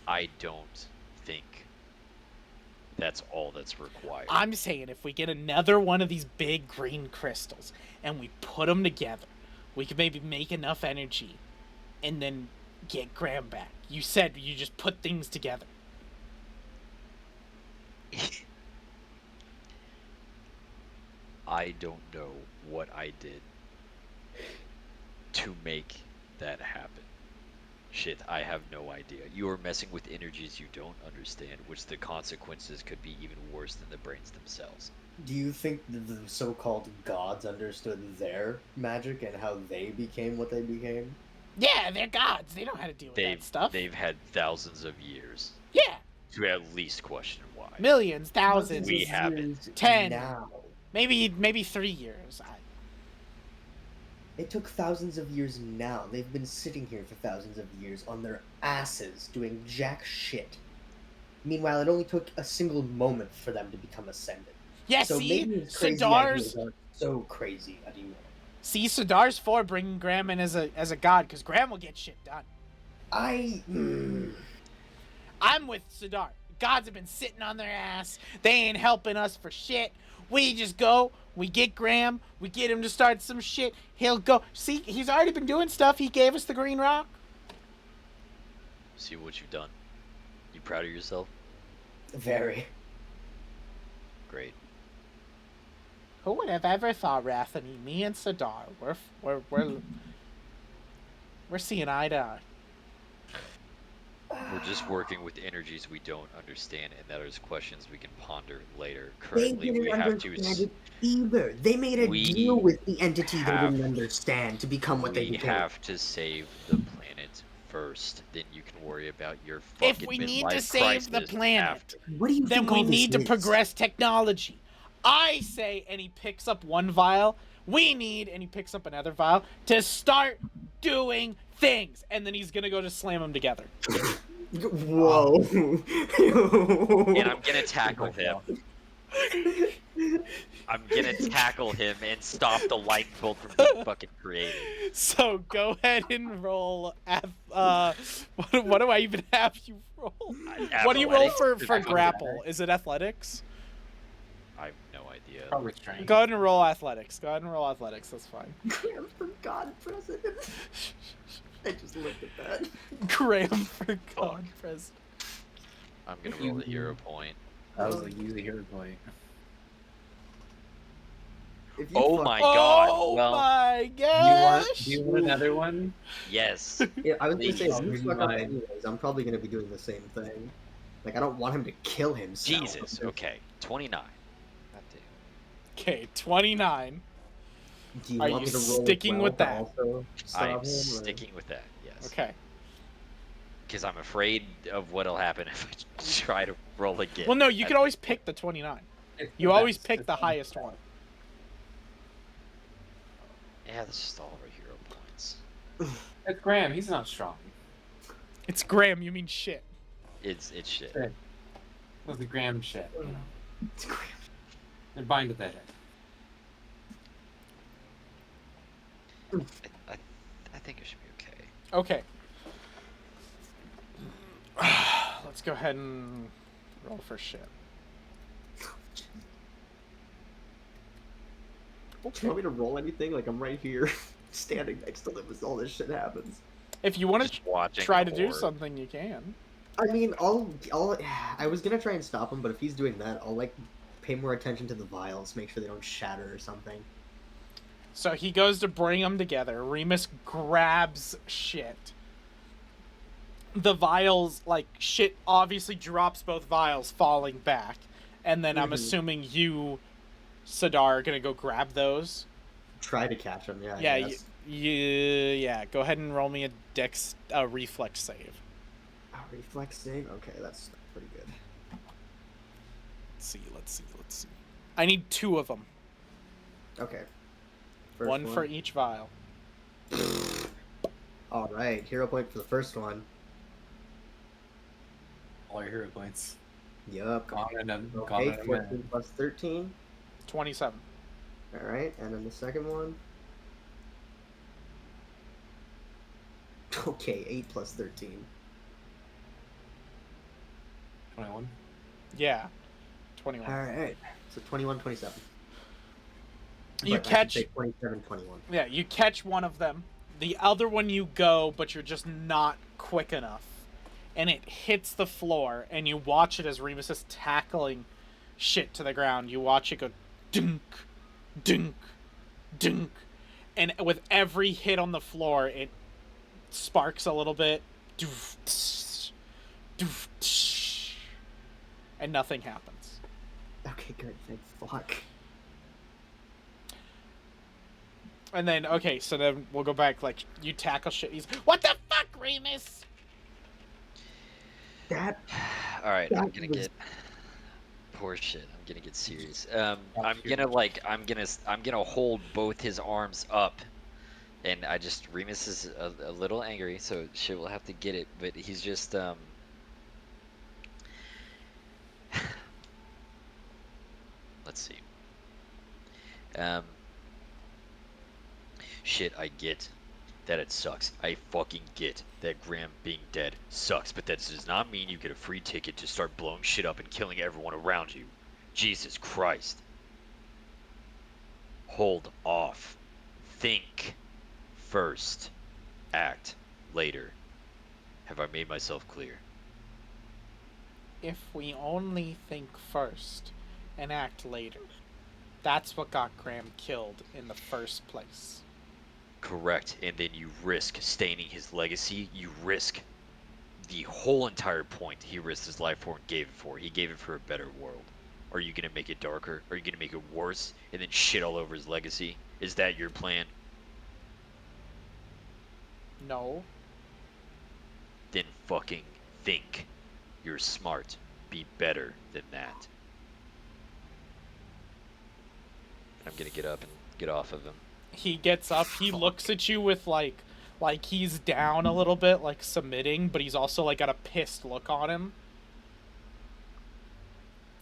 I don't think that's all that's required. I'm saying if we get another one of these big green crystals and we put them together, we could maybe make enough energy and then get Graham back. You said you just put things together. I don't know what I did to make that happen. Shit, I have no idea. You are messing with energies you don't understand, which the consequences could be even worse than the brains themselves. Do you think the so-called gods understood their magic and how they became what they became? Yeah, they're gods. They know how to deal with that stuff. They've had thousands of years. Yeah. To at least question why. Millions, thousands. We haven't. 10. Now. Maybe 3 years. It took thousands of years now. They've been sitting here for thousands of years on their asses doing jack shit. Meanwhile, it only took a single moment for them to become ascended. Yeah, so see? Sidar's aren't so crazy anymore. See, Sidar's for bringing Graham in as a god, because Graham will get shit done. I'm with Sidar. Gods have been sitting on their ass. They ain't helping us for shit. We just go, we get Graham, we get him to start some shit. He'll go. See, he's already been doing stuff. He gave us the green rock. See what you've done. You proud of yourself? Very. Great. Who would have ever thought, Rathany, me and Sidar, we're seeing eye to eye. We're just working with energies we don't understand, and that is questions we can ponder later. Currently, we have to. It either. They made a deal with the entity they didn't understand to become what they became. We have to save the planet first. Then you can worry about your fucking If we need to save the planet, then we need to progress technology. I say, and he picks up one vial. We need, and he picks up another vial to start doing things, and then he's gonna go to slam them together. Whoa! And I'm gonna tackle him. I'm gonna tackle him and stop the light bolt from being fucking created. So go ahead and roll. What do I even have you roll? What do you roll for grapple? Is it athletics? I have no idea. Probably strength. Go ahead and roll athletics. That's fine. Graham for God President. I just looked at that. Graham for God President. I'm gonna roll the hero point. That was like use a hero point. Oh my god! Oh well, my gosh! Do you want another one? Yes. Yeah, I was gonna say, if you Please. fuck up anyways, I'm probably gonna be doing the same thing. Like, I don't want him to kill himself. Jesus. Okay. 29. Okay, 29. Do you Are want you me to roll sticking as well with to that? also I stop am him? or- sticking with that. Yes. Okay. Because I'm afraid of what'll happen if I try to roll again. Well, no, you at can always this point. pick the 29. It's You the always best. pick It's the the highest best. one. Yeah, that's just all of our hero points. It's Graham. He's not strong. It's Graham, you mean shit. It's shit. Shit. With the Graham shit, you know. It's great. They're bind to that head. I think it should be okay. Okay. Let's go ahead and roll for shit. Do you want me to roll anything? Like, I'm right here, standing next to them as all this shit happens. If you want to Just watching try the to do horror. something, you can. I mean, I was gonna try and stop him, but if he's doing that, I'll, like, pay more attention to the vials, make sure they don't shatter or something. So he goes to bring them together. Remus grabs shit. The vials, like, shit obviously drops both vials, falling back. And then I'm assuming you, Sadar, are going to go grab those. Try to catch him, yeah. Yeah, yeah. Go ahead and roll me a reflex save. Reflex save? Okay, that's pretty good. Let's see. I need 2 of them. Okay. First One for each vial. Alright, hero point for the first one. All your hero points. Yup. Gone in a Okay, 14 minute. plus 13. 27. Alright, and then the second one. Okay, 8 plus 13. 21. Yeah. 21. Alright, so 21, 27. You But I should catch... say 27, 21. Yeah, you catch one of them. The other one you go, but you're just not quick enough. And it hits the floor, and you watch it as Remus is tackling shit to the ground. You watch it go dunk, dunk, dunk. And with every hit on the floor, it sparks a little bit. Doof, tsh, doof, tsh, and nothing happens. Okay, good, thank fuck. And then, okay, so then we'll go back, like, you tackle shit. He's, what the fuck, Remus? That All right, That I'm gonna was- get poor shit. I'm gonna get serious. I'm gonna hold both his arms up, and Remus is a little angry, so shit will have to get it. But he's just let's see. Shit, I get that it sucks. I fucking get that Graham being dead sucks, but that does not mean you get a free ticket to start blowing shit up and killing everyone around you. Jesus Christ. Hold off. Think first. Act later. Have I made myself clear? If we only think first and act later. That's what got Graham killed in the first place. Correct. And then you risk staining his legacy. You risk the whole entire point he risked his life for and gave it for. He gave it for a better world. Are you going to make it darker? Are you going to make it worse and then shit all over his legacy? Is that your plan? No. Then fucking think. You're smart. Be better than that. I'm going to get up and get off of him. He gets up, he looks at you with like he's down a little bit, like submitting, but he's also like got a pissed look on him.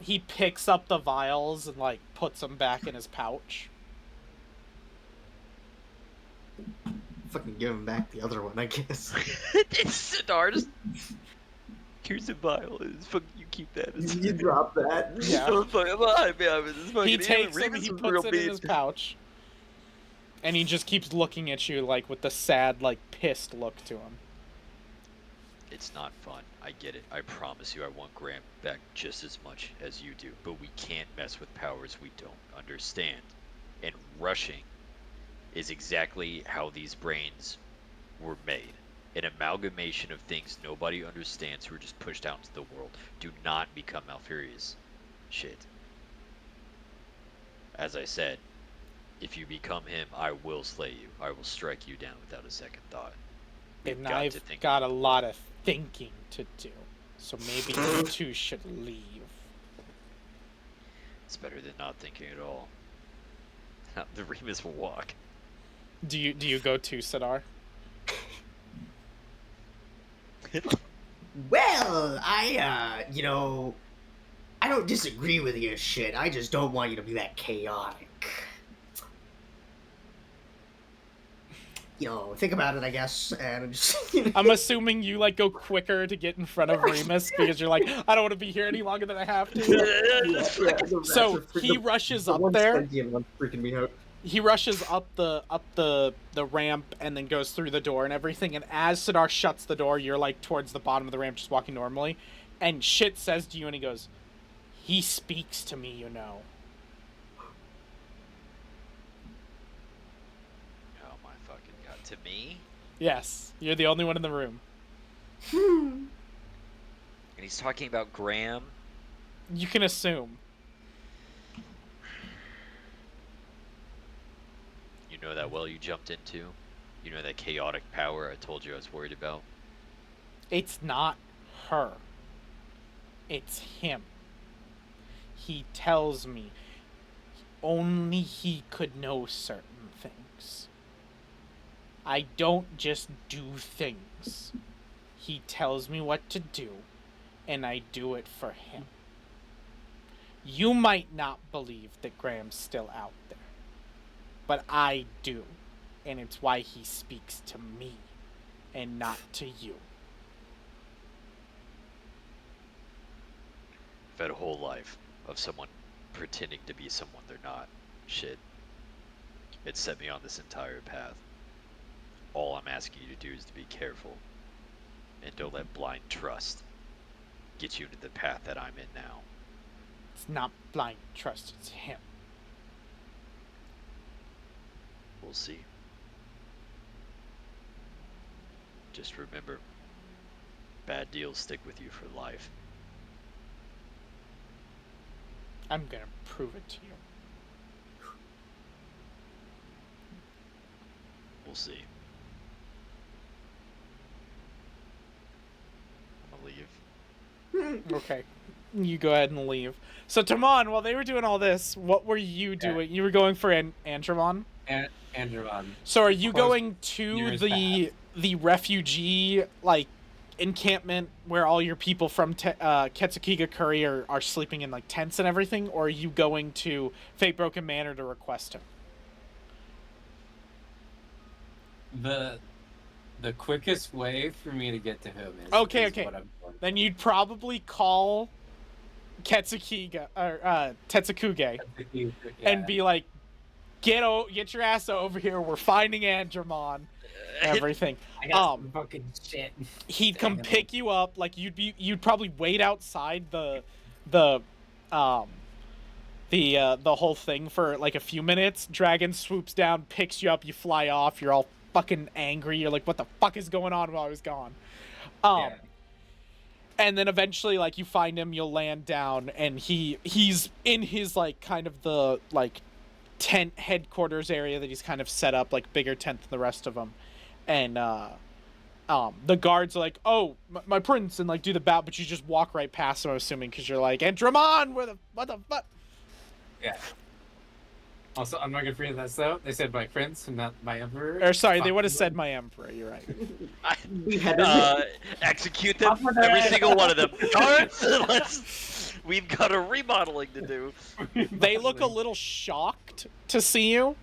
He picks up the vials and like puts them back in his pouch. fucking give him back the other one, I guess. It's Sidar, just... Here's a vial. You keep that. You drop that. Yeah. Don't fucking lie, man. This fucking He takes Remus him, he is puts real it in mean. his pouch. And he just keeps looking at you like with the sad, like pissed look to him. It's not fun. I get it. I promise you I want Graham back just as much as you do. But we can't mess with powers we don't understand. And rushing is exactly how these brains were made. An amalgamation of things nobody understands who are just pushed out into the world. Do not become Mefalious. Shit. As I said, if you become him, I will slay you. I will strike you down without a second thought. We've And got I've to think got a about lot of thinking to do. So maybe you two should leave. It's better than not thinking at all. The Remus will walk. Do you go too, Sidar? Well, I don't disagree with your shit. I just don't want you to be that chaotic. Think about it, I guess, and just. I'm assuming you like go quicker to get in front of Remus because you're like, I don't want to be here any longer than I have to. The rats So are freaking- he rushes the up one there. sentient one's freaking me out. He rushes up the ramp and then goes through the door and everything. And as Sidar shuts the door, you're like towards the bottom of the ramp, just walking normally. And shit says to you, and he goes, "He speaks to me, you know." Oh my fucking god! To me? Yes, you're the only one in the room. And he's talking about Graham. You can assume. You know that well you jumped into? You know that chaotic power I told you I was worried about? It's not her. It's him. He tells me only he could know certain things. I don't just do things. He tells me what to do, and I do it for him. You might not believe that Graham's still out there, but I do, and it's why he speaks to me, and not to you. I've had a whole life of someone pretending to be someone they're not. Shit. It set me on this entire path. All I'm asking you to do is to be careful. And don't let blind trust get you into the path that I'm in now. It's not blind trust, it's him. We'll see. Just remember, bad deals stick with you for life. I'm gonna prove it to you. We'll see. I'm gonna leave. Okay. You go ahead and leave. So, Tamon, while they were doing all this, what were you doing? You were going for Andromon? Andromon. So, are you Of course, going to nearest the refugee, like, encampment where all your people from Ketsukiga Curry are sleeping in, like, tents and everything? Or are you going to Fatebroken Manor to request him? The quickest way for me to get to him is Okay. what I'm doing. Then you'd probably call Ketsukiga, or Tetsukuge, and be like, get your ass over here, we're finding Andromon, everything. I got some fucking shit. He'd come Damn. pick you up, like you'd probably wait outside the whole thing for like a few minutes. Dragon swoops down, picks you up, you fly off, you're all fucking angry, you're like, what the fuck is going on while I was gone? Yeah. And then eventually, like, you find him, you'll land down, and he's in his, like, kind of the, like, tent headquarters area that he's kind of set up, like, bigger tent than the rest of them. And, the guards are like, oh, my prince, and, like, do the bow, but you just walk right past him, I'm assuming, because you're like, Andromon, what the fuck? Yeah. Also, I'm not gonna forget that, though. They said my prince and not my emperor. Or, sorry, they Fuck would have you. said my emperor, you're right. Execute them, every single one of them. Guards, we've got a remodeling to do. They look a little shocked to see you.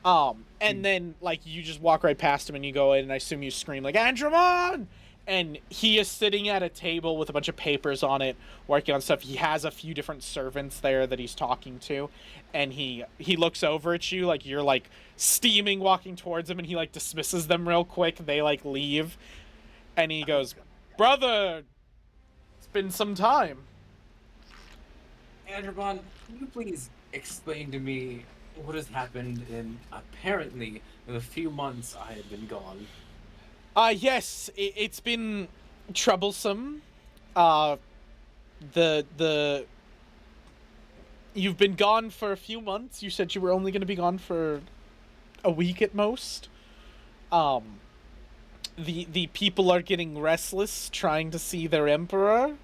And then, like, you just walk right past him and you go in, and I assume you scream, like, Andromon! And he is sitting at a table with a bunch of papers on it, working on stuff. He has a few different servants there that he's talking to, and he looks over at you, like, you're, like, steaming walking towards him, and he, like, dismisses them real quick. They, like, leave, and he goes, brother, it's been some time. Andromon, can you please explain to me what has happened in apparently the few months I have been gone? Yes, it's been troublesome. The you've been gone for a few months. You said you were only going to be gone for a week at most. The people are getting restless trying to see their emperor.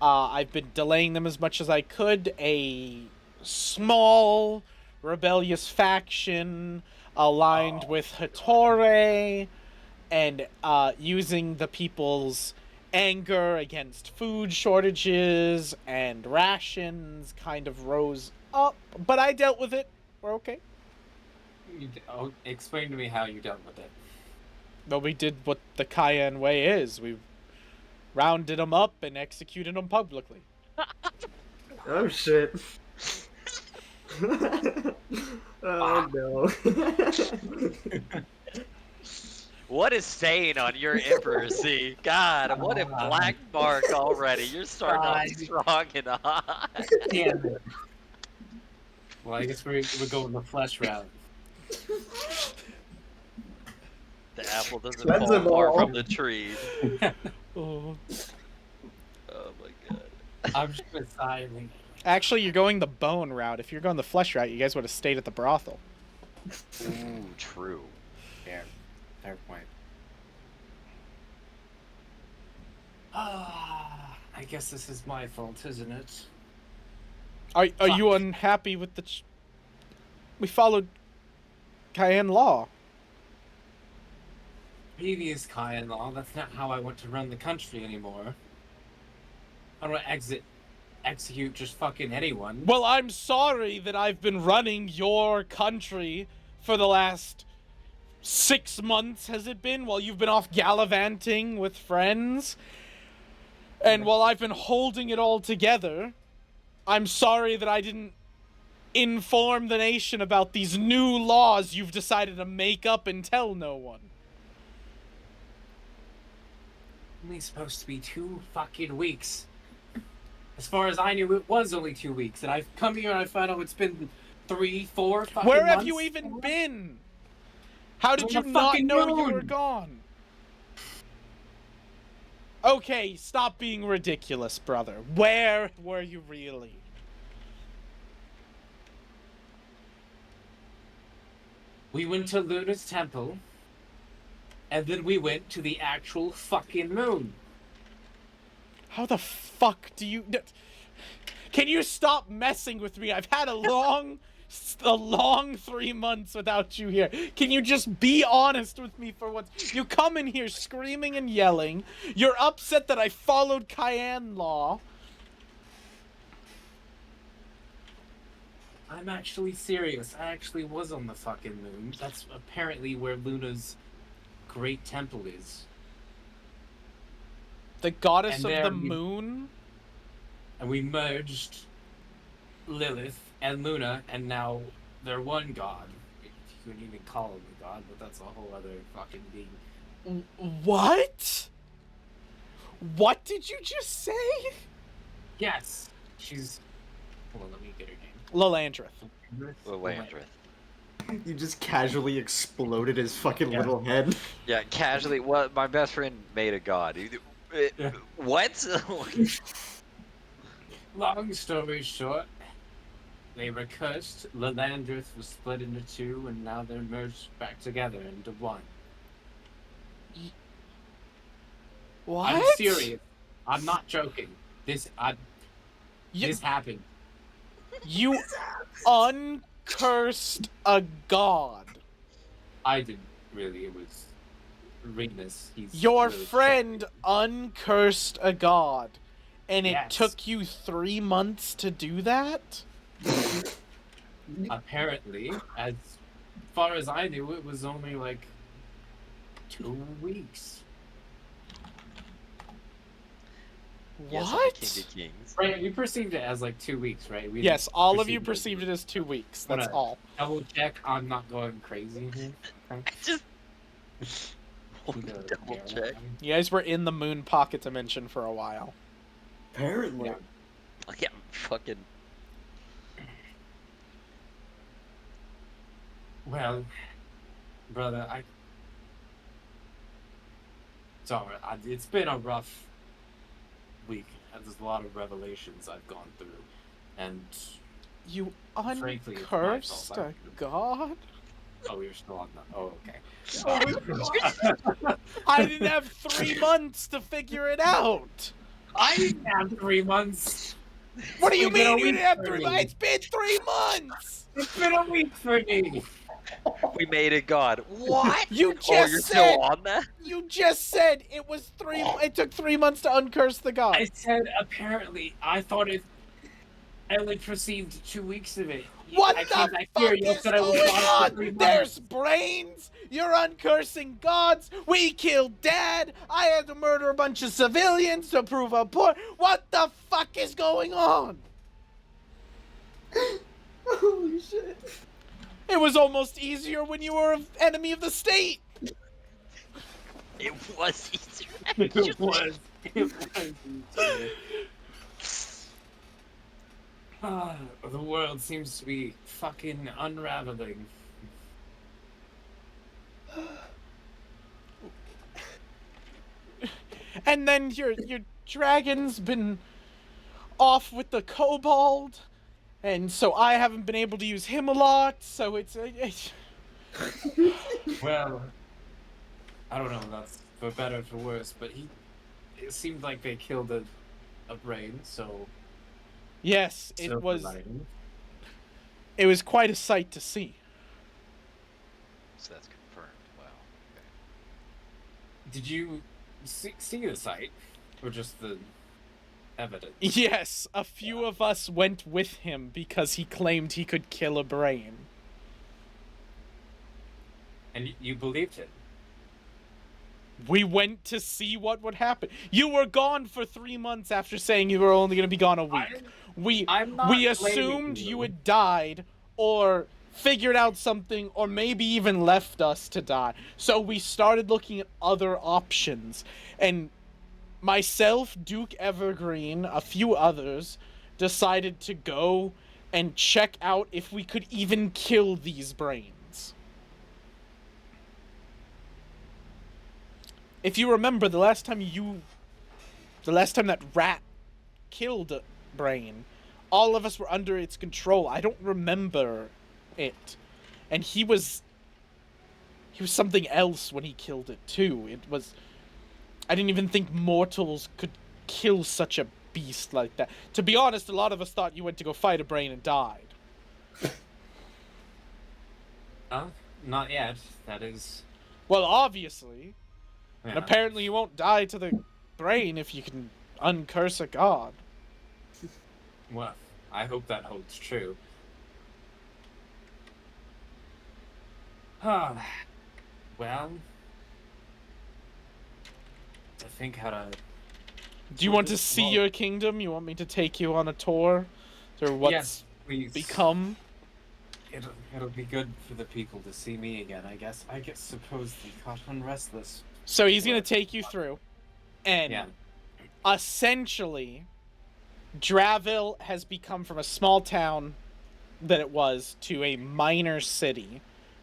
I've been delaying them as much as I could. A small rebellious faction aligned with Hattori and using the people's anger against food shortages and rations kind of rose up. But I dealt with it. We're okay. Explain to me how you dealt with it. Well, we did what the Cayenne way is. We rounded them up and executed them publicly. Oh shit. Oh no. What is staying on your emperor? See, God, what a black mark already. You're starting off strong and hot. Damn it. Well, I guess we're going the flesh route. The apple doesn't Cleanse fall them far all. from the tree. Oh. Oh my God. I'm just deciding. Actually, you're going the bone route. If you're going the flesh route, you guys would have stayed at the brothel. Ooh, true. Fair point. I guess this is my fault, isn't it? Are you unhappy with the... We followed Cayenne law. Previous Cayenne law, that's not how I want to run the country anymore. I don't execute just fucking anyone. Well, I'm sorry that I've been running your country for the last 6 months, has it been, while you've been off gallivanting with friends. And while I've been holding it all together, I'm sorry that I didn't inform the nation about these new laws you've decided to make up and tell no one. Only supposed to be 2 fucking weeks. As far as I knew, it was only 2 weeks. And I've come here and I found out it's been 3, 4 fucking Where months. have you even been? How did you On the not fucking know you moon. were gone? Okay, stop being ridiculous, brother. Where were you really? We went to Luna's temple. And then we went to the actual fucking moon. How the fuck do you... Can you stop messing with me? I've had a long 3 months without you here. Can you just be honest with me for once? You come in here screaming and yelling. You're upset that I followed Cayenne law. I'm actually serious. I actually was on the fucking moon. That's apparently where Luna's great temple is. The goddess And of the there we- moon? And we merged Lilith and Luna, and now they're one god. If you could even call him a god, but that's a whole other fucking being. What? What did you just say? Yes, she's. Hold on, let me get her name. Lalandrith. Landrith. You just casually exploded his fucking Yeah. little head. Yeah, casually. Well, my best friend made a god. Yeah. What? Long story short, they were cursed. Lalandrith was split into 2, and now they're merged back together into 1. What? I'm serious. I'm not joking. This happened. You uncursed a god. I didn't really. It was Remus. He's Your really friend uncursed a god. And it Yes. took you 3 months to do that? Apparently, as far as I knew, it was only like 2 weeks. Yes, I'm the What? King of Kings. Right? We perceived it as like 2 weeks, right? We Yes, didn't all of you perceive perceived it as 2 weeks. That's Whatever. all. Double check. I'm not going crazy here. Just You know, double yeah, check. You guys were in the moon pocket dimension for a while. Apparently. Yeah. Yeah, fucking. Well, brother, it's alright. It's been a rough week. There's a lot of revelations I've gone through, and You Frankly, it's my uncursed fault. a god? Oh, you're still on the. Oh, okay. I didn't have 3 months to figure it out. I didn't have 3 months. What do you It's been a mean you week didn't have for 3 me. months? It's been 3 months. It's been a week for me. We made it, God. What? You Oh, just you're said. still on that? You just said it was 3. It took 3 months to uncurse the god. I said apparently. I thought it. I only perceived 2 weeks of it. What I the came back here. fuck You is said I was going gone for 3 on? months. There's brains. You're uncursing gods. We killed Dad. I had to murder a bunch of civilians to prove a point. What the fuck is going on? Holy shit. It was almost easier when you were an enemy of the state. It was easier. It was. It was. easier. The world seems to be fucking unraveling. And then your dragon's been off with the Kobold, and so I haven't been able to use him a lot. So it's Well, I don't know if that's for better or for worse, but it seemed like they killed a brain, so yes, it silver was. lining. It was quite a sight to see. So that's confirmed. Wow. Okay. Did you see the site, or just the evidence? Yes, a few of us went with him because he claimed he could kill a brain. And you believed it? We went to see what would happen. You were gone for 3 months after saying you were only going to be gone a week. I'm not We blaming assumed you. you had died or figured out something or maybe even left us to die. So we started looking at other options. And myself, Duke Evergreen, a few others decided to go and check out if we could even kill these brains. If you remember, the last time that rat killed a brain, all of us were under its control. I don't remember it. And he was something else when he killed it too. I didn't even think mortals could kill such a beast like that. To be honest, a lot of us thought you went to go fight a brain and died. Not yet. That is. Well, obviously. Yeah. And apparently you won't die to the brain if you can uncurse a god. Well, I hope that holds true. Well, I think how to. Do you want to see your kingdom? You want me to take you on a tour? Or what's Yes, please. become? It'll be good for the people to see me again. I guess suppose they got unrestless. So he's gonna take you through, and Yeah. essentially, Draville has become from a small town that it was to a minor city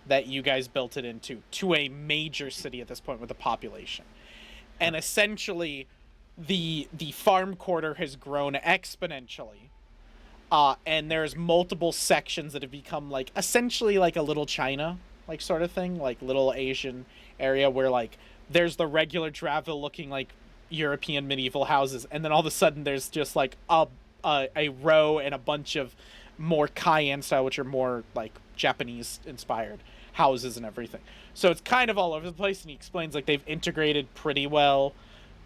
that you guys built it into, to a major city at this point with a population. And essentially, the farm quarter has grown exponentially. And there's multiple sections that have become like essentially like a little China, like sort of thing, like little Asian area where like there's the regular Draville looking like European medieval houses, and then all of a sudden there's just like a row and a bunch of more Cayenne style, which are more like Japanese inspired houses and everything. So it's kind of all over the place, and he explains like they've integrated pretty well,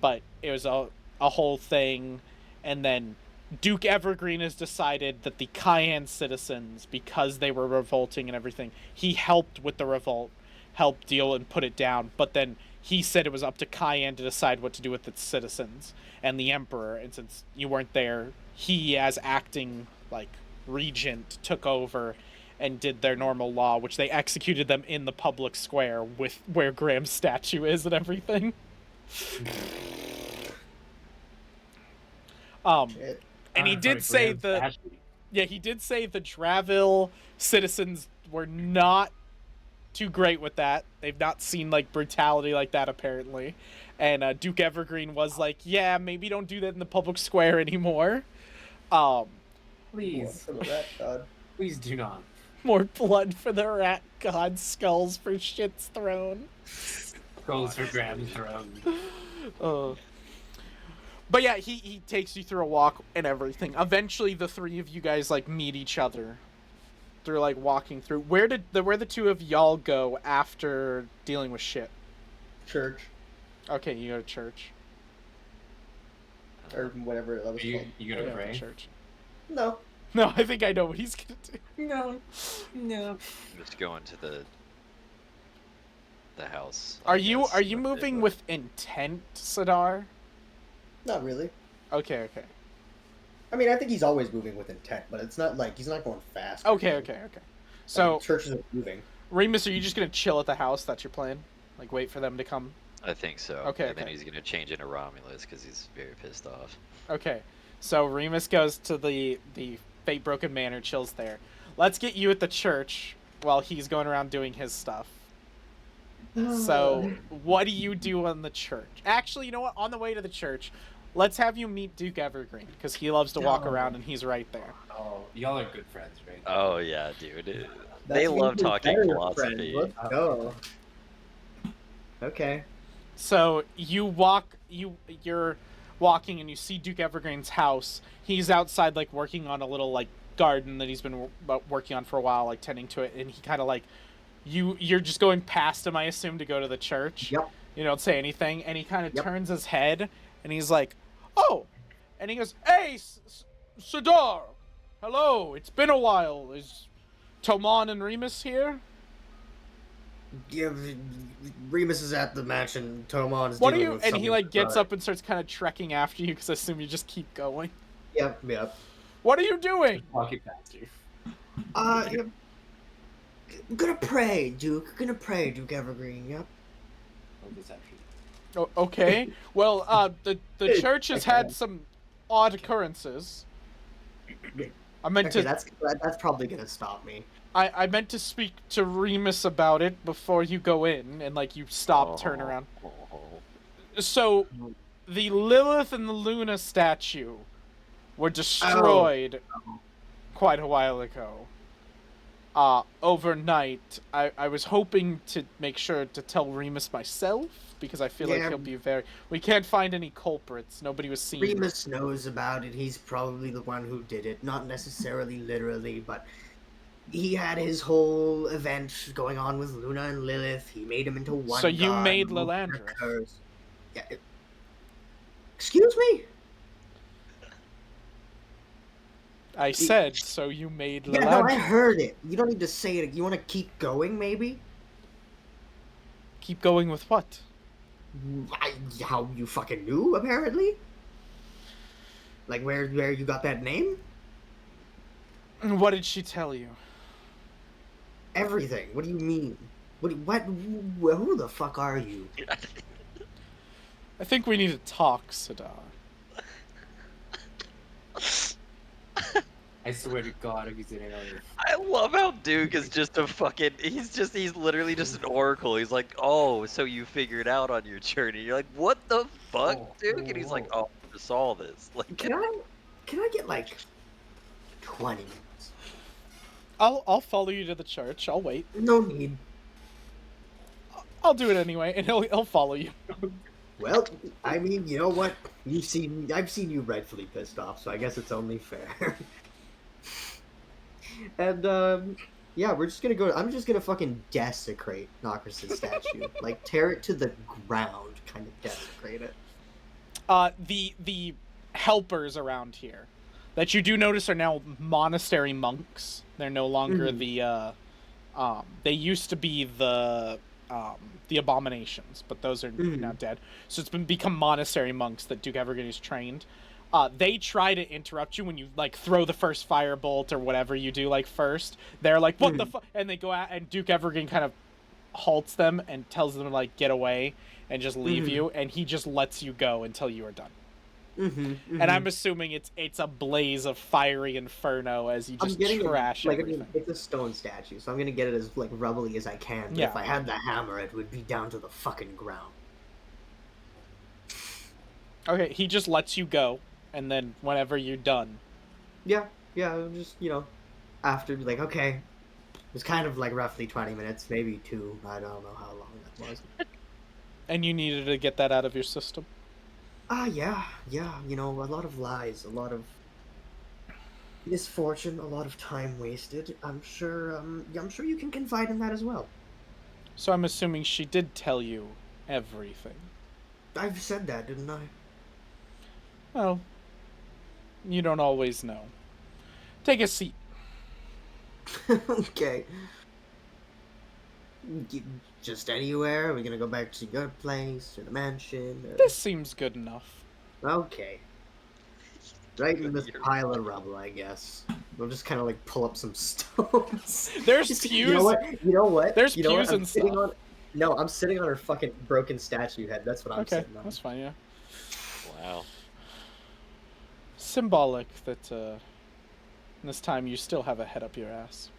but it was a whole thing. And then Duke Evergreen has decided that the Cayenne citizens, because they were revolting and everything, he helped with the revolt, helped deal and put it down, but then he said it was up to Cayenne to decide what to do with its citizens and the Emperor, and since you weren't there, he, as acting, like, regent, took over and did their normal law, which they executed them in the public square with where Graham's statue is and everything. And he did say he did say the Draville citizens were not too great with that. They've not seen like brutality like that apparently. And Duke Evergreen was like, yeah, maybe don't do that in the public square anymore. Please, For the rat god. please do not. More blood for the rat god, skulls for shit's thrown. Goes for Graham's throne. But yeah, he takes you through a walk and everything. Eventually, the three of you guys like meet each other through like walking through. Where the two of y'all go after dealing with shit? Church. Okay, you go to church. Or whatever that was called. You gonna Yeah, pray? church. No. No, I think I know what he's gonna do. No. No. I'm just going to the house. Are you moving with intent, Sadar? Not really. Okay. I mean, I think he's always moving with intent, but it's not like he's not going fast. Okay. So, churches are moving. Remus, are you just gonna chill at the house that you're playing? Like, wait for them to come? I think so. Okay, And then okay. he's gonna change into Romulus because he's very pissed off. Okay. So, Remus goes to the Fatebroken Manor, chills there. Let's get you at the church while he's going around doing his stuff. So, what do you do on the church? Actually, you know what? On the way to the church, let's have you meet Duke Evergreen, because he loves to walk around and he's right there. Oh, y'all are good friends, right? Oh yeah, dude. That's They love even talking better, philosophy. friend. Let's go. Okay. So you're walking and you see Duke Evergreen's house. He's outside, like, working on a little, like, garden that he's been working on for a while, like, tending to it, and he kind of, like, you're just going past him, I assume, to go to the church. Yep. You don't say anything, and he kind of Yep. turns his head, and he's like, "Oh," and he goes, "Hey, Sadar, hello, it's been a while. Is Toman and Remus here?" Yeah, Remus is at the mansion. Toman is What are dealing you? with And he something like with gets brother. up and starts kind of trekking after you, because I assume you just keep going. Yep. What are you doing? Walking past you. Yeah. Gonna pray, Duke. Gonna pray, Duke Evergreen. Yep. Oh, deception. Okay. Well, the church has had some odd occurrences. I meant Okay, to. that's probably gonna stop me. I meant to speak to Remus about it before you go in, and like you stop, turn around. So, the Lilith and the Luna statue were destroyed quite a while ago. Overnight, I was hoping to make sure to tell Remus myself, because I feel like Yeah. he'll be very... We can't find any culprits. Nobody was seen. Remus knows about it. He's probably the one who did it. Not necessarily literally, but he had his whole event going on with Luna and Lilith. He made him into one. So you god, made removed their Lilandra. curse. Yeah. Excuse me? I said, so you made Yeah, no, I Lilandra. heard it. You don't need to say it. You want to keep going, maybe? Keep going with what? How you fucking knew, apparently? Like, where you got that name? What did she tell you? Everything. What do you mean? What? Who the fuck are you? I think we need to talk, Sadar. I swear to God, if he's in another. I love how Duke is just a fucking. He's literally just an oracle. He's like, oh, so you figured out on your journey. You're like, what the fuck, Oh, Duke? And he's like, oh, I just saw this. Like, Can I get like 20 minutes? I'll follow you to the church. I'll wait. No need. I'll do it anyway, and he'll follow you. Well, I mean, you know what? I've seen you rightfully pissed off, so I guess it's only fair. And yeah, we're just gonna go. I'm just gonna fucking desecrate Nocris's statue, like tear it to the ground, kind of desecrate it. The helpers around here that you do notice are now monastery monks. They're no longer the they used to be the abominations, but those are now dead. So it's become monastery monks that Duke Evergreen has trained. They try to interrupt you when you like throw the first firebolt or whatever you do like first. They're like, what the fuck? And they go out, and Duke Evergreen kind of halts them and tells them to like get away and just leave you, and he just lets you go until you are done. And I'm assuming it's a blaze of fiery inferno as you just trash everything. It's a stone statue, so I'm gonna get it as like rubbly as I can. But if I had the hammer, it would be down to the fucking ground. Okay, he just lets you go, and then whenever you're done, Yeah. Yeah, just, after, like, okay. It was kind of like roughly 20 minutes, maybe 2. I don't know how long that was. And you needed to get that out of your system. Yeah, a lot of lies, a lot of misfortune, a lot of time wasted. I'm sure you can confide in that as well. So I'm assuming she did tell you everything. I've said that, didn't I? Well, you don't always know. Take a seat. Okay. Just anywhere? Are we gonna go back to your place, or the mansion? Or... This seems good enough. Okay. Right in this You're- pile of rubble, I guess. We'll just kind of like pull up some stones. There's Just- pews. You know what? You know what? There's You know what? pews I'm and sitting stuff. on. No, I'm sitting on her fucking broken statue head. That's what I'm Okay, sitting on. that's fine, yeah. Wow. Symbolic that this time you still have a head up your ass.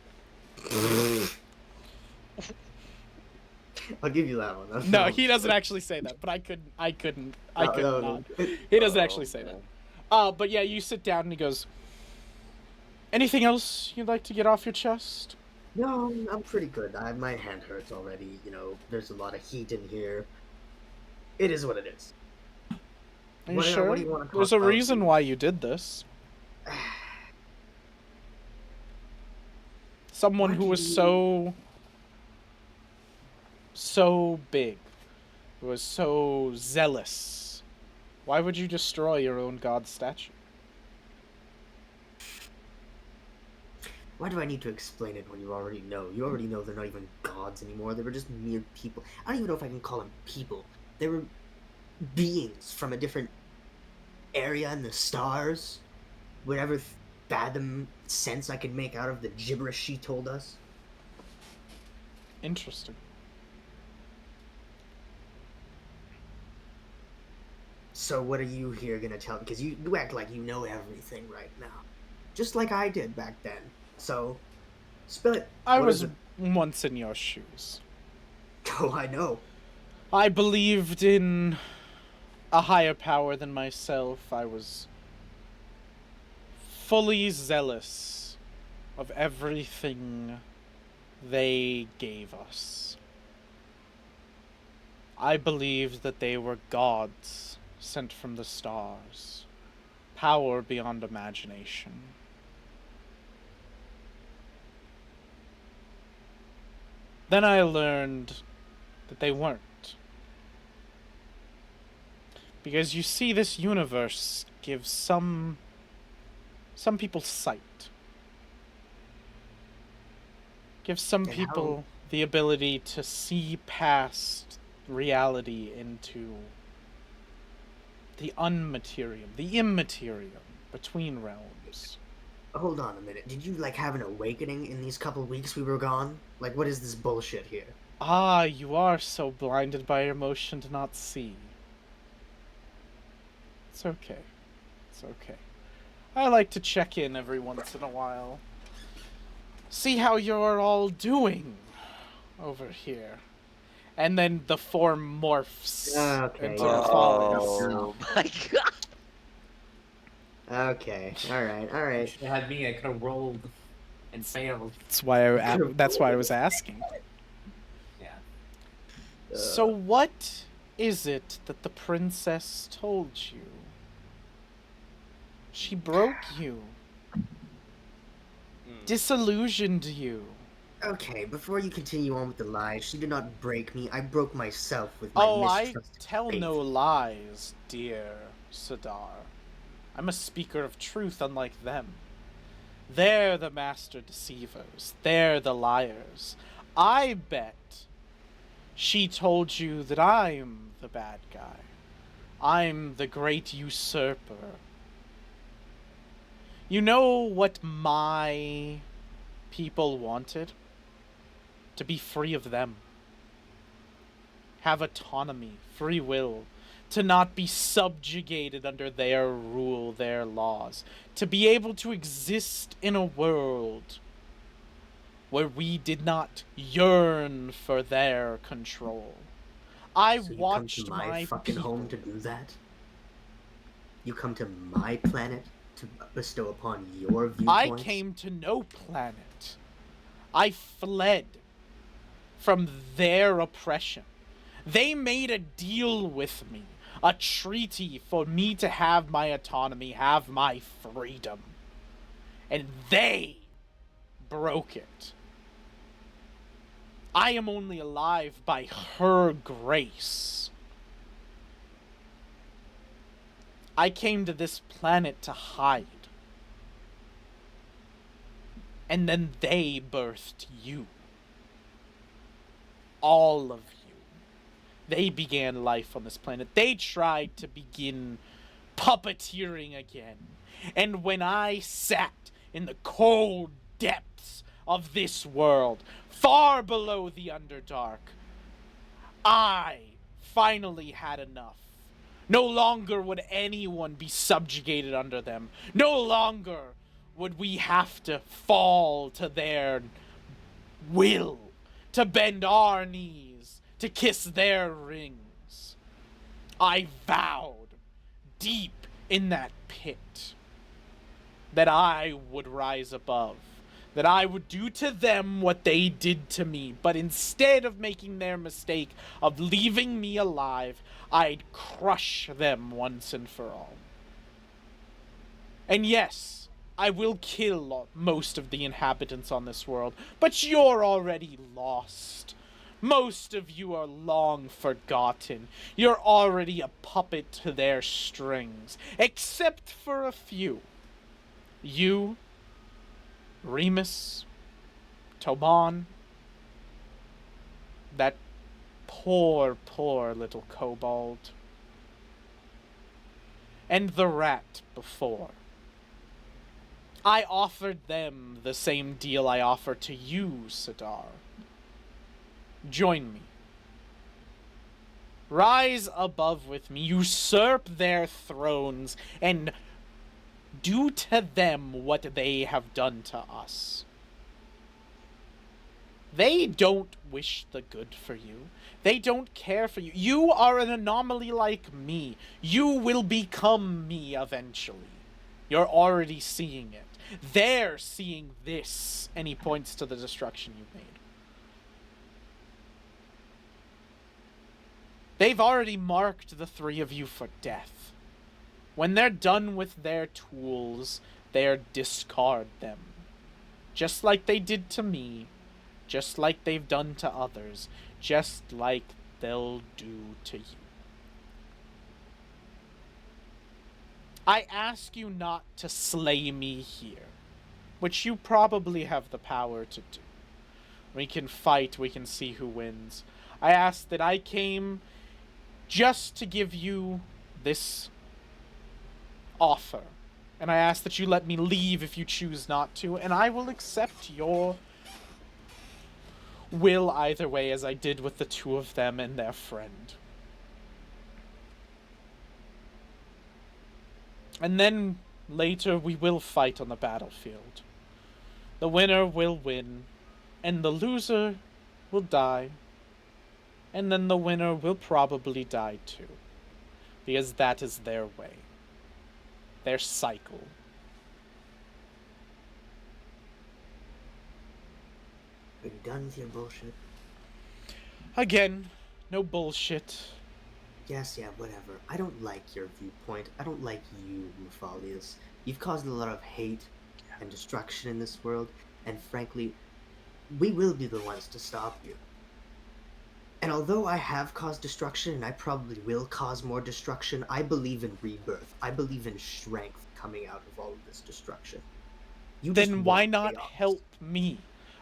I'll give you that one. That's No, he doesn't actually say that, but I couldn't not. He doesn't actually say that. But yeah, you sit down and he goes, anything else you'd like to get off your chest? No, I'm pretty good. My hand hurts already. There's a lot of heat in here. It is what it is. Are you What sure? do you want to There's talk a about? reason why you did this. Someone Why who do was you- so big, who was so zealous. Why would you destroy your own god statue? Why do I need to explain it when you already know? You already know they're not even gods anymore. They were just mere people. I don't even know if I can call them people. They were beings from a different area in the stars. Whatever fathom sense I could make out of the gibberish she told us. Interesting. So what are you here gonna tell? Because you act like you know everything right now. Just like I did back then. So, spill it. I What was is it? once in your shoes. Oh, I know. I believed in a higher power than myself. I was fully zealous of everything they gave us. I believed that they were gods sent from the stars, power beyond imagination. Then I learned that they weren't. Because you see, this universe gives some people sight. Gives some And people the ability to see past reality into the unmaterium, the immaterium between realms. Hold on a minute. Did you have an awakening in these couple weeks we were gone? What is this bullshit here? Ah, you are so blinded by your emotion to not see. It's okay. It's okay. I like to check in every once in a while. See how you're all doing over here. And then the form morphs Okay, into yeah. Mefalious. Oh my god. Okay, alright, You alright. should have had me. I could have rolled and failed. That's why I was asking. Yeah. So what is it that the princess told you? She broke you. Disillusioned you. Okay, before you continue on with the lies, she did not break me. I broke myself with my Oh, I mistrusted tell faith. no lies, dear Sadar. I'm a speaker of truth unlike them. They're the master deceivers. They're the liars. I bet she told you that I'm the bad guy. I'm the great usurper. You know what my people wanted? To be free of them. Have autonomy, free will. To not be subjugated under their rule, their laws. To be able to exist in a world where we did not yearn for their control. I So you watched come to my fucking people. home to do that? You come to my planet to bestow upon your I viewpoints? came to no planet. I fled from their oppression. They made a deal with me, a treaty for me to have my autonomy, have my freedom. And they broke it. I am only alive by her grace. I came to this planet to hide. And then they birthed you. All of you. They began life on this planet. They tried to begin puppeteering again. And when I sat in the cold depths of this world, far below the Underdark, I finally had enough. No longer would anyone be subjugated under them. No longer would we have to fall to their will, to bend our knees, to kiss their rings. I vowed deep in that pit that I would rise above, that I would do to them what they did to me, but instead of making their mistake of leaving me alive, I'd crush them once and for all. And yes, I will kill most of the inhabitants on this world, but you're already lost. Most of you are long forgotten. You're already a puppet to their strings, except for a few. You, Remus, Toban, that poor, poor little kobold, and the rat before. I offered them the same deal I offer to you, Sidar. Join me. Rise above with me, usurp their thrones, and do to them what they have done to us. They don't wish the good for you. They don't care for you. You are an anomaly like me. You will become me eventually. You're already seeing it. They're seeing this, and he points to the destruction you've made. They've already marked the three of you for death. When they're done with their tools, they'll discard them. Just like they did to me, just like they've done to others, just like they'll do to you. I ask you not to slay me here, which you probably have the power to do. We can fight, we can see who wins. I ask that I came just to give you this offer. And I ask that you let me leave if you choose not to, and I will accept your will either way, as I did with the two of them and their friend. And then later we will fight on the battlefield. The winner will win, and the loser will die. And then the winner will probably die too, because that is their way. Their cycle. Are you done with your bullshit? Again, no bullshit. Yes, yeah, whatever. I don't like your viewpoint. I don't like you, Mefalious. You've caused a lot of hate and destruction in this world, and frankly, we will be the ones to stop you. And although I have caused destruction, and I probably will cause more destruction, I believe in rebirth. I believe in strength coming out of all of this destruction. You just Then why want not chaos. help me?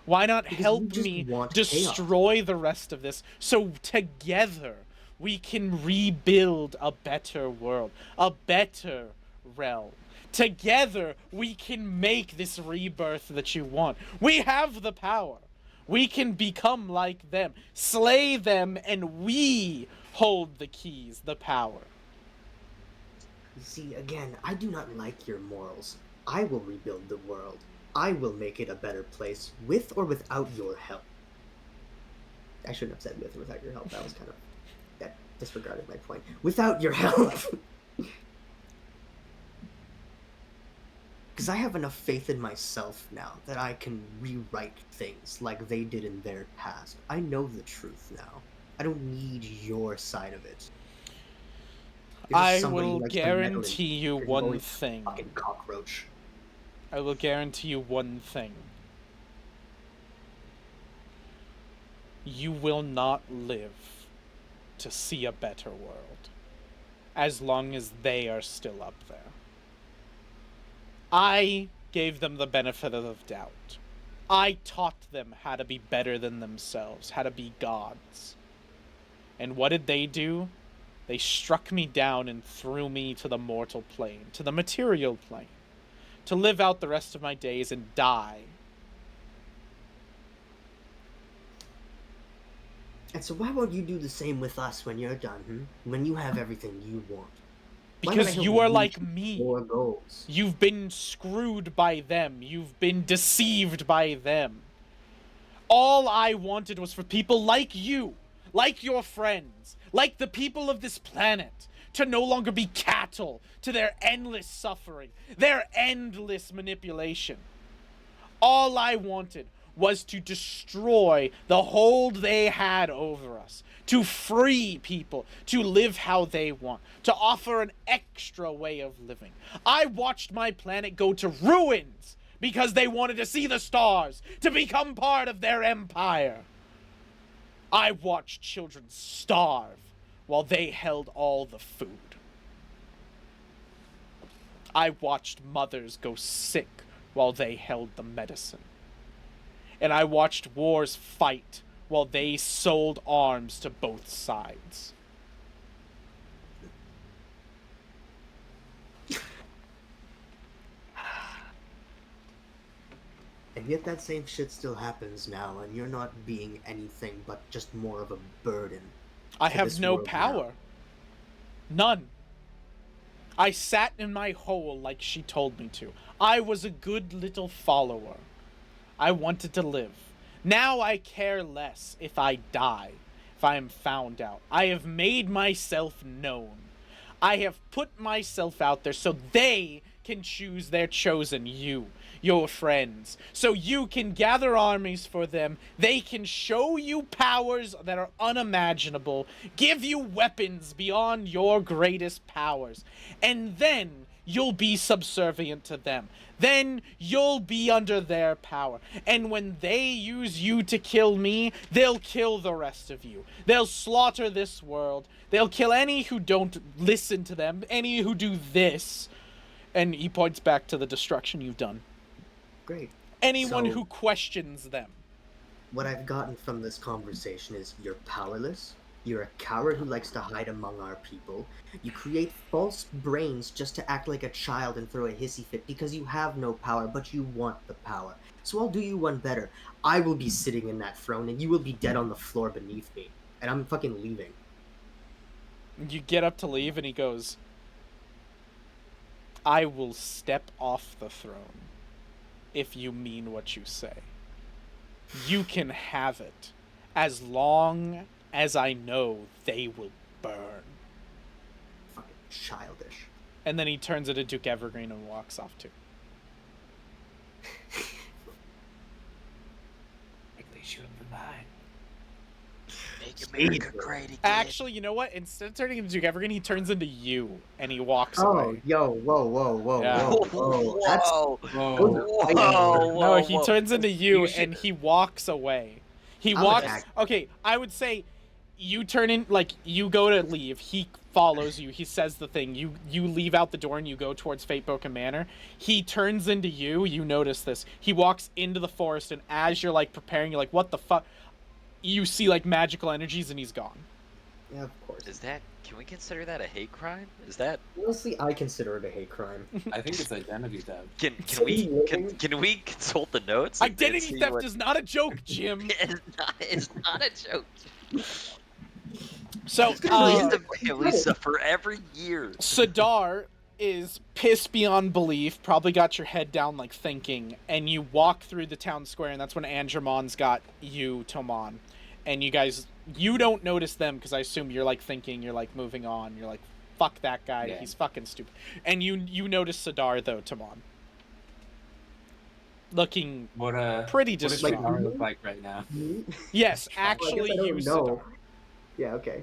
Why not Because you help just me want destroy the rest of this, so together we can rebuild a better world, a better realm. Together we can make this rebirth that you want. We have the power. We can become like them, slay them, and we hold the keys, the power. You see, again, I do not like your morals. I will rebuild the world. I will make it a better place, with or without your help. I shouldn't have said with or without your help. That was kind of... that disregarded my point. Without your help! Because I have enough faith in myself now that I can rewrite things like they did in their past. I know the truth now. I don't need your side of it. You're just I somebody who will likes to meddle in guarantee you because you've one always thing. fucking cockroach. I will guarantee you one thing. You will not live to see a better world as long as they are still up there. I gave them the benefit of the doubt. I taught them how to be better than themselves, how to be gods. And what did they do? They struck me down and threw me to the mortal plane, to the material plane, to live out the rest of my days and die. And so why won't you do the same with us when you're done, When you have everything you want? Because you are like me. Your goals. You've been screwed by them. You've been deceived by them. All I wanted was for people like you, like your friends, like the people of this planet, to no longer be cattle to their endless suffering, their endless manipulation. All I wanted was to destroy the hold they had over us, to free people, to live how they want, to offer an extra way of living. I watched my planet go to ruins because they wanted to see the stars, to become part of their empire. I watched children starve while they held all the food. I watched mothers go sick while they held the medicine. And I watched wars fight while they sold arms to both sides. And yet that same shit still happens now, and you're not being anything but just more of a burden. I to have this no world power. None. I sat in my hole like she told me to. I was a good little follower. I wanted to live. Now I care less if I die, if I am found out. I have made myself known. I have put myself out there so they can choose their chosen, you, your friends. So you can gather armies for them. They can show you powers that are unimaginable, give you weapons beyond your greatest powers, and then you'll be subservient to them. Then you'll be under their power. And when they use you to kill me, they'll kill the rest of you. They'll slaughter this world. They'll kill any who don't listen to them, any who do this. And he points back to the destruction you've done. Great. Anyone So, who questions them. what I've gotten from this conversation is you're powerless. You're a coward who likes to hide among our people. You create false brains just to act like a child and throw a hissy fit because you have no power, but you want the power. So I'll do you one better. I will be sitting in that throne and you will be dead on the floor beneath me. And I'm fucking leaving. You get up to leave and he goes, I will step off the throne if you mean what you say. You can have it as long as I know they will burn. Fucking childish. And then he turns it to Duke Evergreen and walks off too. Like they should have been behind. Make America great again. Actually, you know what? Instead of turning into Duke Evergreen, he turns into you and he walks Oh, away. yo, whoa. Yeah. Whoa. That's Whoa. Whoa. No, he turns into you You should- and he walks away. He I'm walks. attacked. Okay, I would say you turn in, like, you go to leave. He follows you. He says the thing. You leave out the door and you go towards Fatebroken Manor. He turns into you. You notice this. He walks into the forest, and as you're, like, preparing, you're like, what the fuck? You see, like, magical energies, and he's gone. Yeah, of course. Can we consider that a hate crime? Is that Honestly, I consider it a hate crime. I think it's identity theft. can we consult the notes? and Identity see theft what- is not a joke, Jim. It's not a joke. So, These are the families suffer every year. Sadar is pissed beyond belief, probably got your head down, like, thinking, and you walk through the town square, and that's when Andromon's got you, Tomon. And you guys, you don't notice them, because I assume you're, like, thinking, you're, like, moving on, you're like, fuck that guy, Yeah. he's fucking stupid. And you notice Sadar, though, Tomon. looking What pretty what does distraught. Shadar look like right now? Me? Yes, Well, I actually, guess I you don't know. Sidar. Yeah, okay.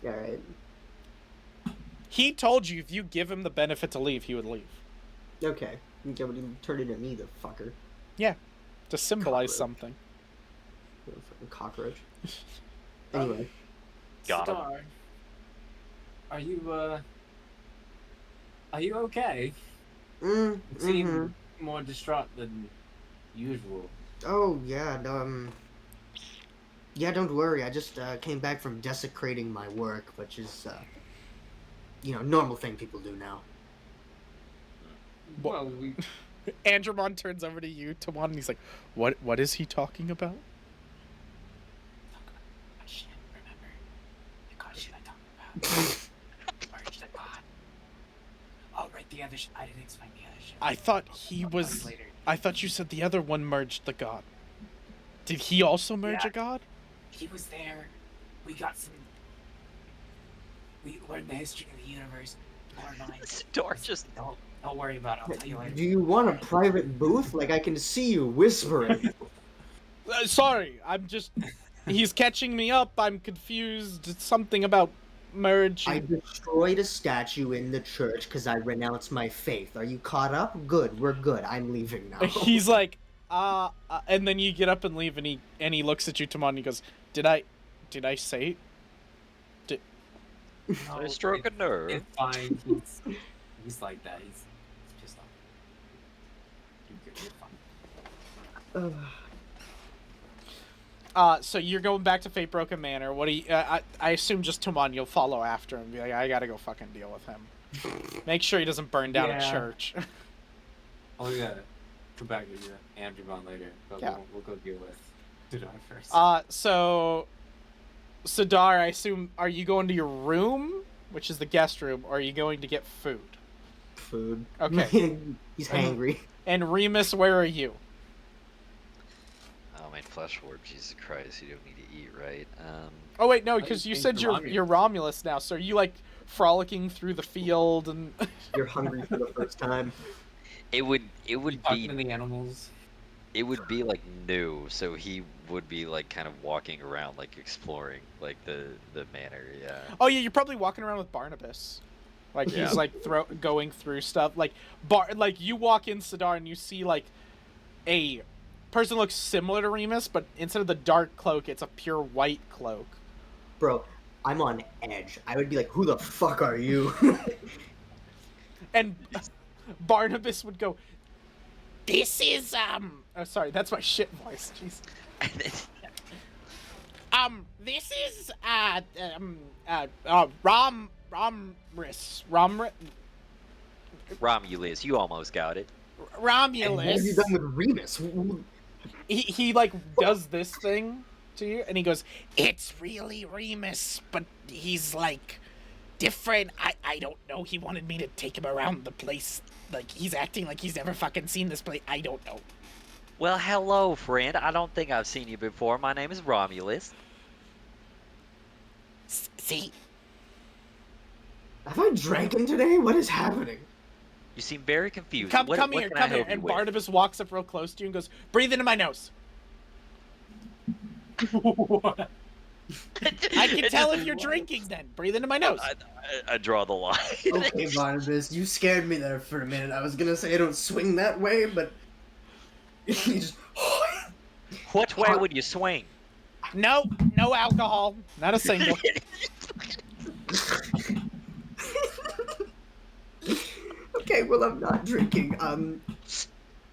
Yeah, right. He told you if you give him the benefit to leave, he would leave. Okay. Okay, but he turned into me, the fucker. Yeah, to symbolize Cockroach. something. Little fucking cockroach. Anyway. Got him. Shadar, are you okay? You seem Mm-hmm. more distraught than usual. Oh, yeah, yeah, don't worry. I just came back from desecrating my work, which is, normal thing people do now. Well, we Andromon turns over to you, Tamon, and he's like, What is he talking about? What shit, remember? The god shit I talked about. Merged the god. Oh, right, the other shit. I didn't explain the other shit. I thought he I'll was. tell you later. I thought you said the other one merged the god. Did he also merge Yeah. a god? He was there. We learned the history of the universe. More minds. Sidar just Don't worry about it. I'll tell you later. Do you want a private booth? Like, I can see you whispering. Sorry, I'm just. He's catching me up. I'm confused. It's something about merge. I destroyed a statue in the church because I renounced my faith. Are you caught up? Good, we're good. I'm leaving now. He's like, and then you get up and leave, and he looks at you, Tamon, and he goes, Did I say? I struck a nerve. It's fine. He's like that. He's pissed off. You're good. You're fine. So you're going back to Fatebroken Manor. What do you? I assume just Tamon, you'll follow after him. And be like, I gotta go fucking deal with him. Make sure he doesn't burn down a Yeah. church. Oh yeah. Come back to Andromon later. But Yeah. we'll go deal with Sidar first. So Sidar, I assume, are you going to your room, which is the guest room, or are you going to get food? Food. Okay. He's hangry. And Remus, where are you? Oh man, flesh warp. Jesus Christ, you don't need to eat, right? Oh wait, no, I because you think said you're you're Romulus now. So are you like frolicking through the field and? You're hungry for the first time. It would Talking to be the animals. it would be like new, so he would be like kind of walking around, like exploring, like the manor. Yeah. Oh yeah, you're probably walking around with Barnabas. Like Yeah. he's like going through stuff. Like like you walk in Sidar and you see like a person looks similar to Remus, but instead of the dark cloak, it's a pure white cloak. Bro, I'm on edge. I would be like, who the fuck are you? And Barnabas would go, "This is oh sorry, that's my shit voice. Jeez. This is Romulus, you almost got it. And what have you Romulus. done with Remus? He like does this thing to you, and he goes, "It's really Remus, but he's like different. I don't know. He wanted me to take him around the place. Like he's acting like he's never fucking seen this place. I don't know." Well, hello, friend. I don't think I've seen you before. My name is Romulus. See, Have I drank today? What is happening? You seem very confused. come What here, can I come here. help you And with? Barnabas walks up real close to you and goes, "Breathe into my nose." What? I can tell if you're drinking. Then breathe into my nose. I draw the line. Okay, Barnabas, you scared me there for a minute. I was gonna say I don't swing that way, but you just. What way would you swing? No alcohol. Not a single. Okay, well, I'm not drinking.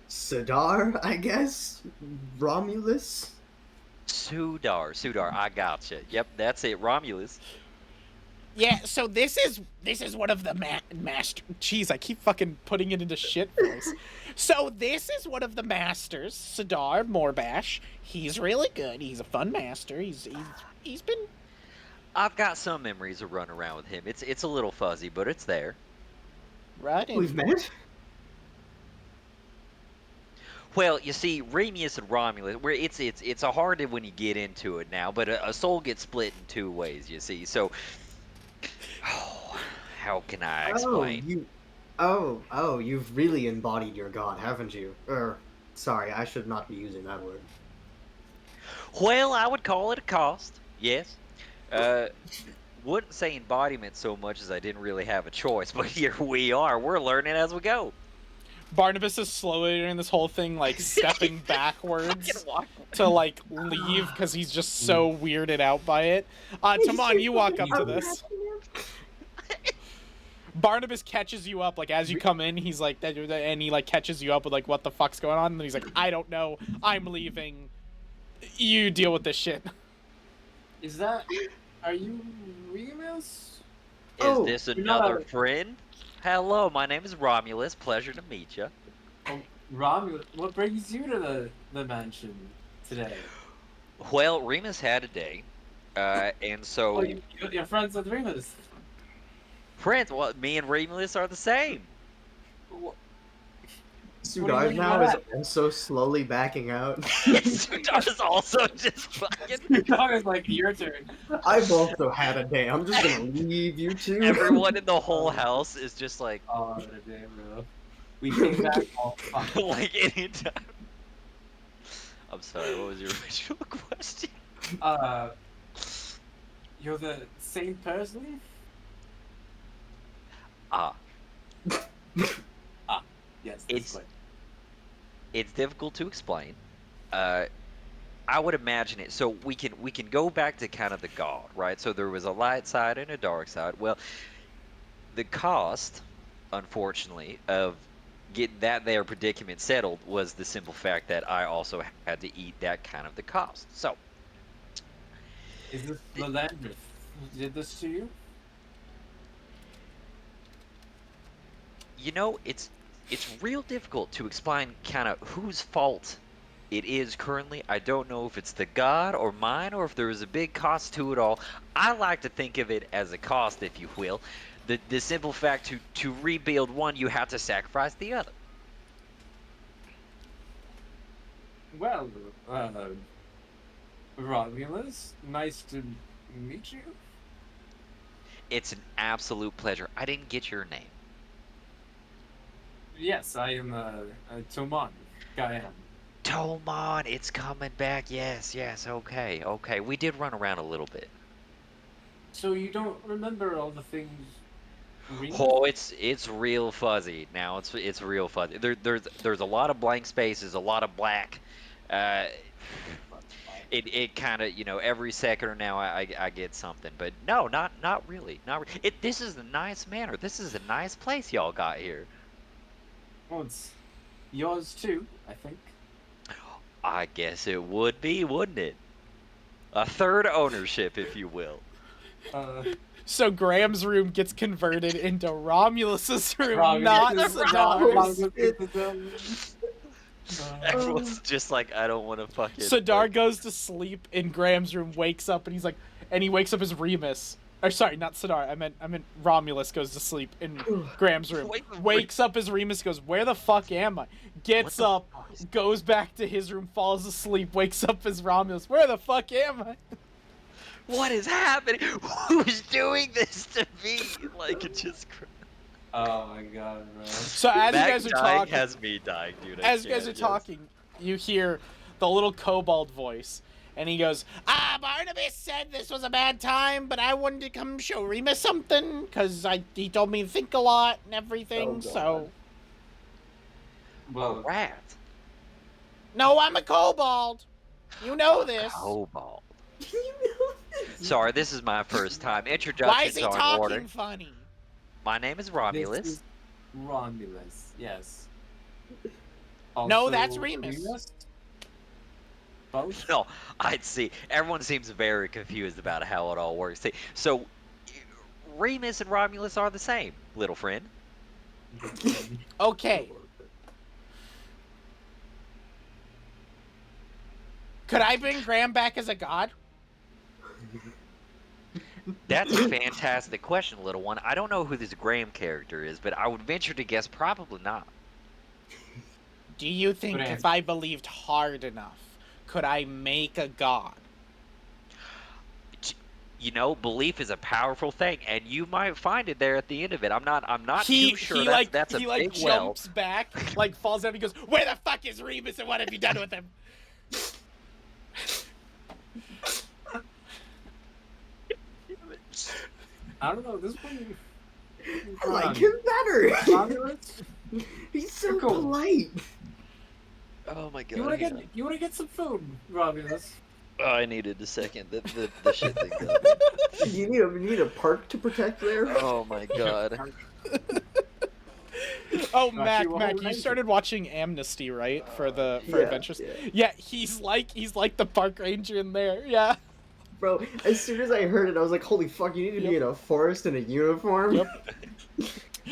Sidar, I guess? Romulus? Sudar, I gotcha. Yep, that's it, Romulus. Yeah, so this is one of the master. Jeez, I keep fucking putting it into shit voice. So this is one of the masters, Sidar Morbash. He's really good. He's a fun master. He's been. I've got some memories of running around with him. It's a little fuzzy, but it's there. Right. We've met? Well, you see, Remus and Romulus, where it's a hard when you get into it now, but a soul gets split in two ways. You see, so how can I explain? You've really embodied your god, haven't you? Sorry, I should not be using that word. Well, I would call it a cost. Yes. Wouldn't say embodiment so much as I didn't really have a choice, but here we are. We're learning as we go. Barnabas is slowly during this whole thing, like stepping Fucking backwards walk. to like leave because he's just so weirded out by it. Tamon, you walk up to this. Barnabas catches you up, like as you come in. He's like, and he like catches you up with like, what the fuck's going on? And he's like, I don't know. I'm leaving. You deal with this shit. Is that? Are you Remus? Is this you're not another a- friend? Hello, my name is Romulus. Pleasure to meet you. Oh, Romulus, what brings you to the mansion today? Well, Remus had a day, and so Oh, you're friends with Remus. friends. Well, me and Romulus are the same. Sudar now is also slowly backing out. Sudar's also just fucking. It's like your turn. I've also had a day. I'm just gonna leave you two. Everyone in the whole house is just like, Oh damn, bro. We came back. Oh fuck. like anytime. I'm sorry. What was your original question? You're the same person? Ah, Yes. it's difficult to explain. I would imagine it. So we can go back to kind of the god, right? So there was a light side and a dark side. Well, the cost, unfortunately, of getting that there predicament settled was the simple fact that I also had to eat that kind of the cost. So Is this the land did this to you? you know, it's real difficult to explain kind of whose fault it is currently. I don't know if it's the god or mine or if there is a big cost to it all. I like to think of it as a cost, if you will. The simple fact to rebuild one, you have to sacrifice the other. Well, Romulus, nice to meet you. It's an absolute pleasure. I didn't get your name. Yes, I am Toman. Gayan. Tomon, it's coming back. Yes, okay. We did run around a little bit. So you don't remember all the things Remus? Oh, it's real fuzzy now. It's real fuzzy. There's a lot of blank spaces, a lot of black. Uh, it kind of, every second or now I get something, but no, not really, This is a nice manor. This is a nice place y'all got here. Well, it's yours too, I think. I guess it would be, wouldn't it? A third ownership, if you will. So Graham's room gets converted into Romulus's room, Romulus not is- Sidar's. Everyone's just like, I don't want to fucking. Sidar goes to sleep in Graham's room, wakes up, and he's like, and he wakes up as Remus. Or sorry, not Sidar. I meant Romulus goes to sleep in Graham's room. Wakes up as Remus, goes, where the fuck am I? Gets up, goes back to his room, falls asleep, wakes up as Romulus. Where the fuck am I? What is happening? Who's doing this to me? Like, it just. Oh my god, bro. So as you guys are talking, has me dying, dude. as you guys are talking, you hear the little kobold voice, and he goes, Barnabas said this was a bad time, but I wanted to come show Remus something, because he told me to think a lot and everything, so... Well, A rat. No, I'm a kobold! You know this! Kobold. Sorry, this is my first time. Why Introductions is he are in talking order. funny? My name is Romulus. this is Romulus, yes. No, that's Remus. Both? No, I'd see. Everyone seems very confused about how it all works. So, Remus and Romulus are the same, little friend. Okay. Could I bring Graham back as a god? That's a fantastic question, little one. I don't know who this Graham character is, but I would venture to guess probably not. Do you think Good if answer. I believed hard enough, could I make a god? you know, belief is a powerful thing, and you might find it there at the end of it. I'm not He too sure. he That's a he like big well. jumps back, like falls down. He goes, "Where the fuck is Remus, and what have you done with him?" I don't know. This one. I like him better. Romulus? He's so You're cool. polite. Oh my god! You wanna hang get you wanna get some food, Romulus? on. Oh, I needed a second. The shit thing. You need a park to protect there. Oh my god. Oh, Got you a Mac, whole you ranger. started watching Amnesty, right? For Yeah, Adventures. yeah. Yeah, he's like the park ranger in there. Yeah. Bro, as soon as I heard it, I was like, holy fuck, you need to be in a forest in a uniform? Yep.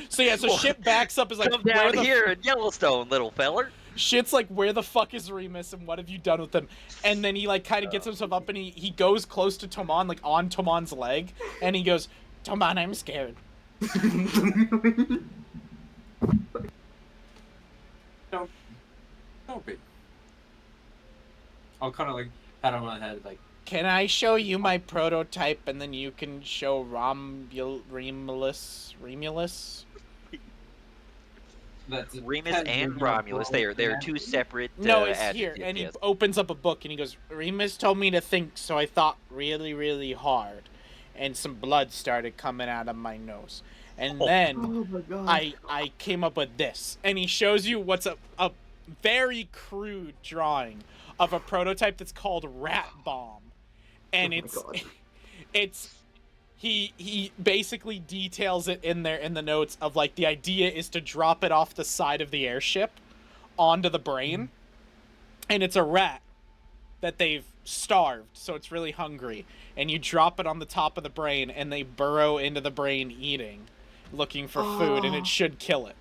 So yeah, so Well, shit backs up is like, Come where down the here in Yellowstone, little feller. shit's like, where the fuck is Remus and what have you done with him? And then he like kind of gets himself up and he goes close to Tomon, like on Tomon's leg, and he goes, "Tomon, I'm scared." Don't be. I'll kind of like pat on my head, like, Can I show you my prototype and then you can show Remulus? that's Remus and Romulus, they're two separate. No, it's here. adjectives, And he yes. opens up a book and he goes, "Remus told me to think, so I thought really, really hard. And some blood started coming out of my nose. And then Oh my god. I came up with this." And he shows you what's a very crude drawing of a prototype that's called Rat Bomb. And Oh my it's God. it's he basically details it in there in the notes of like the idea is to drop it off the side of the airship onto the brain. And it's a rat that they've starved, so it's really hungry. And you drop it on the top of the brain and they burrow into the brain eating, looking for food, and Oh. it should kill it.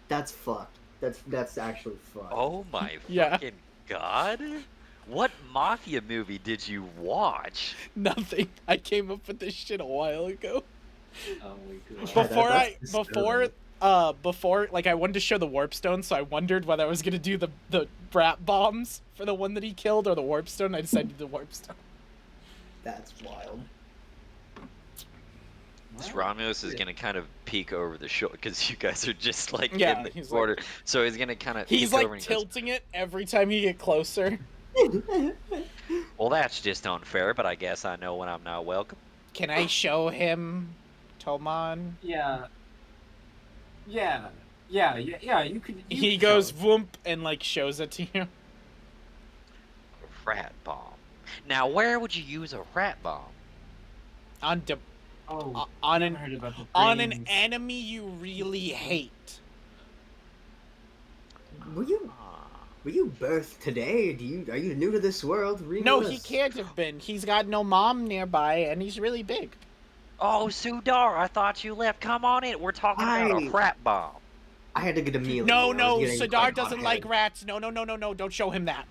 That's fucked. That's actually fucked. Oh my Yeah. fucking god! What mafia movie did you watch? Nothing. I came up with this shit a while ago. Oh my god. Before like I wanted to show the warp stone, so I wondered whether I was gonna do the brat bombs for the one that he killed or the warp stone. I decided to do the warp stone. That's wild. This Romulus is gonna kind of peek over the shoulder because you guys are just like Yeah, in the he's border. So he's gonna kind of. He's peek like over and he goes, tilting it every time you get closer. well, that's just unfair, but I guess I know when I'm not welcome. Can I show him, Tomon? Yeah. You could. He goes voomp and like shows it to you. A rat bomb. Now, where would you use a rat bomb? On Oh, on I an heard about the on an brains. enemy you really hate. Were you birthed today? Are you new to this world? No, Remus? he can't have been. He's got no mom nearby, and he's really big. Oh, Sudar, I thought you left. Come on in. We're talking about a rat bomb. I had to get a meal. No, in me. I was getting Sadar quite doesn't hot-headed. like rats. No, don't show him that.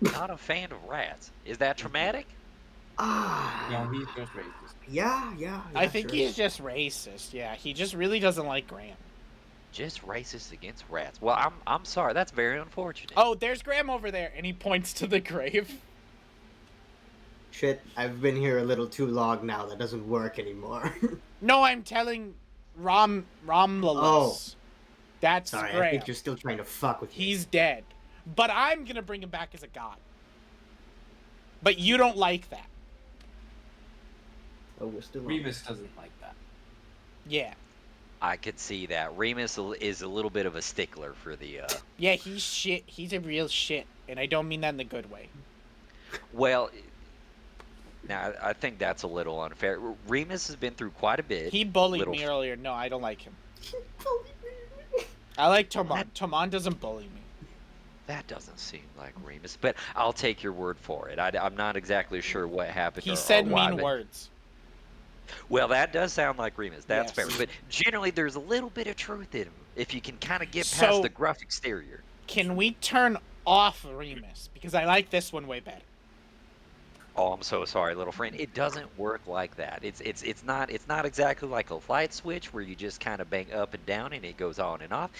Not a fan of rats. Is that traumatic? Ah. No, he's just racist. Yeah. I think sure. he's just racist. Yeah, he just really doesn't like Graham. Just racist against rats. Well, I'm sorry. That's very unfortunate. Oh, there's Graham over there, and he points to the grave. Shit, I've been here a little too long now. That doesn't work anymore. No, I'm telling Romulus. Oh. That's Sorry, I Graham. think you're still trying to fuck with me. He's dead. But I'm gonna bring him back as a god. But you don't like that. Oh, we're still on. Remus doesn't like that. Yeah. I could see that. Remus is a little bit of a stickler for the. Yeah, he's shit. He's a real shit. And I don't mean that in the good way. Well, now I think that's a little unfair. Remus has been through quite a bit. He bullied Little- me earlier. No, I don't like him. I like Tomon. Tomon doesn't bully me. That doesn't seem like Remus, but I'll take your word for it. I'm not exactly sure what happened. He or said why, mean but- words. Well, that does sound like Remus. That's Yes. fair. But generally, there's a little bit of truth in him if you can kind of get So- past the gruff exterior. Can we turn off Remus? Because I like this one way better. Oh, I'm so sorry, little friend. It doesn't work like that. It's not exactly like a light switch where you just kind of bang up and down and it goes on and off.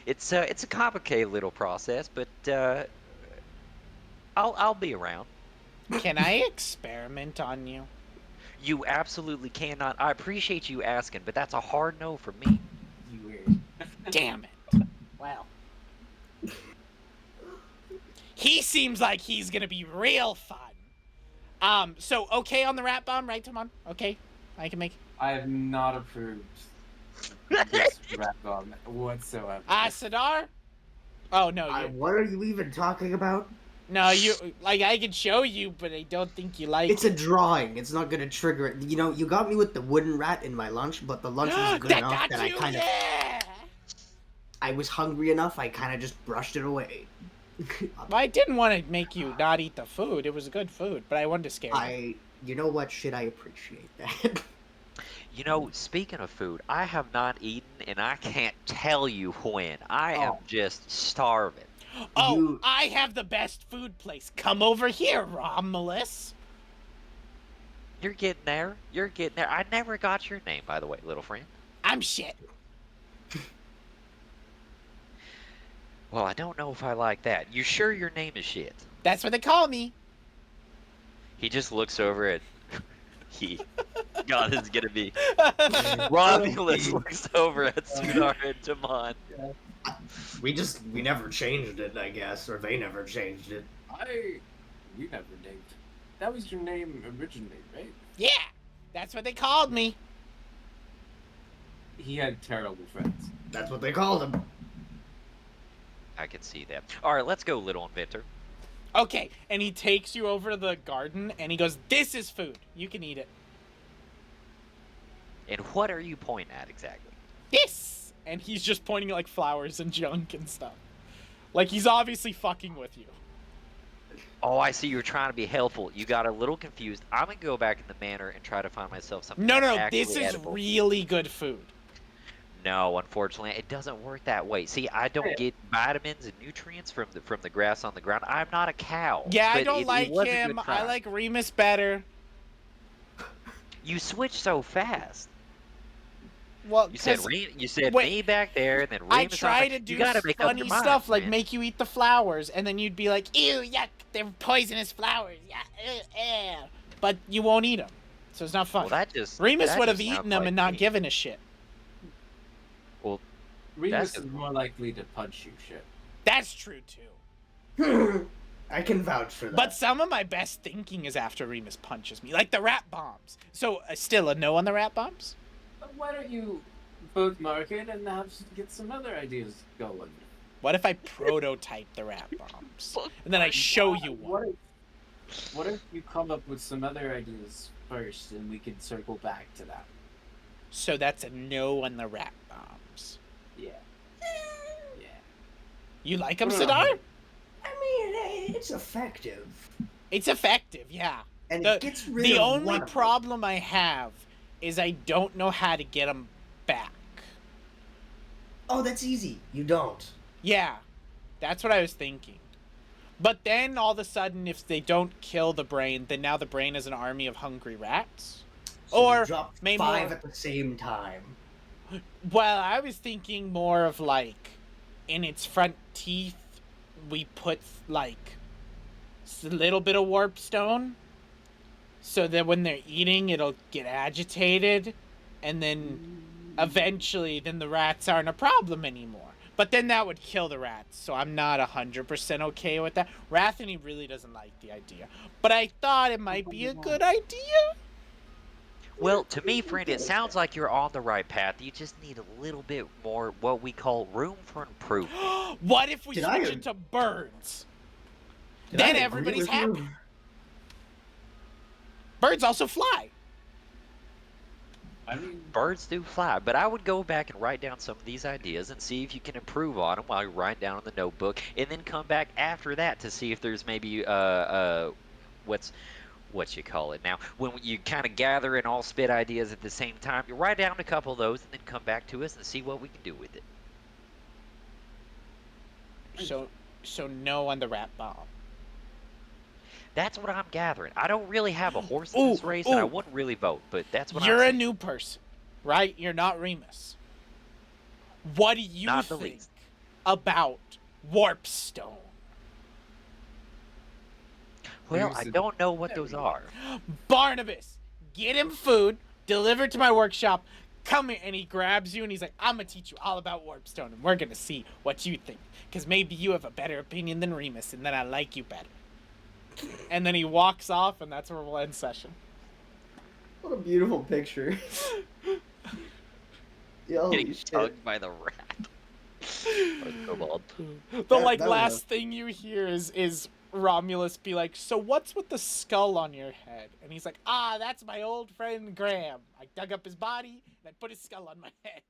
It's a complicated little process, but I'll be around. Can I experiment on you? You absolutely cannot. I appreciate you asking, but that's a hard no for me. You weird. Damn it. Well. He seems like he's gonna be real fun. So okay on the rat bomb, right, Timon? Okay? I can make... I have not approved this rap bomb whatsoever. Sidar? Oh, no, you... What are you even talking about? No, you... Like, I can show you, but I don't think you like It's it. a drawing. It's not gonna trigger it. You know, you got me with the wooden rat in my lunch, but the lunch was good that enough got that I you? kind of... Yeah! I was hungry enough, I kind of just brushed it away. Well, I didn't want to make you not eat the food. It was good food, but I wanted to scare you. You know what? Shit, I appreciate that. You know, speaking of food, I have not eaten, and I can't tell you when. I am just starving. Oh, I have the best food place. Come over here, Romulus. You're getting there. You're getting there. I never got your name, by the way, little friend. I'm shit. Well, I don't know if I like that. You sure your name is shit? That's what they call me. He just looks over at... God, this is gonna be... Romulus looks over at Sudar and Timon. We never changed it, I guess, or they never changed it. We never named. That was your name originally, right? Yeah, that's what they called me. He had terrible friends. That's what they called him. I can see that. Alright, let's go, little inventor. Okay, and he takes you over to the garden, and he goes, this is food. You can eat it. And what are you pointing at exactly? This! And he's just pointing at, like, flowers and junk and stuff. Like, he's obviously fucking with you. Oh, I see. You're trying to be helpful. You got a little confused. I'm gonna go back in the manor and try to find myself something. No, that's this is edible. really good food. No, unfortunately, it doesn't work that way. See, I don't get vitamins and nutrients from the grass on the ground. I'm not a cow. Yeah, I but don't it like was a him. good try. I like Remus better. You switched so fast. Well, You said me back there, and then Remus I try to do you gotta make funny up your mind, stuff like man. make you eat the flowers, and then you'd be like, ew, yuck, they're poisonous flowers. Yeah, but you won't eat them, so it's not fun. Well, Remus would have just eaten sounds them like and not me. given a shit. Well, Remus is more likely to punch you, shit. That's true too. I can vouch for that. But some of my best thinking is after Remus punches me, like the rat bombs. So still a no on the rat bombs? Why don't you both mark it and get some other ideas going? What if I prototype the rat bombs and then I show you one? What if you come up with some other ideas first, and we can circle back to that? So that's a no on the rat bombs. Yeah. You like them, Sidar? I mean, it's effective. It's effective, yeah. And it gets rid the of only one of them. problem I have is I don't know how to get them back. Oh, that's easy. You don't. Yeah, that's what I was thinking. But then all of a sudden, if they don't kill the brain, then now the brain is an army of hungry rats. So Or you drop maybe 5 more... at the same time. Well, I was thinking more of like, in its front teeth, we put like a little bit of warp stone, so that when they're eating, it'll get agitated, and then eventually, then the rats aren't a problem anymore. But then that would kill the rats, so I'm not 100% okay with that. Rathany really doesn't like the idea, but I thought it might be a good idea. Well, to me, friend, it sounds like you're on the right path. You just need a little bit more what we call room for improvement. What if we Did switch I- it to birds? Did I Then agree everybody's with you? happy. Birds also fly. I mean, Birds do fly, but I would go back and write down some of these ideas and see if you can improve on them while you write down in the notebook, and then come back after that to see if there's maybe what you call it now, when you kind of gather and all spit ideas at the same time. You write down a couple of those and then come back to us and see what we can do with it. So no on the rat bomb. That's what I'm gathering. I don't really have a horse in this race, and I wouldn't really vote, but that's what You're I'm a saying. new person, right? You're not Remus. What do you Not the think least. about warp stone? Well, Here's I the- don't know what There those we go. are. Barnabas, get him food, deliver it to my workshop. Come here, and he grabs you, and he's like, "I'm gonna teach you all about Warpstone, and we're gonna see what you think, because maybe you have a better opinion than Remus, and then I like you better." And then he walks off, and that's where we'll end session. What a beautiful picture. Holy Getting shit. chugged by the rat. Or the kobold. The That was last a- thing you hear is Romulus be like, "So what's with the skull on your head?" And he's like, "Ah, that's my old friend Graham. I dug up his body and I put his skull on my head."